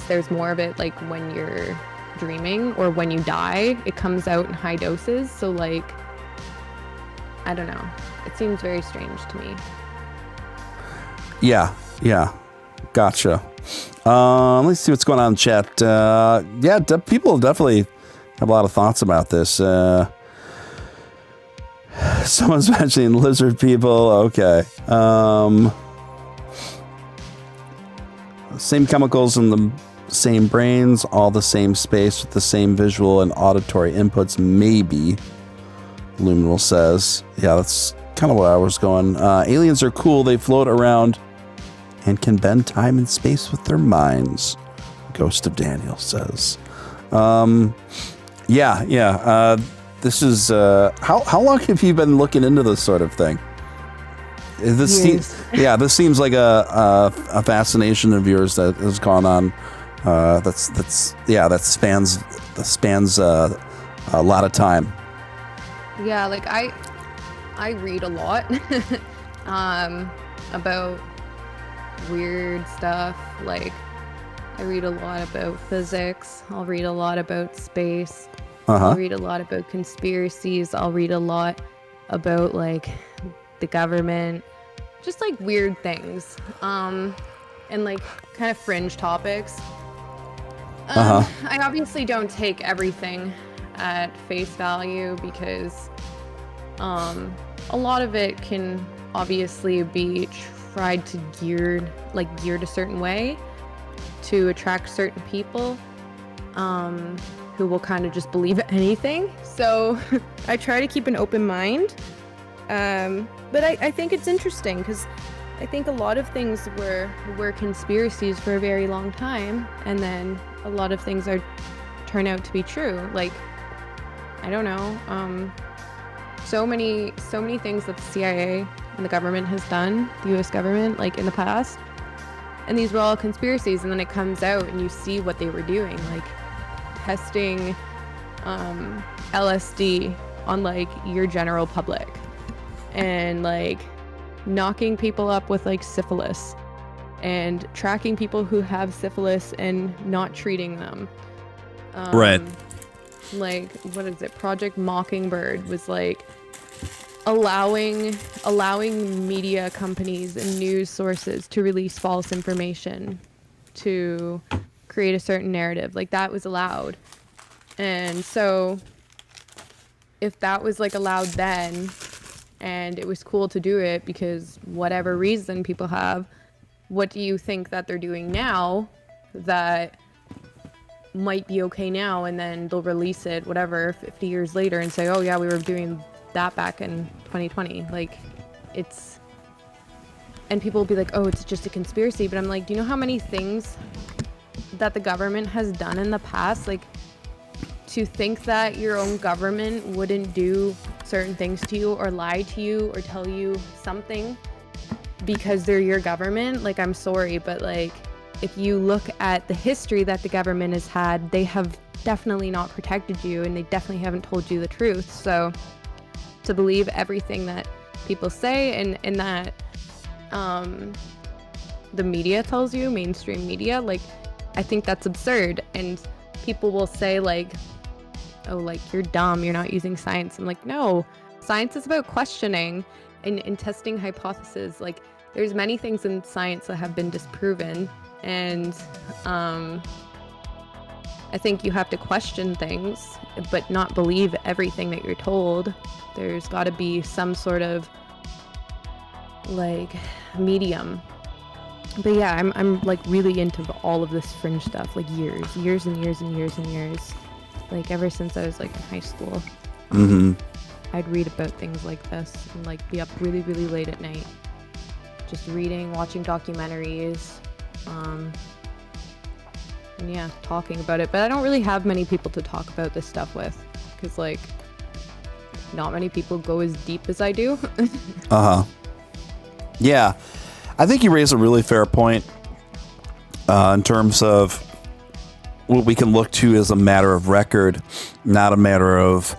there's more of it like when you're dreaming or when you die, it comes out in high doses. So like, I don't know. It seems very strange to me. Yeah. Gotcha. Let's see what's going on in chat. People definitely have a lot of thoughts about this. Someone's mentioning lizard people. Okay. Same chemicals in the same brains, all the same space with the same visual and auditory inputs. Maybe. Luminal says. Yeah, that's kind of where I was going. Aliens are cool. They float around and can bend time and space with their minds. Ghost of Daniel says. This is how long have you been looking into this sort of thing? This seems like a fascination of yours that has gone on. That spans a lot of time. Yeah, like I read a lot about weird stuff. Like I read a lot about physics. I'll read a lot about space. I'll read a lot about conspiracies. I'll read a lot about like the government, just like weird things, and like kind of fringe topics. I obviously don't take everything at face value because a lot of it can obviously be tried to geared a certain way to attract certain people who will kind of just believe anything. So I try to keep an open mind, but I think it's interesting because I think a lot of things were conspiracies for a very long time, and then a lot of things turn out to be true. Like, I don't know, so many things that the CIA and the government has done, the US government, like in the past. And these were all conspiracies, and then it comes out and you see what they were doing, like testing LSD on like your general public, and like knocking people up with like syphilis, and tracking people who have syphilis and not treating them. Right. Like, what is it? Project Mockingbird was like allowing media companies and news sources to release false information to create a certain narrative. Like, that was allowed. And so if that was like allowed then, and it was cool to do it because whatever reason people have, what do you think that they're doing now that might be okay now, and then they'll release it, whatever, 50 years later and say, oh yeah, we were doing that back in 2020. Like, it's, and people will be like, oh, it's just a conspiracy. But I'm like, do you know how many things that the government has done in the past? Like, to think that your own government wouldn't do certain things to you or lie to you or tell you something because they're your government, like, I'm sorry, but like, if you look at the history that the government has had, they have definitely not protected you, and they definitely haven't told you the truth. So to believe everything that people say and that the media tells you, mainstream media, like, I think that's absurd. And people will say like, oh, like, you're dumb, you're not using science. I'm like, no, science is about questioning and testing hypotheses. Like, there's many things in science that have been disproven, and I think you have to question things, but not believe everything that you're told. There's got to be some sort of like medium. But yeah, I'm like really into all of this fringe stuff, like years and years and years and years. Like, ever since I was like in high school. Mm-hmm. I'd read about things like this and like be up really, really late at night, just reading, watching documentaries, and yeah, talking about it. But I don't really have many people to talk about this stuff with, because like not many people go as deep as I do. Yeah, I think you raise a really fair point in terms of what we can look to as a matter of record, not a matter of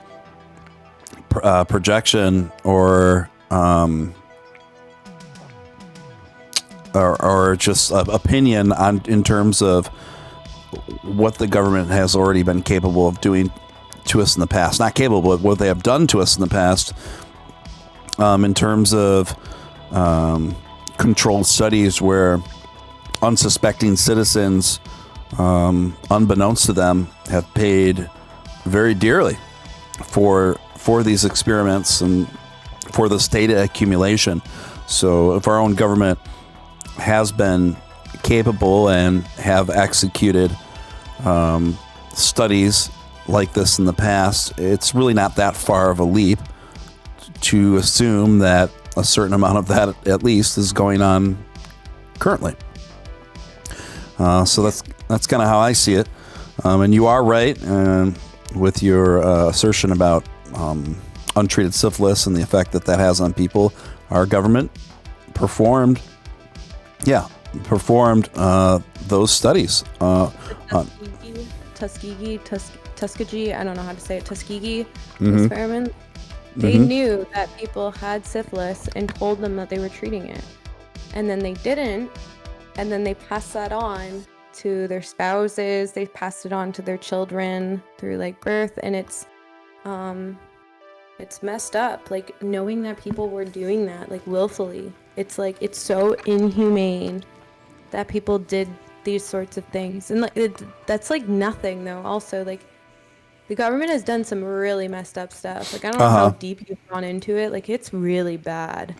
projection or just opinion on in terms of what the government has already been capable of doing to us in the past. Not capable, but what they have done to us in the past, in terms of controlled studies where unsuspecting citizens, unbeknownst to them, have paid very dearly for these experiments and for this data accumulation. So if our own government has been capable and have executed studies like this in the past, it's really not that far of a leap to assume that a certain amount of that, at least, is going on currently. So that's kind of how I see it. And you are right with your assertion about untreated syphilis and the effect that has on people. Our government performed those studies. Tuskegee, I don't know how to say it, Tuskegee experiment. They knew that people had syphilis and told them that they were treating it. And then they didn't. And then they passed that on to their spouses. They passed it on to their children through like birth. And it's messed up. Like, knowing that people were doing that, like, willfully. It's like, it's so inhumane that people did these sorts of things. And like, that's like nothing though. Also, like, the government has done some really messed up stuff. Like, I don't know how deep you've gone into it. Like, it's really bad.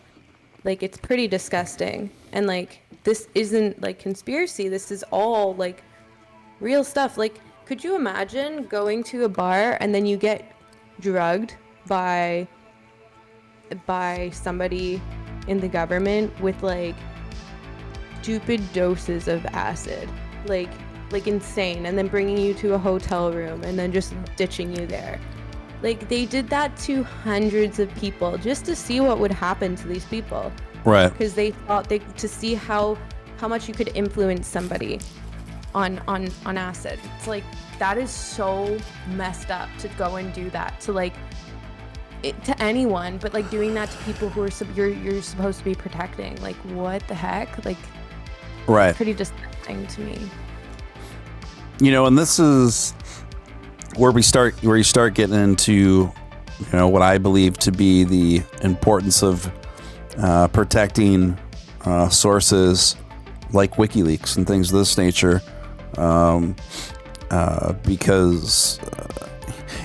Like, it's pretty disgusting. And like, this isn't like conspiracy. This is all like real stuff. Like, could you imagine going to a bar and then you get drugged by somebody in the government with like stupid doses of acid, like insane, and then bringing you to a hotel room and then just ditching you there? Like, they did that to hundreds of people just to see what would happen to these people. Right. Because they thought to see how much you could influence somebody on acid. It's like, that is so messed up to go and do that to like to anyone, but like doing that to people who are you're supposed to be protecting. Like, what the heck? Like, right. Pretty disgusting to me. You know, and this is where you start getting into, you know, what I believe to be the importance of protecting sources like WikiLeaks and things of this nature, because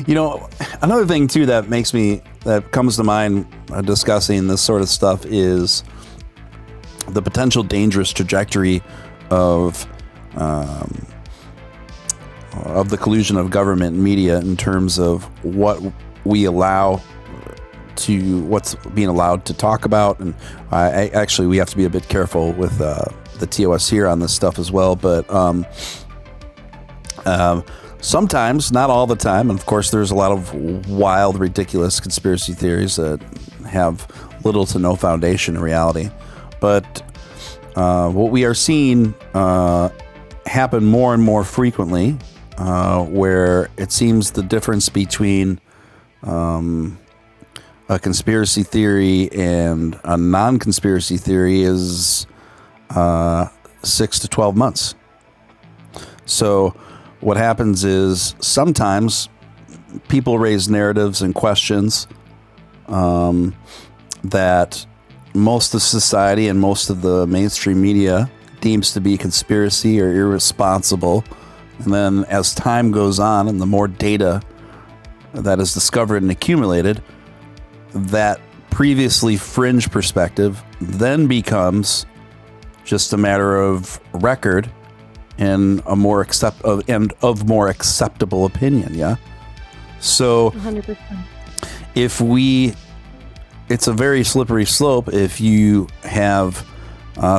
you know, another thing too that comes to mind discussing this sort of stuff is the potential dangerous trajectory of the collusion of government and media in terms of what's being allowed to talk about. And we have to be a bit careful with the TOS here on this stuff as well. But sometimes, not all the time, and of course there's a lot of wild, ridiculous conspiracy theories that have little to no foundation in reality. But what we are seeing happen more and more frequently, where it seems the difference between a conspiracy theory and a non-conspiracy theory is 6 to 12 months. So what happens is sometimes people raise narratives and questions that most of society and most of the mainstream media deems to be conspiracy or irresponsible. And then as time goes on and the more data that is discovered and accumulated, that previously fringe perspective then becomes just a matter of record and of more acceptable opinion. Yeah. So 100%. It's a very slippery slope if you have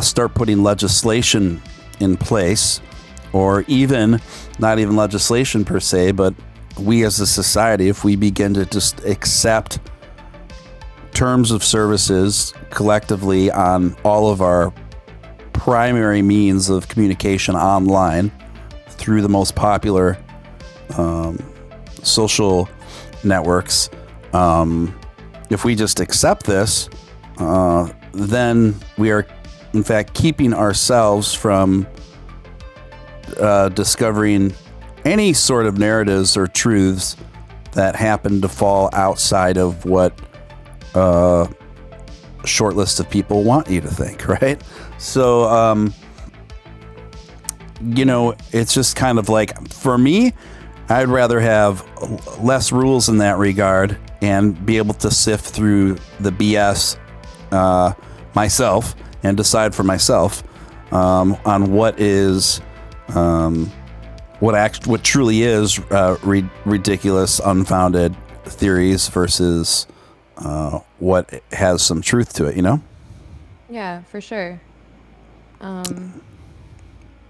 start putting legislation in place, or even not even legislation per se, but we as a society, if we begin to just accept terms of services collectively on all of our primary means of communication online through the most popular social networks, if we just accept this, then we are in fact keeping ourselves from discovering any sort of narratives or truths that happen to fall outside of what a short list of people want you to think, right? So, you know, it's just kind of like, for me, I'd rather have less rules in that regard and be able to sift through the BS myself and decide for myself on what is what truly is ridiculous, unfounded theories versus what has some truth to it, you know? Yeah, for sure.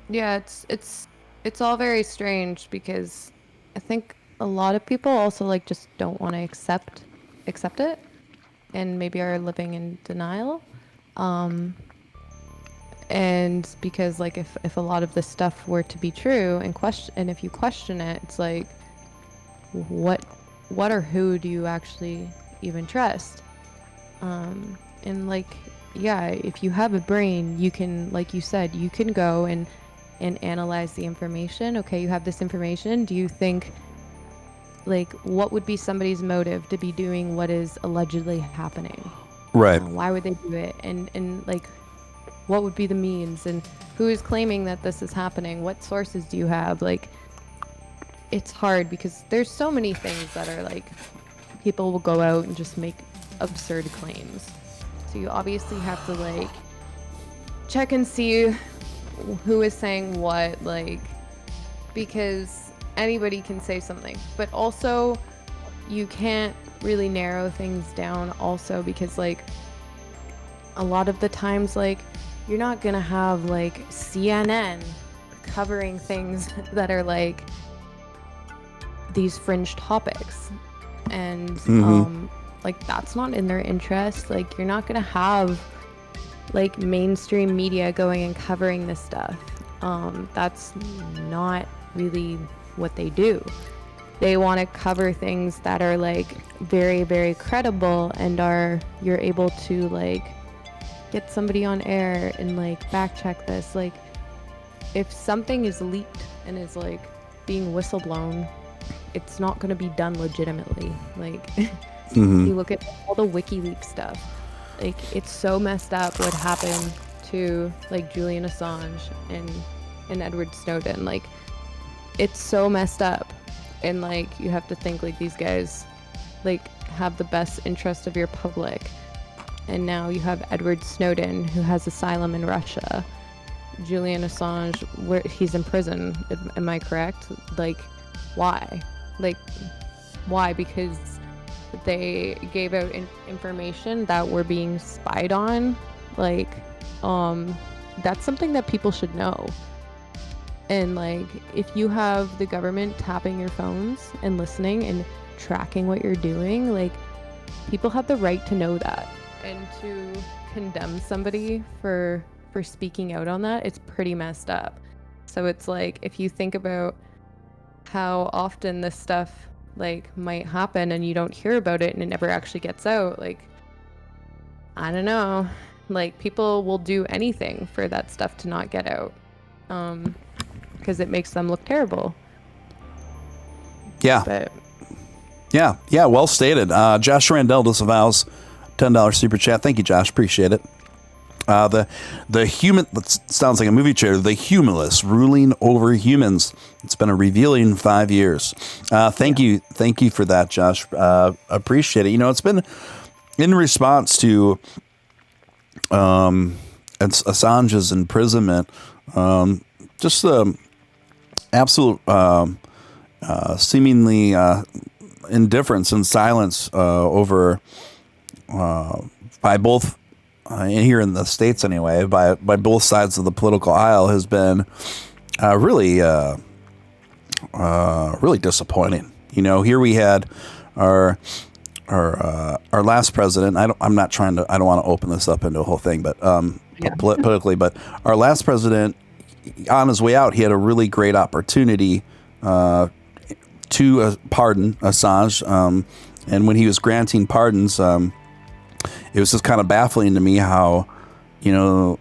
Yeah, it's all very strange because I think a lot of people also like just don't want to accept it, and maybe are living in denial. And because like if a lot of this stuff were to be true and if you question it, it's like what or who do you actually even trust? And like, yeah, if you have a brain, you can, like you said, you can go and analyze the information. Okay, you have this information. Do you think, like, what would be somebody's motive to be doing what is allegedly happening? Right. Why would they do it? And like, what would be the means? And who is claiming that this is happening? What sources do you have? Like, it's hard because there's so many things that are like, people will go out and just make absurd claims. So you obviously have to like check and see who is saying what, like, because anybody can say something, but also you can't really narrow things down also because like a lot of the times, like, you're not gonna have like CNN covering things that are like these fringe topics. and like that's not in their interest. Like you're not gonna have like mainstream media going and covering this stuff. That's not really what they do. They want to cover things that are like very, very credible and you're able to like get somebody on air and like fact check this. Like if something is leaked and is like being whistleblown, it's not going to be done legitimately. Like you look at all the WikiLeaks stuff, like it's so messed up what happened to like Julian Assange and Edward Snowden. Like it's so messed up. And like you have to think like these guys like have the best interest of your public, and now you have Edward Snowden who has asylum in Russia. Julian Assange, he's in prison. Am I correct? Like why? Like why? Because they gave out information that we're being spied on. Like that's something that people should know. And like if you have the government tapping your phones and listening and tracking what you're doing, like people have the right to know that. And to condemn somebody for speaking out on that, it's pretty messed up. So it's like if you think about how often this stuff like might happen and you don't hear about it and it never actually gets out, like I don't know, like people will do anything for that stuff to not get out. Because it makes them look terrible. Yeah. But Yeah, well stated. Josh Randell disavows $10 super chat. Thank you, Josh. Appreciate it. The human, that sounds like a movie trailer, the humanists ruling over humans. It's been a revealing 5 years. Thank you for that, Josh. Appreciate it. You know, it's been in response to Assange's imprisonment, just the absolute seemingly indifference and silence over by both here in the States anyway, by both sides of the political aisle has been really disappointing. You know, here we had our last president. I don't want to open this up into a whole thing, but politically, but our last president, on his way out, he had a really great opportunity to pardon Assange, and when he was granting pardons, it was just kind of baffling to me how, you know,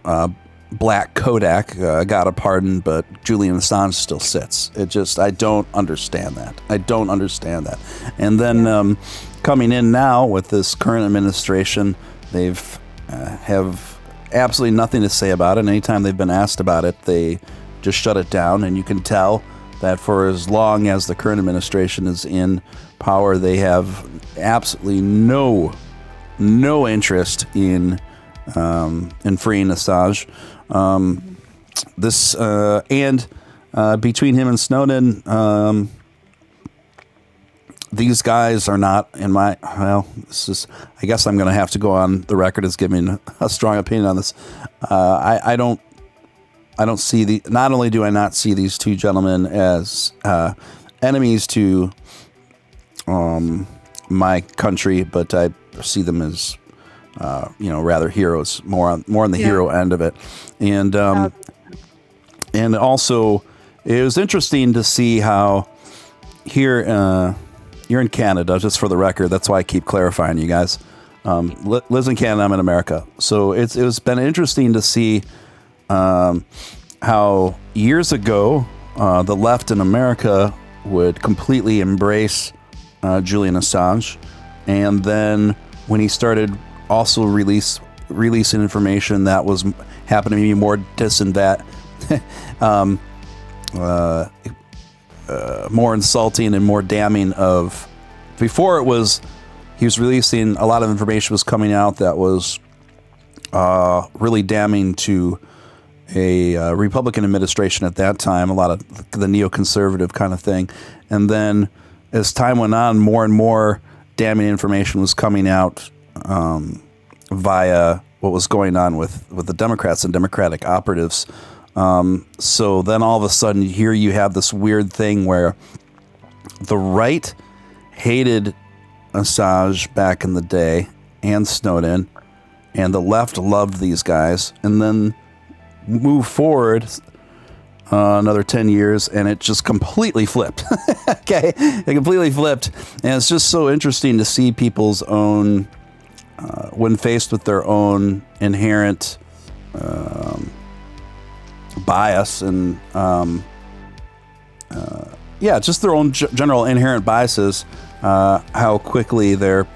Black Kodak got a pardon, but Julian Assange still sits. I don't understand that. And then coming in now with this current administration, they've have absolutely nothing to say about it. Anytime they've been asked about it, they just shut it down. And you can tell that for as long as the current administration is in power, they have absolutely no interest in freeing Assange. Between him and Snowden, these guys are not I guess I'm going to have to go on the record as giving a strong opinion on this. I don't see not only do I not see these two gentlemen as enemies to my country, but I see them as rather heroes, more on the hero end of it. And also it was interesting to see how here you're in Canada, just for the record. That's why I keep clarifying, you guys. Lives in Canada, I'm in America. So it's been interesting to see how years ago the left in America would completely embrace Julian Assange, and then when he started also releasing information that was happened to be more distant, that more insulting and more damning of. Before he was releasing a lot of information was coming out that was really damning to a Republican administration at that time, a lot of the neoconservative kind of thing. And then as time went on, more and more damning information was coming out via what was going on with the Democrats and Democratic operatives. So then all of a sudden here you have this weird thing where the right hated Assange back in the day and Snowden, and the left loved these guys, and then move forward another 10 years and it just completely flipped. Okay, it completely flipped, and it's just so interesting to see people's own when faced with their own inherent bias and just their own general inherent biases, how quickly their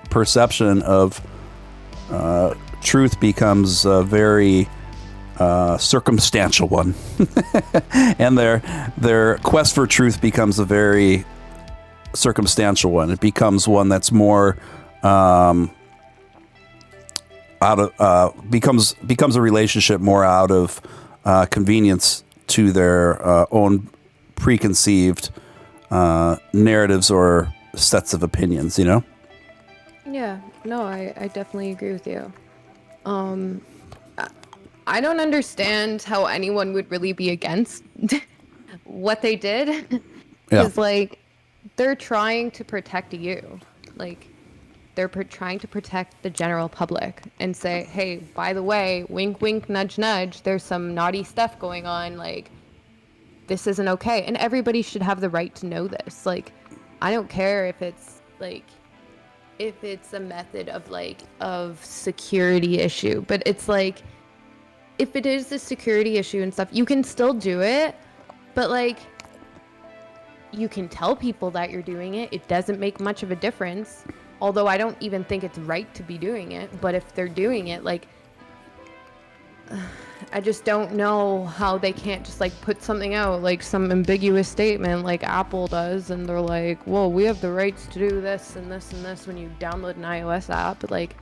perception of truth becomes a very circumstantial one. And their quest for truth becomes a very circumstantial one. It becomes one that's more becomes a relationship more out of convenience to their own preconceived narratives or sets of opinions, you know? Yeah, no, I definitely agree with you. I don't understand how anyone would really be against what they did. Because, like, they're trying to protect you. Like, they're trying to protect the general public and say, hey, by the way, wink, wink, nudge, nudge, there's some naughty stuff going on. Like, this isn't okay. And everybody should have the right to know this. Like, I don't care if it's, like, if it's a method of, like, of security issue. But it's, like, if it is a security issue and stuff, you can still do it. But, like, you can tell people that you're doing it. It doesn't make much of a difference. Although I don't even think it's right to be doing it. But if they're doing it, like, I just don't know how they can't just, like, put something out, like some ambiguous statement like Apple does. And they're like, whoa, we have the rights to do this and this and this when you download an iOS app. But, like,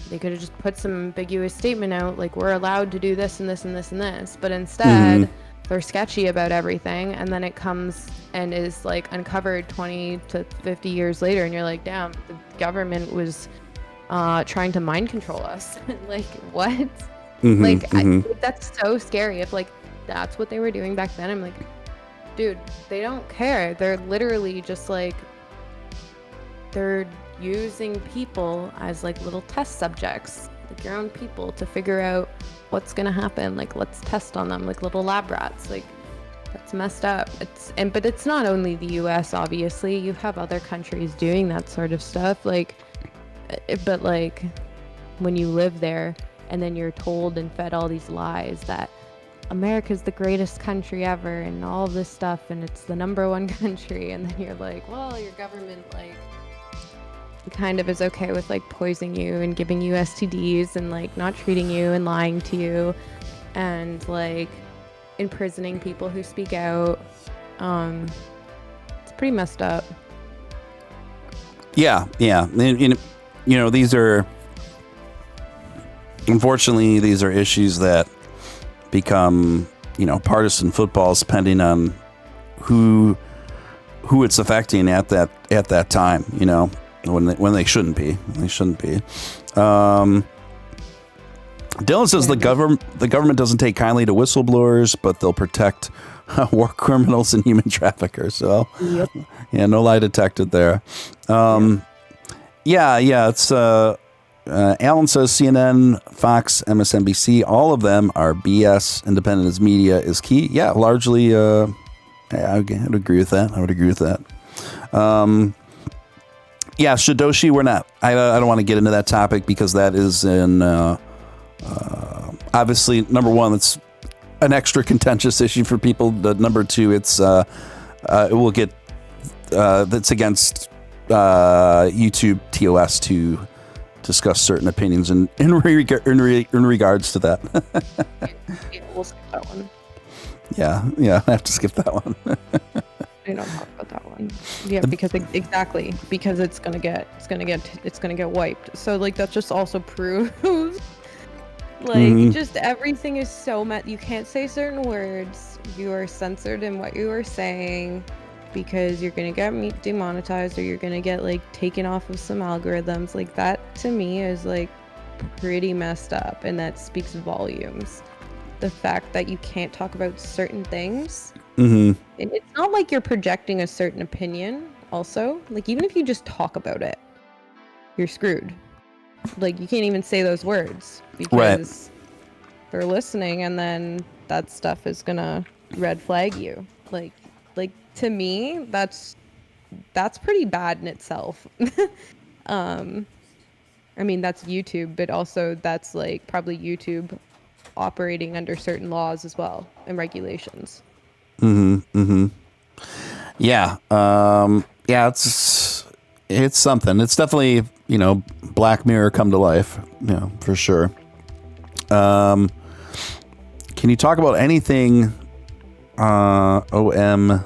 they could have just put some ambiguous statement out, like, we're allowed to do this and this and this and this. But instead, they're sketchy about everything. And then it comes and is, like, uncovered 20 to 50 years later. And you're like, damn, the government was trying to mind control us. Like, what? That's so scary. If, like, that's what they were doing back then, I'm like, dude, they don't care. They're literally just, like, they're using people as, like, little test subjects, like your own people, to figure out what's gonna happen. Like, let's test on them like little lab rats. Like, that's messed up. But it's not only the US, obviously. You have other countries doing that sort of stuff. Like, but, like, when you live there and then you're told and fed all these lies that America's the greatest country ever and all this stuff, and it's the #1 country, and then you're like, well, your government, like, kind of is okay with, like, poisoning you and giving you STDs and, like, not treating you and lying to you and, like, imprisoning people who speak out. It's pretty messed up. Yeah. And, you know, unfortunately, these are issues that become, you know, partisan footballs depending on who it's affecting at that time, you know. When they shouldn't be. Dylan says the government doesn't take kindly to whistleblowers, but they'll protect war criminals and human traffickers. So, yep. Yeah, no lie detected there. It's Alan says CNN, Fox, MSNBC, all of them are BS. Independent as media is key. Yeah, largely. I would agree with that. Yeah, Shidoshi, we're not. I don't want to get into that topic because that is obviously, #1, it's an extra contentious issue for people. #2, it's it will get that's against YouTube TOS to discuss certain opinions in regards to that. We'll skip that one. Yeah, I have to skip that one. I don't talk about that one. Yeah, because because it's gonna get wiped. So, like, that just also proves, like, just everything is so you can't say certain words. You are censored in what you are saying because you're gonna get demonetized or you're gonna get, like, taken off of some algorithms. Like, that to me is, like, pretty messed up, and that speaks volumes. The fact that you can't talk about certain things. It's not like you're projecting a certain opinion also. Like, even if you just talk about it, you're screwed. Like, you can't even say those words because they're listening, and then that stuff is gonna red flag you. Like to me, that's pretty bad in itself. I mean, that's YouTube, but also that's like probably YouTube operating under certain laws as well and regulations. Yeah. Yeah, it's something. It's definitely, Black Mirror come to life, for sure. Can you talk about anything OM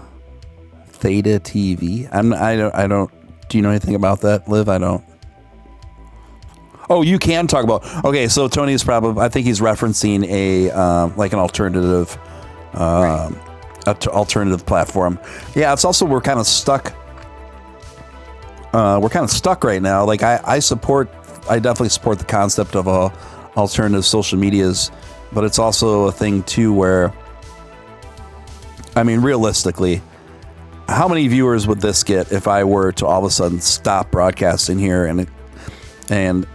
Theta TV? I don't do you know anything about that, Liv? I don't. Oh, you can talk about. Okay, so Tony is probably, I think he's referencing a like an alternative alternative platform. Yeah, it's also, we're kind of stuck. We're kind of stuck right now. Like I definitely support the concept of alternative social medias, but it's also a thing too where, I mean, realistically, how many viewers would this get if I were to all of a sudden stop broadcasting here and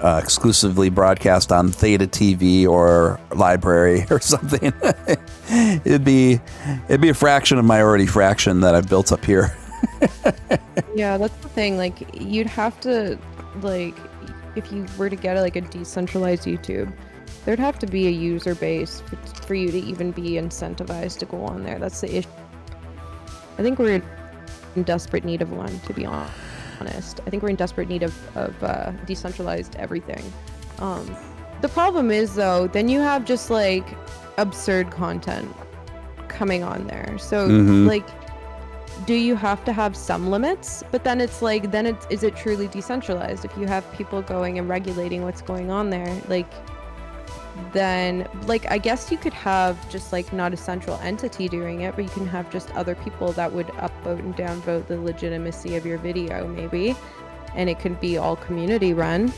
exclusively broadcast on Theta TV or Library or something? It'd be a fraction of my already fraction that I've built up here. Yeah, that's the thing. Like, you'd have to, like, if you were to get like a decentralized YouTube, there'd have to be a user base for you to even be incentivized to go on there. That's the issue. I think we're in desperate need of one, to be honest. I think we're in desperate need of decentralized everything. The problem is, though, then you have just like absurd content coming on there. So like, do you have to have some limits? But then it's like, is it truly decentralized? If you have people going and regulating what's going on there, like, then, like, I guess you could have just like not a central entity doing it, but you can have just other people that would upvote and downvote the legitimacy of your video, maybe, and it could be all community run.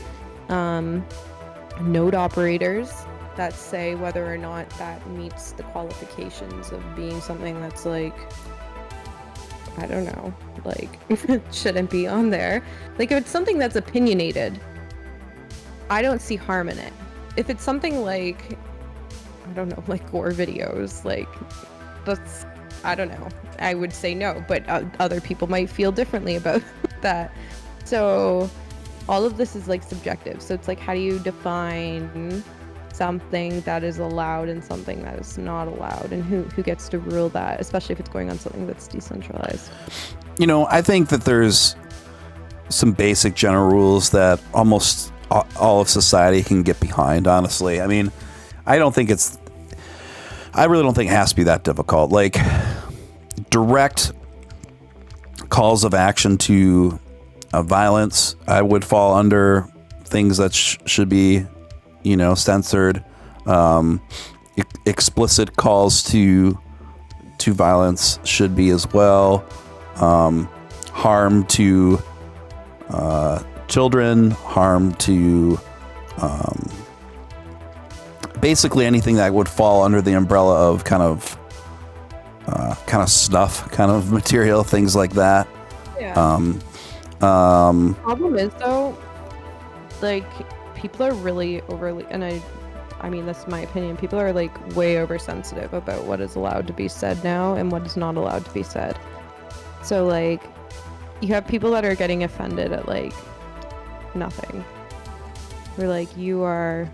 Node operators that say whether or not that meets the qualifications of being something that's like, I don't know, like, shouldn't be on there. Like, if it's something that's opinionated, I don't see harm in it. If it's something like, I don't know, like gore videos, like, that's, I don't know, I would say no, but other people might feel differently about that. So all of this is like subjective. So it's like, how do you define something that is allowed and something that is not allowed, and who gets to rule that, especially if it's going on something that's decentralized? I think that there's some basic general rules that almost all of society can get behind, honestly. I mean, I really don't think it has to be that difficult. Like, direct calls of action to violence, I would fall under things that should be, censored. Explicit calls to violence should be as well. Harm to children, harm to basically anything that would fall under the umbrella of kind of snuff kind of material, things like that. Yeah. Problem is, though, like, people are really overly, and I mean, this is my opinion, people are like way oversensitive about what is allowed to be said now and what is not allowed to be said. So like, you have people that are getting offended at like nothing. We're like, you are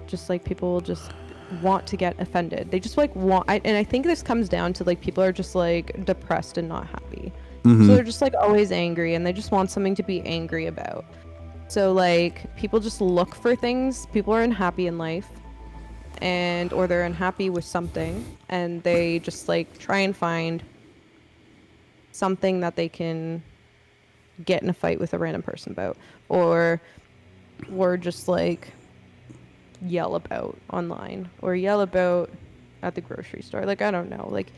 just like, people will just want to get offended. They just like and I think this comes down to like, people are just like depressed and not happy. So they're just like always angry, and they just want something to be angry about. So like, people just look for things. People are unhappy in life, or they're unhappy with something, and they just like try and find something that they can get in a fight with a random person about, or just like yell about online, or yell about at the grocery store. Like, I don't know, like,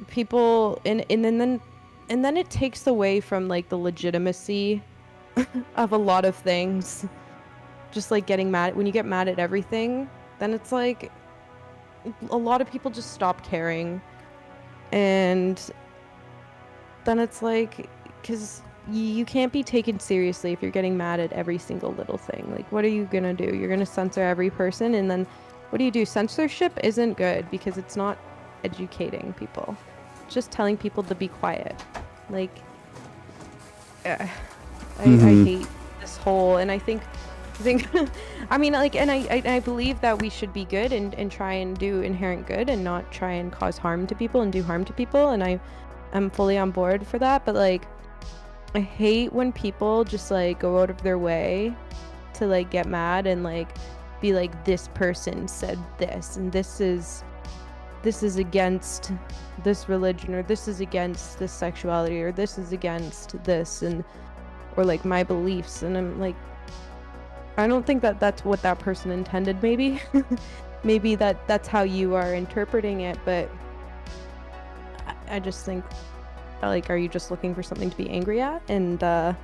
people, and then it takes away from like the legitimacy of a lot of things. Just like getting mad, when you get mad at everything, then it's like a lot of people just stop caring, and then it's like, because you can't be taken seriously if you're getting mad at every single little thing. Like, what are you gonna do? You're gonna censor every person, and then what do? Censorship isn't good because it's not educating people. It's just telling people to be quiet. Like, I hate this whole, and I think I mean, like, and I believe that we should be good and try and do inherent good and not try and cause harm to people and do harm to people, and I'm fully on board for that. But like, I hate when people just like go out of their way to like get mad and like be like, this person said this, and this is against this religion, or this is against this sexuality, or this is against this, and or like my beliefs. And I'm like, I don't think that that's what that person intended. Maybe maybe that's how you are interpreting it, but I just think, like, are you just looking for something to be angry at? And I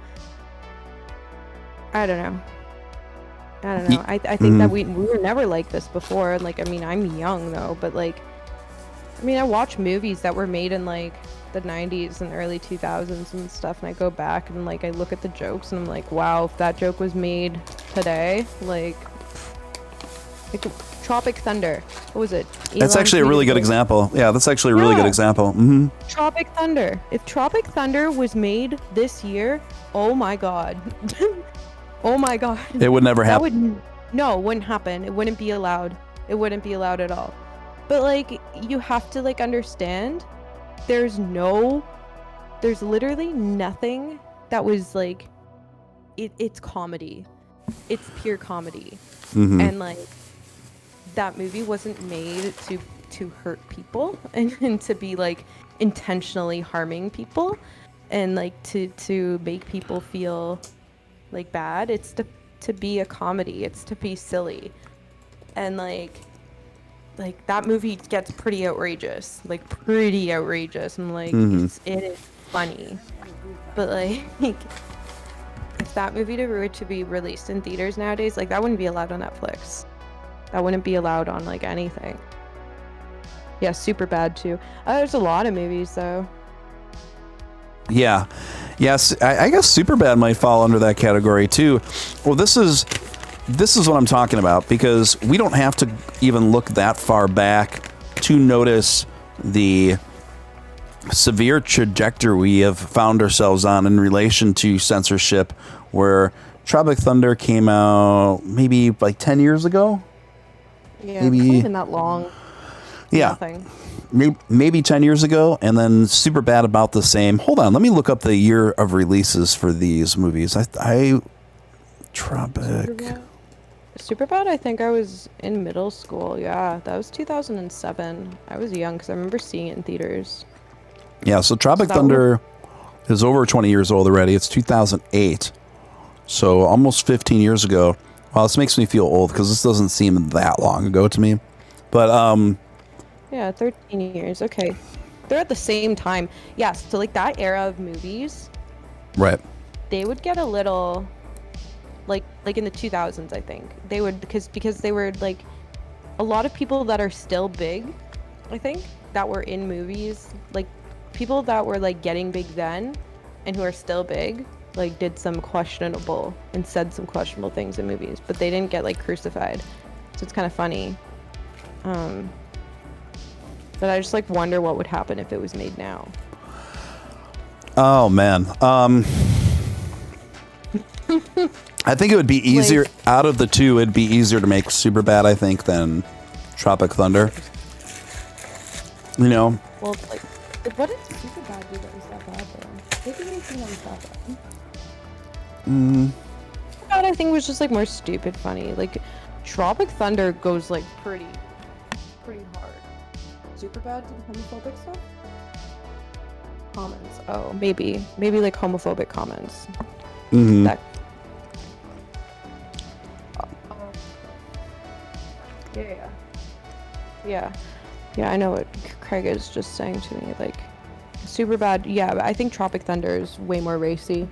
don't know. I think that we were never like this before. Like, I mean, I'm young though, but like, I mean, I watch movies that were made in like the 90s and early 2000s and stuff, and I go back and like I look at the jokes and I'm like, wow, if that joke was made today, like Tropic Thunder, what was it? That's actually a really good example. Yeah, that's actually a really good example. Tropic Thunder. If Tropic Thunder was made this year, oh my god. Oh my god. It would never happen. No, it wouldn't happen. It wouldn't be allowed. It wouldn't be allowed at all. But like, you have to like understand, there's literally nothing that was like, it's comedy. It's pure comedy. And like, that movie wasn't made to hurt people and to be like intentionally harming people and like to make people feel like bad. It's to be a comedy. It's to be silly. And like that movie gets pretty outrageous. Like, pretty outrageous. And like, it is funny. But like, if that movie were to be released in theaters nowadays, like, that wouldn't be allowed on Netflix. That wouldn't be allowed on like anything. Yeah, Superbad too. There's a lot of movies though. Yeah. Yes, I guess Superbad might fall under that category too. Well, this is what I'm talking about, because we don't have to even look that far back to notice the severe trajectory we have found ourselves on in relation to censorship, where Tropic Thunder came out maybe like 10 years ago. Yeah, maybe, it's not even that long. Yeah. Nothing. Maybe 10 years ago, and then Superbad about the same. Hold on, let me look up the year of releases for these movies. Superbad, I think I was in middle school. Yeah, that was 2007. I was young because I remember seeing it in theaters. Yeah, so Tropic Thunder is over 20 years old already. It's 2008. So almost 15 years ago. Wow, this makes me feel old because this doesn't seem that long ago to me. But, yeah, 13 years. Okay. They're at the same time. Yeah, so like that era of movies. Right. They would get a little, like in the 2000s, I think. They would, because they were like, a lot of people that are still big, I think, that were in movies, like people that were like getting big then and who are still big, like did some questionable and said some questionable things in movies, but they didn't get like crucified. So it's kind of funny. But I just like wonder what would happen if it was made now. Oh man. I think it would be easier, like, out of the two, it'd be easier to make Superbad, I think, than Tropic Thunder. You know? Well, like, what did Superbad do that was that bad though? They didn't even think that was that bad. Superbad, I think, was just like more stupid funny. Like, Tropic Thunder goes like pretty hard. Superbad did homophobic stuff? Comments. Oh, maybe like homophobic comments. That. Yeah, I know what Craig is just saying to me. Like, Superbad, yeah, but I think Tropic Thunder is way more racy.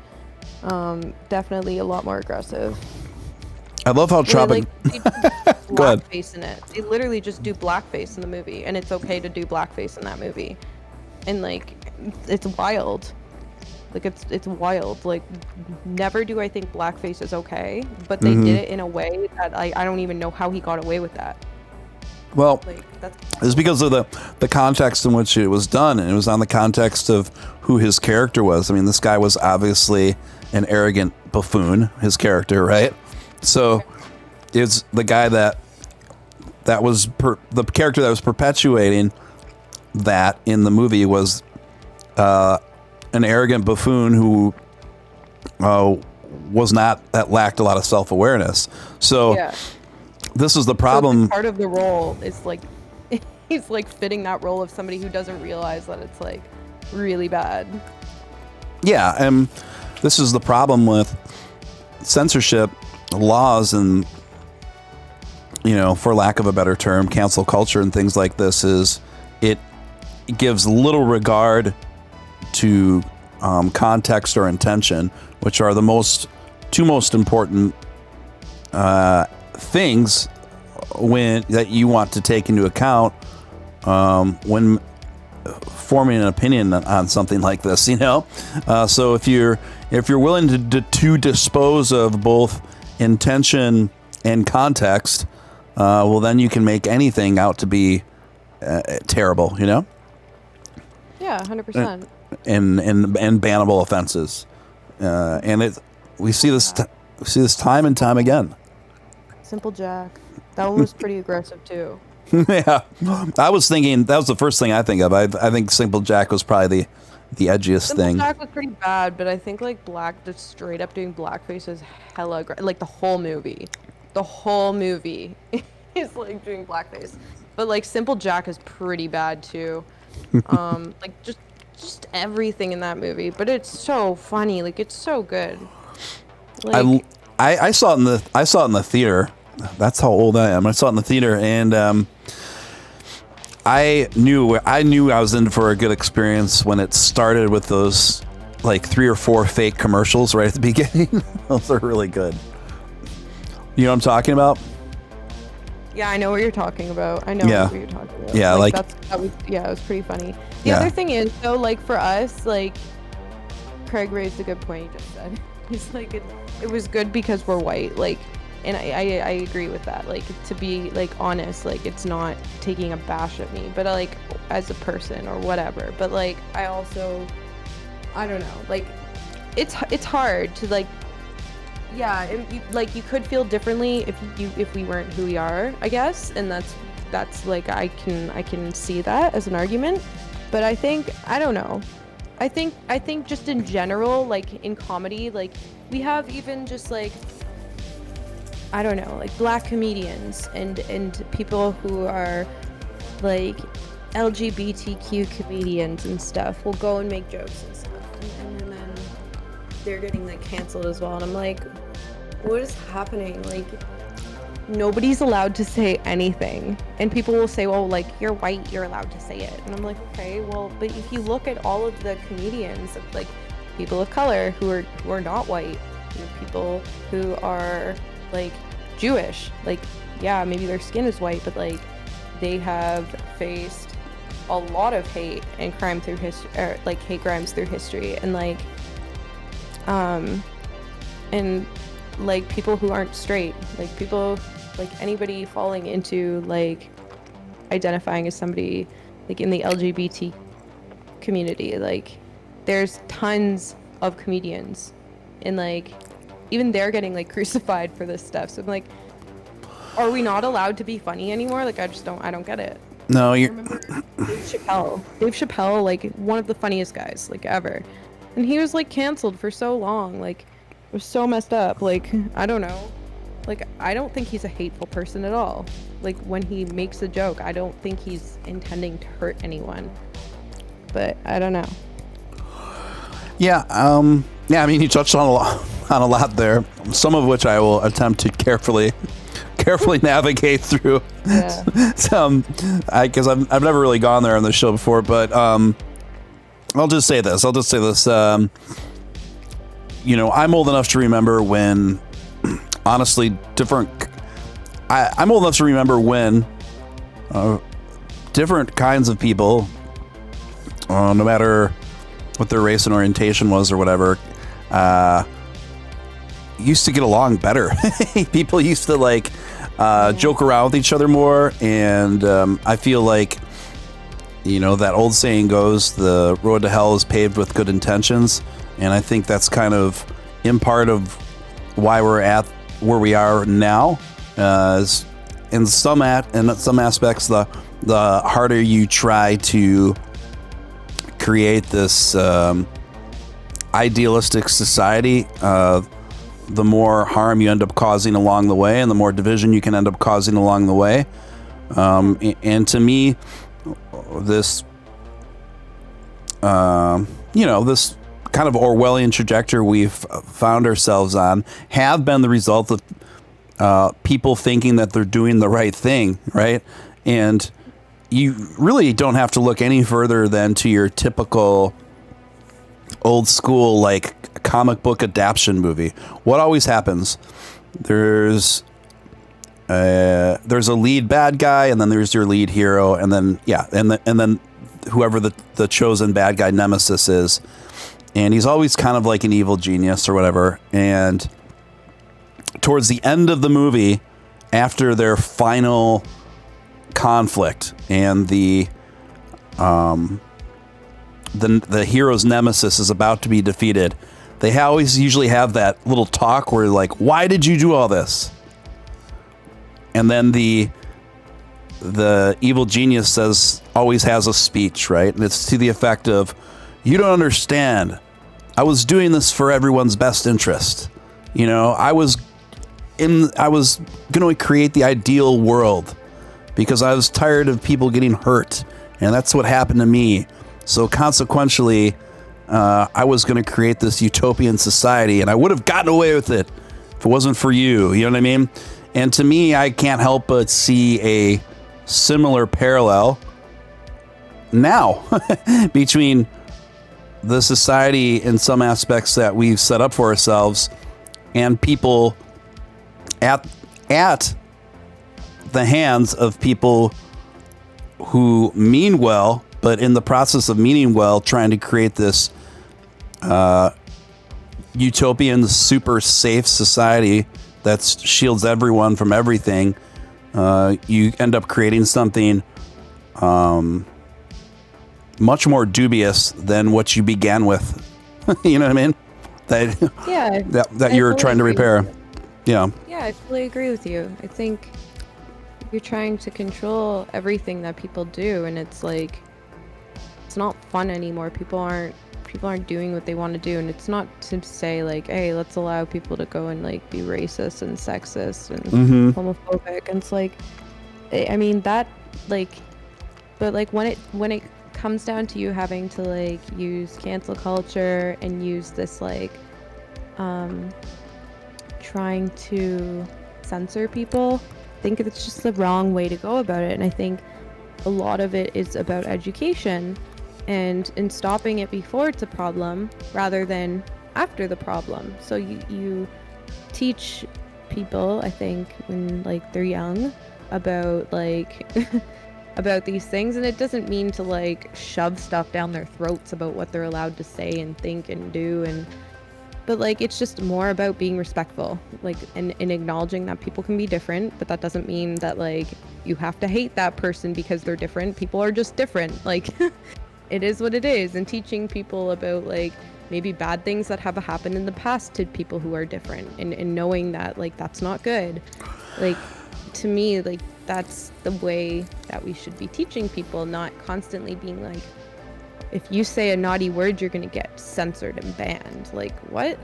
Definitely a lot more aggressive. I love how Tropic... They do blackface in it. They literally just do blackface in the movie, and it's okay to do blackface in that movie. And, like, it's wild. Like it's wild. Like never do I think blackface is okay, but they did it in a way that I don't even know how he got away with that. Well, Like that's it's because of the context in which it was done, and it was on the context of who his character was. I mean, this guy was obviously an arrogant buffoon, his character, right? So it's the guy that was the character that was perpetuating that in the movie was an arrogant buffoon who that lacked a lot of self-awareness. So this is the problem. So part of the role is like he's like fitting that role of somebody who doesn't realize that it's like really bad. Yeah, and this is the problem with censorship laws and, you know, for lack of a better term, cancel culture and things like this, is it gives little regard to context or intention, which are the two most important things that you want to take into account when forming an opinion on something like this, you know. So if you're willing to dispose of both intention and context, well, then you can make anything out to be terrible, you know. Yeah, 100%. And bannable offenses, and we see this time and time again. Simple Jack, that one was pretty aggressive too. Yeah, I was thinking that was the first thing I think of. I think Simple Jack was probably the edgiest thing. Simple Jack was pretty bad, but I think like just straight up doing blackface is hella like the whole movie is like doing blackface, but like Simple Jack is pretty bad too. Like just everything in that movie, but it's so funny. Like it's so good. Like, I saw it in the theater. That's how old I am. I saw it in the theater, and I knew I was in for a good experience when it started with those like 3 or 4 fake commercials right at the beginning. Those are really good. You know what I'm talking about? yeah, I know what you're talking about. I know Yeah. what you're talking about. Yeah, like- it was pretty funny. The Yeah. other thing is, though, like for us, like Craig raised a good point. He just said he's like it was good because we're white, like, and I agree with that. Like, to be like honest, like it's not taking a bash at me, but like as a person or whatever. But like I also, I don't know, like it's hard to like. Yeah, you could feel differently if we weren't who we are, I guess, and that's like I can see that as an argument, but I think I don't know. I think just in general, like in comedy, like we have even just like I don't know, like black comedians and people who are like LGBTQ comedians and stuff will go and make jokes and stuff, and then they're getting like canceled as well, and I'm like, what is happening? Like nobody's allowed to say anything, and people will say, well, like you're white, you're allowed to say it, and I'm like, okay, well, but if you look at all of the comedians of like people of color who are not white, people who are like Jewish, like yeah, maybe their skin is white, but like they have faced a lot of hate and crime through history, or like hate crimes through history, and like and like people who aren't straight, like people, like anybody falling into like identifying as somebody like in the LGBT community, like there's tons of comedians, and like even they're getting like crucified for this stuff. So I'm like, are we not allowed to be funny anymore? Like I don't get it. No, I you're. remember Dave Chappelle, like one of the funniest guys like ever, and he was like canceled for so long. Like it was so messed up. Like I don't know, like I don't think he's a hateful person at all. Like when he makes a joke, I don't think he's intending to hurt anyone, but I don't know. Yeah, yeah. I mean, you touched on a lot there. Some of which I will attempt to carefully navigate through. Yeah. Because I've never really gone there on the show before, but I'll just say this. You know, I'm old enough to remember when, honestly, I'm old enough to remember when different kinds of people, no matter what their race and orientation was or whatever, used to get along better. People used to like joke around with each other more, and I feel like, you know, that old saying goes, the road to hell is paved with good intentions, and I think that's kind of in part of why we're at where we are now. In some aspects, the harder you try to create this idealistic society, the more harm you end up causing along the way, and the more division you can end up causing along the way. And to me, this, this kind of Orwellian trajectory we've found ourselves on have been the result of people thinking that they're doing the right thing, right? And you really don't have to look any further than to your typical old school, like, comic book adaptation movie. What always happens? There's a lead bad guy, and then there's your lead hero, and then and then whoever the chosen bad guy nemesis is, and he's always kind of like an evil genius or whatever. And towards the end of the movie, after their final conflict and the hero's nemesis is about to be defeated, they always usually have that little talk where like, why did you do all this? And then the evil genius always has a speech, right? And it's to the effect of, you don't understand. I was doing this for everyone's best interest. You know, I was going to create the ideal world because I was tired of people getting hurt, and that's what happened to me. So consequentially, I was going to create this utopian society, and I would have gotten away with it if it wasn't for you. You know what I mean? And to me, I can't help but see a similar parallel now between the society in some aspects that we've set up for ourselves and people at the hands of people who mean well, but in the process of meaning well, trying to create this utopian, super safe society that shields everyone from everything. You end up creating something much more dubious than what you began with. You know what I mean? That you're trying to repair. Yeah. Yeah, I fully agree with you. I think you're trying to control everything that people do, and it's like, it's not fun anymore. People aren't doing what they want to do, and it's not to say like, hey, let's allow people to go and like be racist and sexist and homophobic. And it's like, I mean that, like, but like when it comes down to you having to like use cancel culture and use this like trying to censor people, I think it's just the wrong way to go about it. And I think a lot of it is about education and in stopping it before it's a problem rather than after the problem. So you teach people, I think, when like they're young about like about these things, and it doesn't mean to like shove stuff down their throats about what they're allowed to say and think and do, but like it's just more about being respectful, like and acknowledging that people can be different, but that doesn't mean that like you have to hate that person because they're different. People are just different, like it is what it is. And teaching people about like maybe bad things that have happened in the past to people who are different, and knowing that like that's not good. Like to me, like that's the way that we should be teaching people, not constantly being like, if you say a naughty word, you're gonna get censored and banned. Like, what?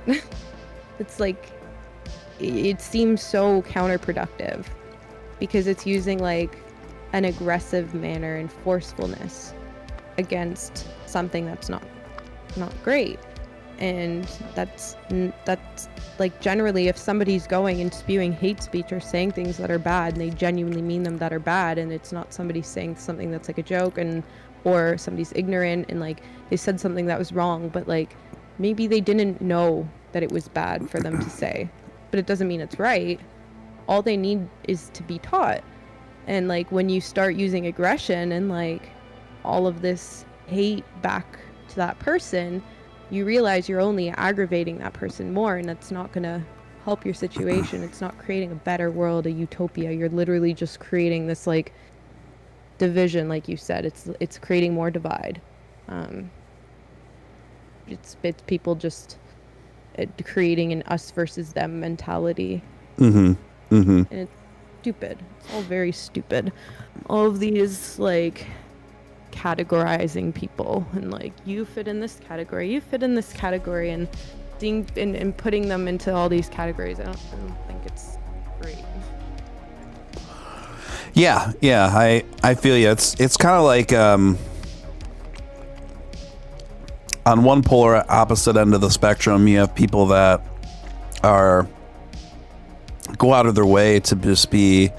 It's like, it seems so counterproductive because it's using like an aggressive manner and forcefulness against something that's not great. And that's like, generally, if somebody's going and spewing hate speech or saying things that are bad, and they genuinely mean them that are bad, and it's not somebody saying something that's like a joke, and or somebody's ignorant and like they said something that was wrong, but like maybe they didn't know that it was bad for them to say, but it doesn't mean it's right. All they need is to be taught. And like when you start using aggression and like all of this hate back to that person, you realize you're only aggravating that person more, and it's not going to help your situation. It's not creating a better world, a utopia. You're literally just creating this like division, like you said. It's creating more divide. It's people just creating an us versus them mentality. And it's stupid. It's all very stupid. All of these like categorizing people and like, you fit in this category, you fit in this category, and and putting them into all these categories. I don't think it's great. Yeah, I feel you. It's kind of like on one polar opposite end of the spectrum, you have people that go out of their way to just be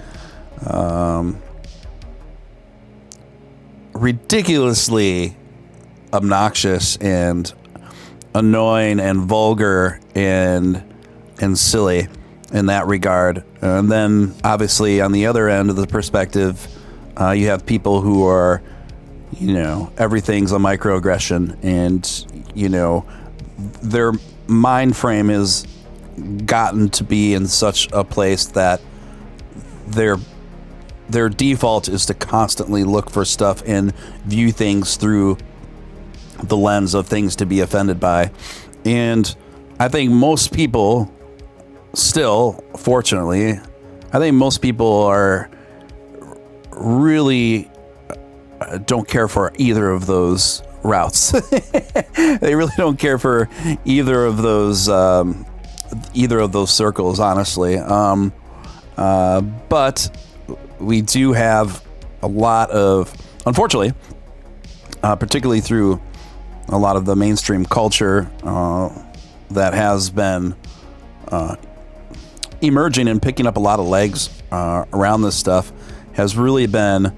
ridiculously obnoxious and annoying and vulgar and silly in that regard. And then obviously on the other end of the perspective, you have people who are, everything's a microaggression, and their mind frame is gotten to be in such a place that their default is to constantly look for stuff and view things through the lens of things to be offended by. And I think most people still, fortunately, I think most people are really don't care for either of those routes. They really don't care for either of those circles, honestly. But we do have a lot of, unfortunately, particularly through a lot of the mainstream culture that has been emerging and picking up a lot of legs around this stuff, has really been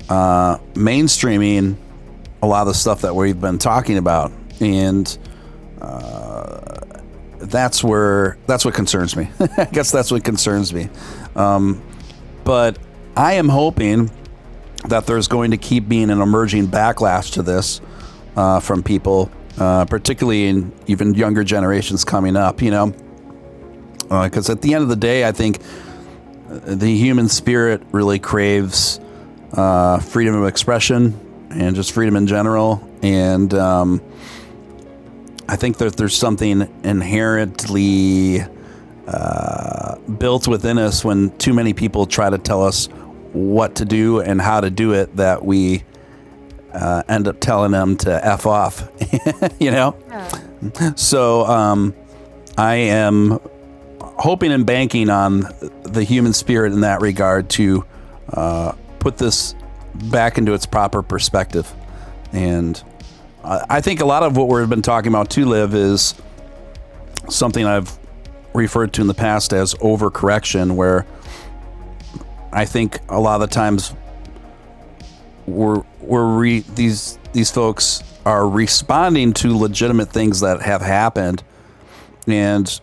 mainstreaming a lot of the stuff that we've been talking about. And that's what concerns me. I guess that's what concerns me. But I am hoping that there's going to keep being an emerging backlash to this from people, particularly in even younger generations coming up, because at the end of the day, I think the human spirit really craves freedom of expression and just freedom in general. And I think that there's something inherently built within us when too many people try to tell us what to do and how to do it, that we end up telling them to F off, Yeah. So I am hoping and banking on the human spirit in that regard to put this back into its proper perspective. And I think a lot of what we've been talking about too, Liv, is something I've referred to in the past as overcorrection, where I think a lot of the times these folks are responding to legitimate things that have happened, and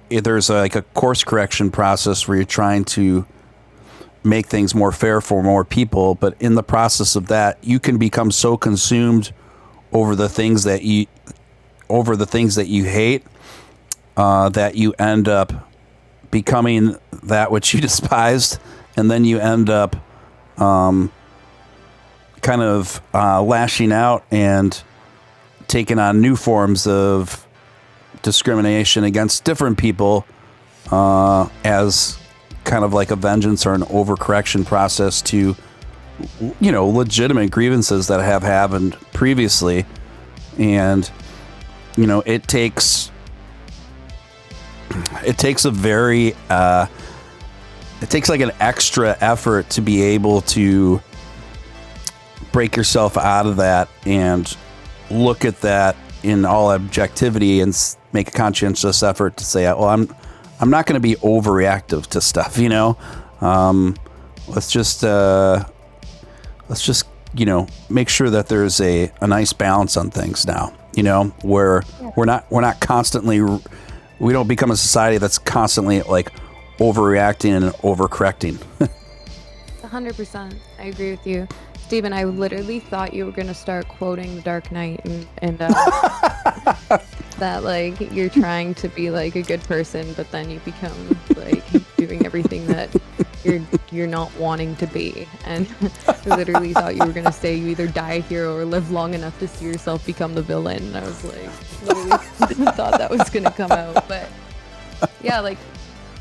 there's like a course correction process where you're trying to make things more fair for more people, but in the process of that, you can become so consumed over the things that you hate that you end up becoming that which you despised, and then you end up kind of lashing out and taking on new forms of discrimination against different people as kind of like a vengeance or an overcorrection process to, legitimate grievances that have happened previously. And, it takes a very, it takes like an extra effort to be able to break yourself out of that and look at that in all objectivity and make a conscientious effort to say, well, I'm not going to be overreactive to stuff, let's just make sure that there's a nice balance on things now, where we're not constantly, we don't become a society that's constantly like overreacting and overcorrecting. 100%. I agree with you. Steven, I literally thought you were gonna start quoting The Dark Knight and that like you're trying to be like a good person, but then you become like doing everything that you're not wanting to be. And I literally thought you were gonna say you either die a hero or live long enough to see yourself become the villain. And I was like, literally thought that was gonna come out. But yeah, like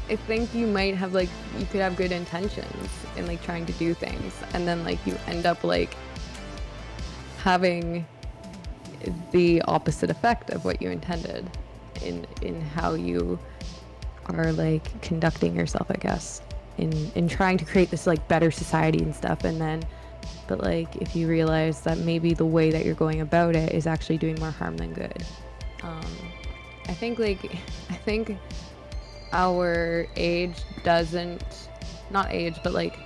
I think you might have like you could have good intentions in like trying to do things, and then like you end up like having the opposite effect of what you intended in how you are like conducting yourself, I guess, in trying to create this like better society and stuff. And then but like if you realize that maybe the way that you're going about it is actually doing more harm than good. I think our age doesn't, not age, but like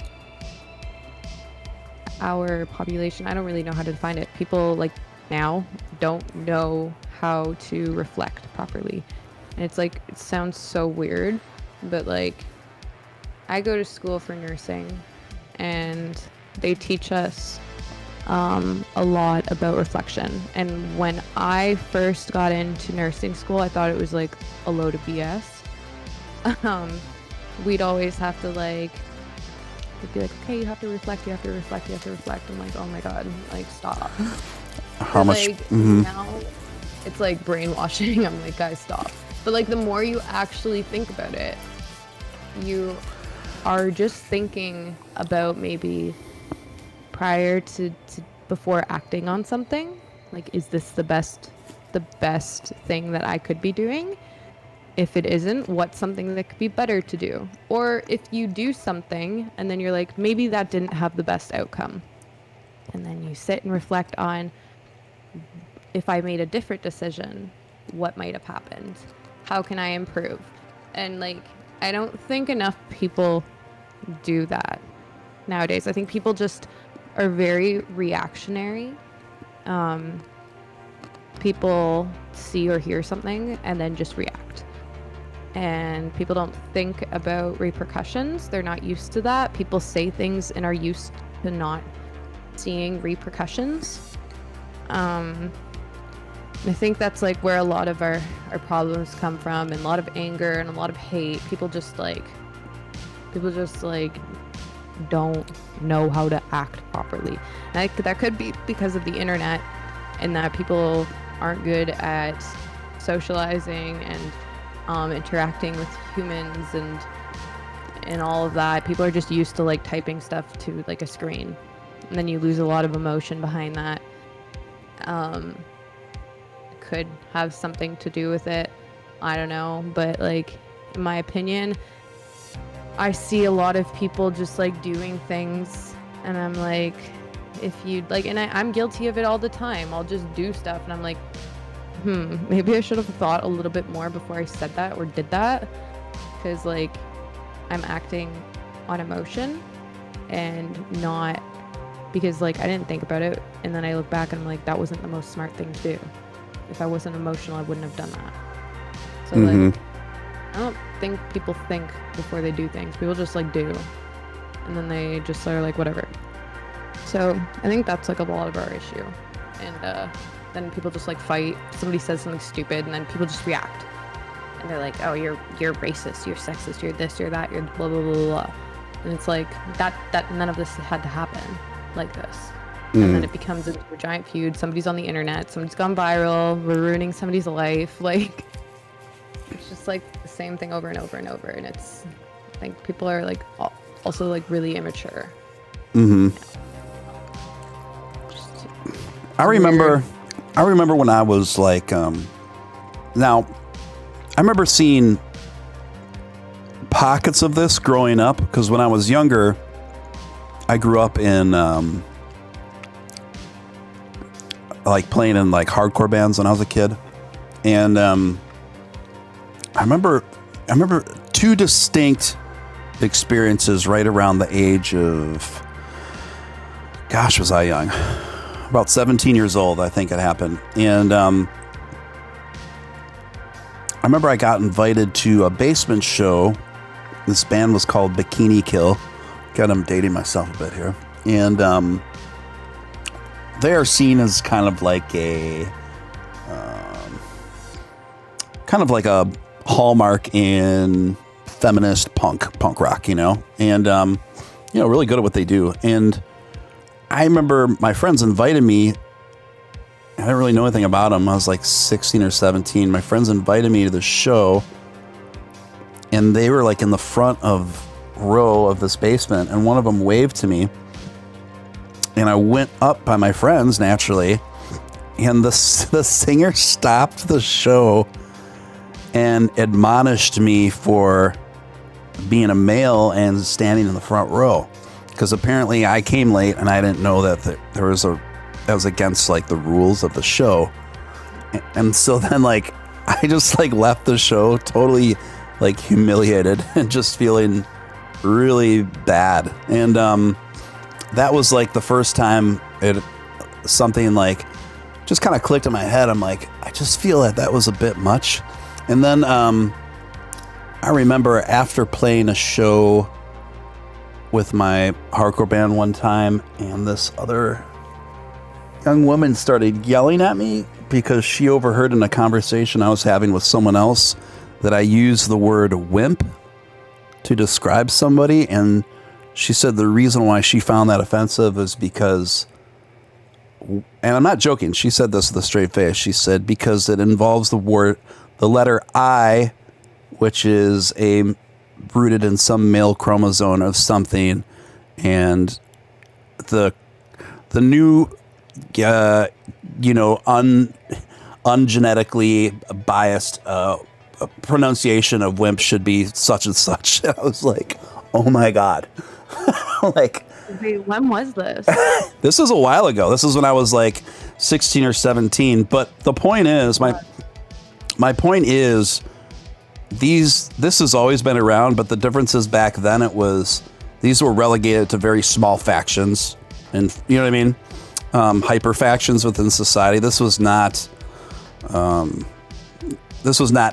our population, I don't really know how to define it. People like now don't know how to reflect properly. And it's like, it sounds so weird, but like I go to school for nursing and they teach us a lot about reflection. And when I first got into nursing school, I thought it was like a load of BS. We'd always have to like, it'd be like, okay, you have to reflect, you have to reflect, you have to reflect. I'm like, oh my God, like stop. How much? Like, now it's like brainwashing. I'm like, guys, stop. But like the more you actually think about it, you are just thinking about maybe prior to before acting on something. Like, is this the best thing that I could be doing? If it isn't, what's something that could be better to do? Or if you do something and then you're like, maybe that didn't have the best outcome. And then you sit and reflect on, if I made a different decision, what might have happened? How can I improve? And like, I don't think enough people do that nowadays. I think people just are very reactionary. People see or hear something and then just react. And people don't think about repercussions. They're not used to that. People say things and are used to not seeing repercussions. I think that's like where a lot of our problems come from, and a lot of anger and a lot of hate. People just don't know how to act properly. And that could be because of the internet, and that people aren't good at socializing and interacting with humans and all of that. People are just used to like typing stuff to like a screen, and then you lose a lot of emotion behind that. Could have something to do with it, I don't know, but like in my opinion, I see a lot of people just like doing things, and I'm like, if you like, and I'm guilty of it all the time. I'll just do stuff and I'm like, maybe I should have thought a little bit more before I said that or did that, because like I'm acting on emotion and not because like I didn't think about it, and then I look back and I'm like, that wasn't the most smart thing to do. If I wasn't emotional, I wouldn't have done that. So like, I don't think people think before they do things. People just like do, and then they just are like, whatever. So I think that's like a lot of our issue. And then people just like fight. Somebody says something stupid, and then people just react. And they're like, oh, you're racist, you're sexist, you're this, you're that, you're blah, blah, blah, blah. And it's like, that none of this had to happen like this. And then it becomes a giant feud. Somebody's on the internet, somebody's gone viral, we're ruining somebody's life. Like, it's just like the same thing over and over and over. And it's, I think people are like also like really immature. I remember when I was like, now I remember seeing pockets of this growing up, because when I was younger, I grew up in like playing in like hardcore bands when I was a kid, and I remember two distinct experiences right around the age of, gosh, was I young? About 17 years old, I think it happened. And I remember I got invited to a basement show. This band was called Bikini Kill. God, I'm dating myself a bit here. And they are seen as kind of like a hallmark in feminist punk rock, you know, and really good at what they do. And I remember my friends invited me. I didn't really know anything about them. I was like 16 or 17. My friends invited me to the show, and they were like in the front row of this basement, and one of them waved to me, and I went up by my friends naturally, and the singer stopped the show and admonished me for being a male and standing in the front row, because apparently I came late and I didn't know that that was against like the rules of the show. And so then like I just like left the show totally like humiliated and just feeling really bad. And that was like the first time something like just kind of clicked in my head. I'm like, I just feel that was a bit much. And then I remember after playing a show with my hardcore band one time, and this other young woman started yelling at me because she overheard in a conversation I was having with someone else that I used the word wimp to describe somebody. And she said the reason why she found that offensive is because, and I'm not joking, she said this with a straight face, she said, because it involves the letter I, which is rooted in some male chromosome of something, and the new ungenetically biased pronunciation of wimp should be such and such. I was like, oh my God. Like, wait, when was this? This was a while ago. This is when I was like 16 or 17. But the point is, my point is, this has always been around, but the difference is back then these were relegated to very small factions, and you know what I mean? Hyper factions within society. This was not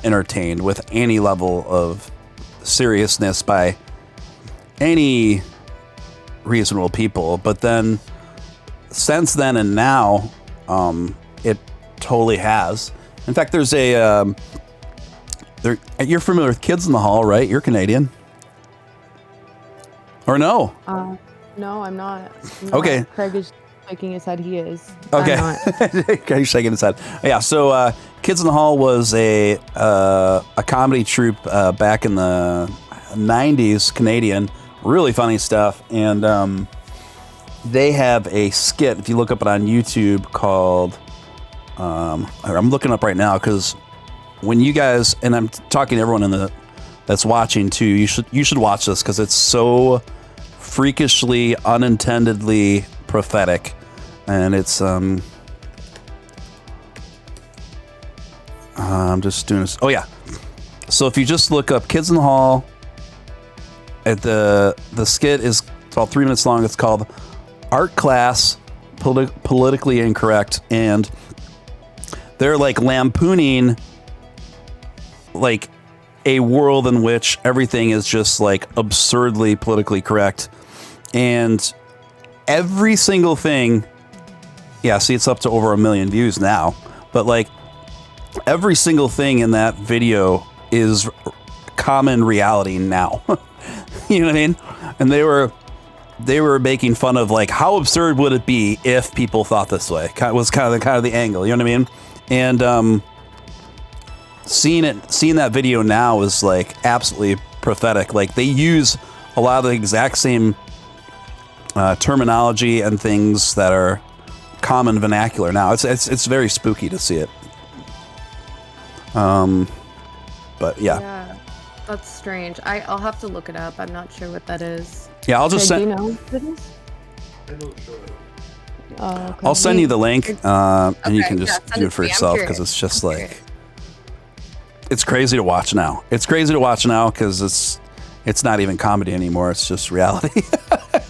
entertained with any level of seriousness by any reasonable people. But then since then and now, it totally has. In fact, there's you're familiar with Kids in the Hall, right? You're Canadian. Or no? No, I'm not. Okay. Craig is shaking his head. He is. Okay. I'm not. Okay, he's shaking his head. Yeah, so Kids in the Hall was a comedy troupe back in the 90s, Canadian. Really funny stuff. And they have a skit, if you look up it on YouTube, called... I'm looking up right now because when you guys, and I'm talking to everyone that's watching too, you should watch this because it's so freakishly, unintendedly prophetic, and it's I'm just doing this. Oh yeah, so if you just look up Kids in the Hall, at the skit is about 3 minutes long. It's called Art Class Politically Incorrect, and they're like lampooning like a world in which everything is just like absurdly politically correct. And every single thing, yeah, see, it's up to over 1 million views now, but like every single thing in that video is common reality now. You know what I mean? And they were making fun of like, how absurd would it be if people thought this way? Was kind of the angle, you know what I mean? And seeing that video now is like absolutely prophetic. Like they use a lot of the exact same terminology and things that are common vernacular now. It's very spooky to see it. But yeah, that's strange. I'll have to look it up. I'm not sure what that is. Yeah, I'll just Do send. you know what it is? I know the show. Okay. I'll send you the link, and you Okay, can yeah, just send do it it for to me. I'm yourself curious. because it's just I'm like curious. it's crazy to watch now. It's crazy to watch now because it's not even comedy anymore. It's just reality.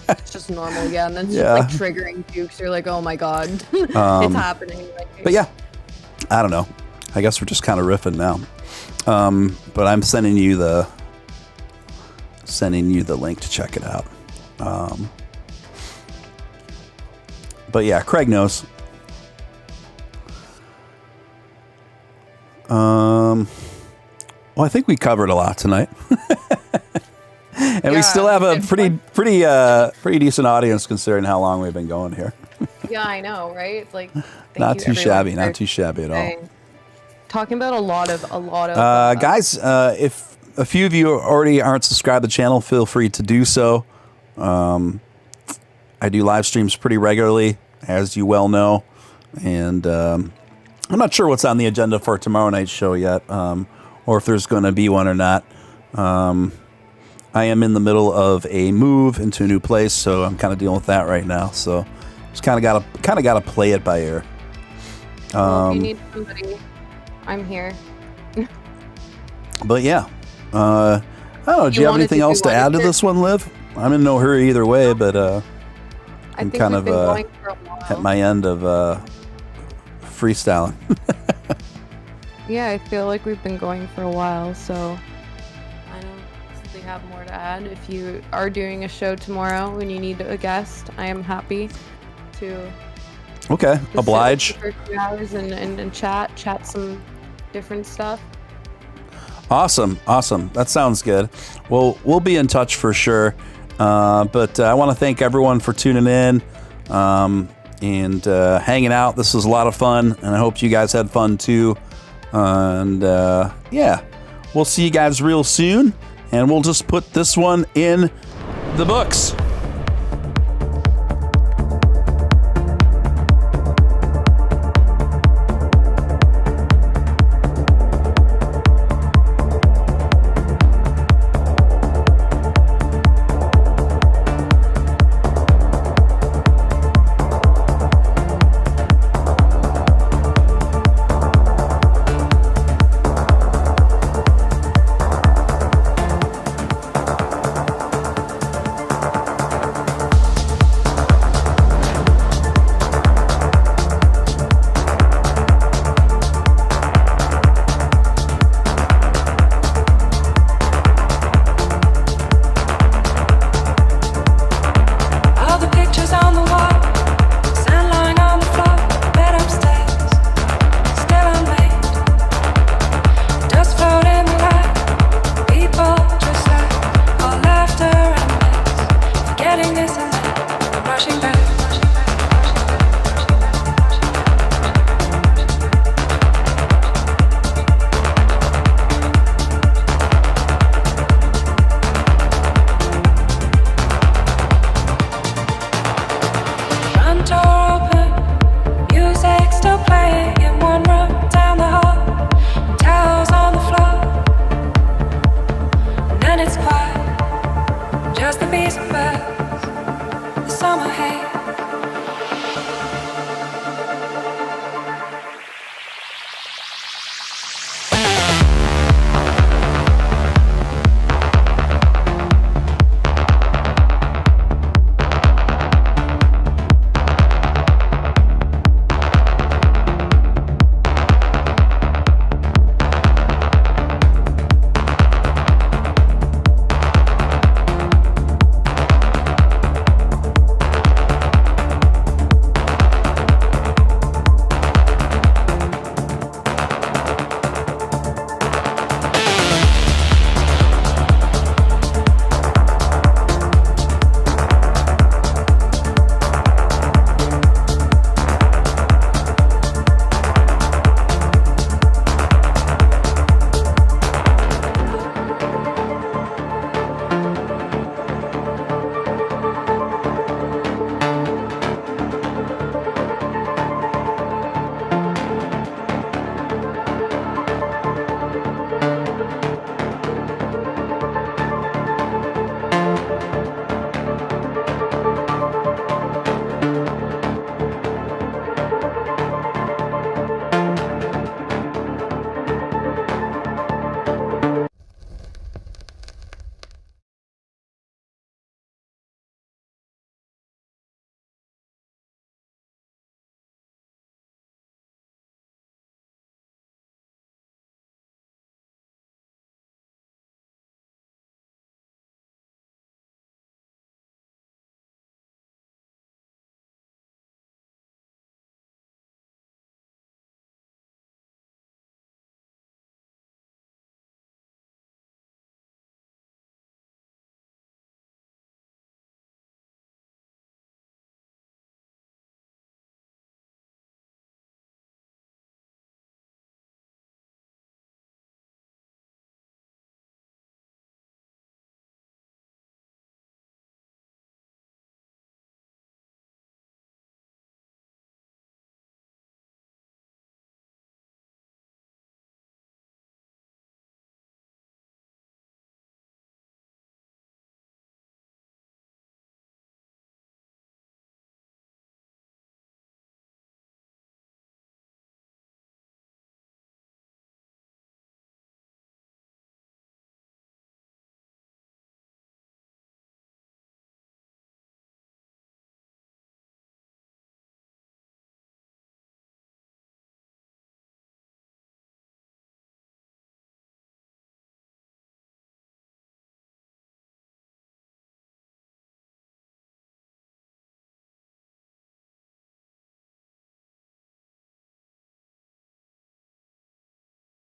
It's just normal, yeah. And then it's Yeah. just like triggering jukes. You're like, oh my god, it's happening. Like, But yeah, I don't know. I guess we're just kind of riffing now. But I'm sending you the link to check it out. But yeah, Craig knows. Well, I think we covered a lot tonight. And we still have a pretty decent audience considering how long we've been going here. Yeah, I know, right? It's like not too shabby at all. Talking about a lot of guys, if a few of you already aren't subscribed to the channel, feel free to do so. I do live streams pretty regularly, as you well know, and I'm not sure what's on the agenda for tomorrow night's show yet, or if there's going to be one or not. I am in the middle of a move into a new place, so I'm kind of dealing with that right now. So just kind of gotta play it by ear. Well, if you need somebody, I'm here. But yeah, I don't know. Do you have anything else to add to this one, Liv? I'm in no hurry either way, but I'm kind of at my end of freestyling. Yeah, I feel like we've been going for a while, so I don't really have more to add. If you are doing a show tomorrow and you need a guest, I am happy to. Okay, oblige. For 2 hours and chat some different stuff. Awesome. That sounds good. Well, we'll be in touch for sure. But I want to thank everyone for tuning in and hanging out. This was a lot of fun, and I hope you guys had fun too. And yeah, we'll see you guys real soon, and we'll just put this one in the books.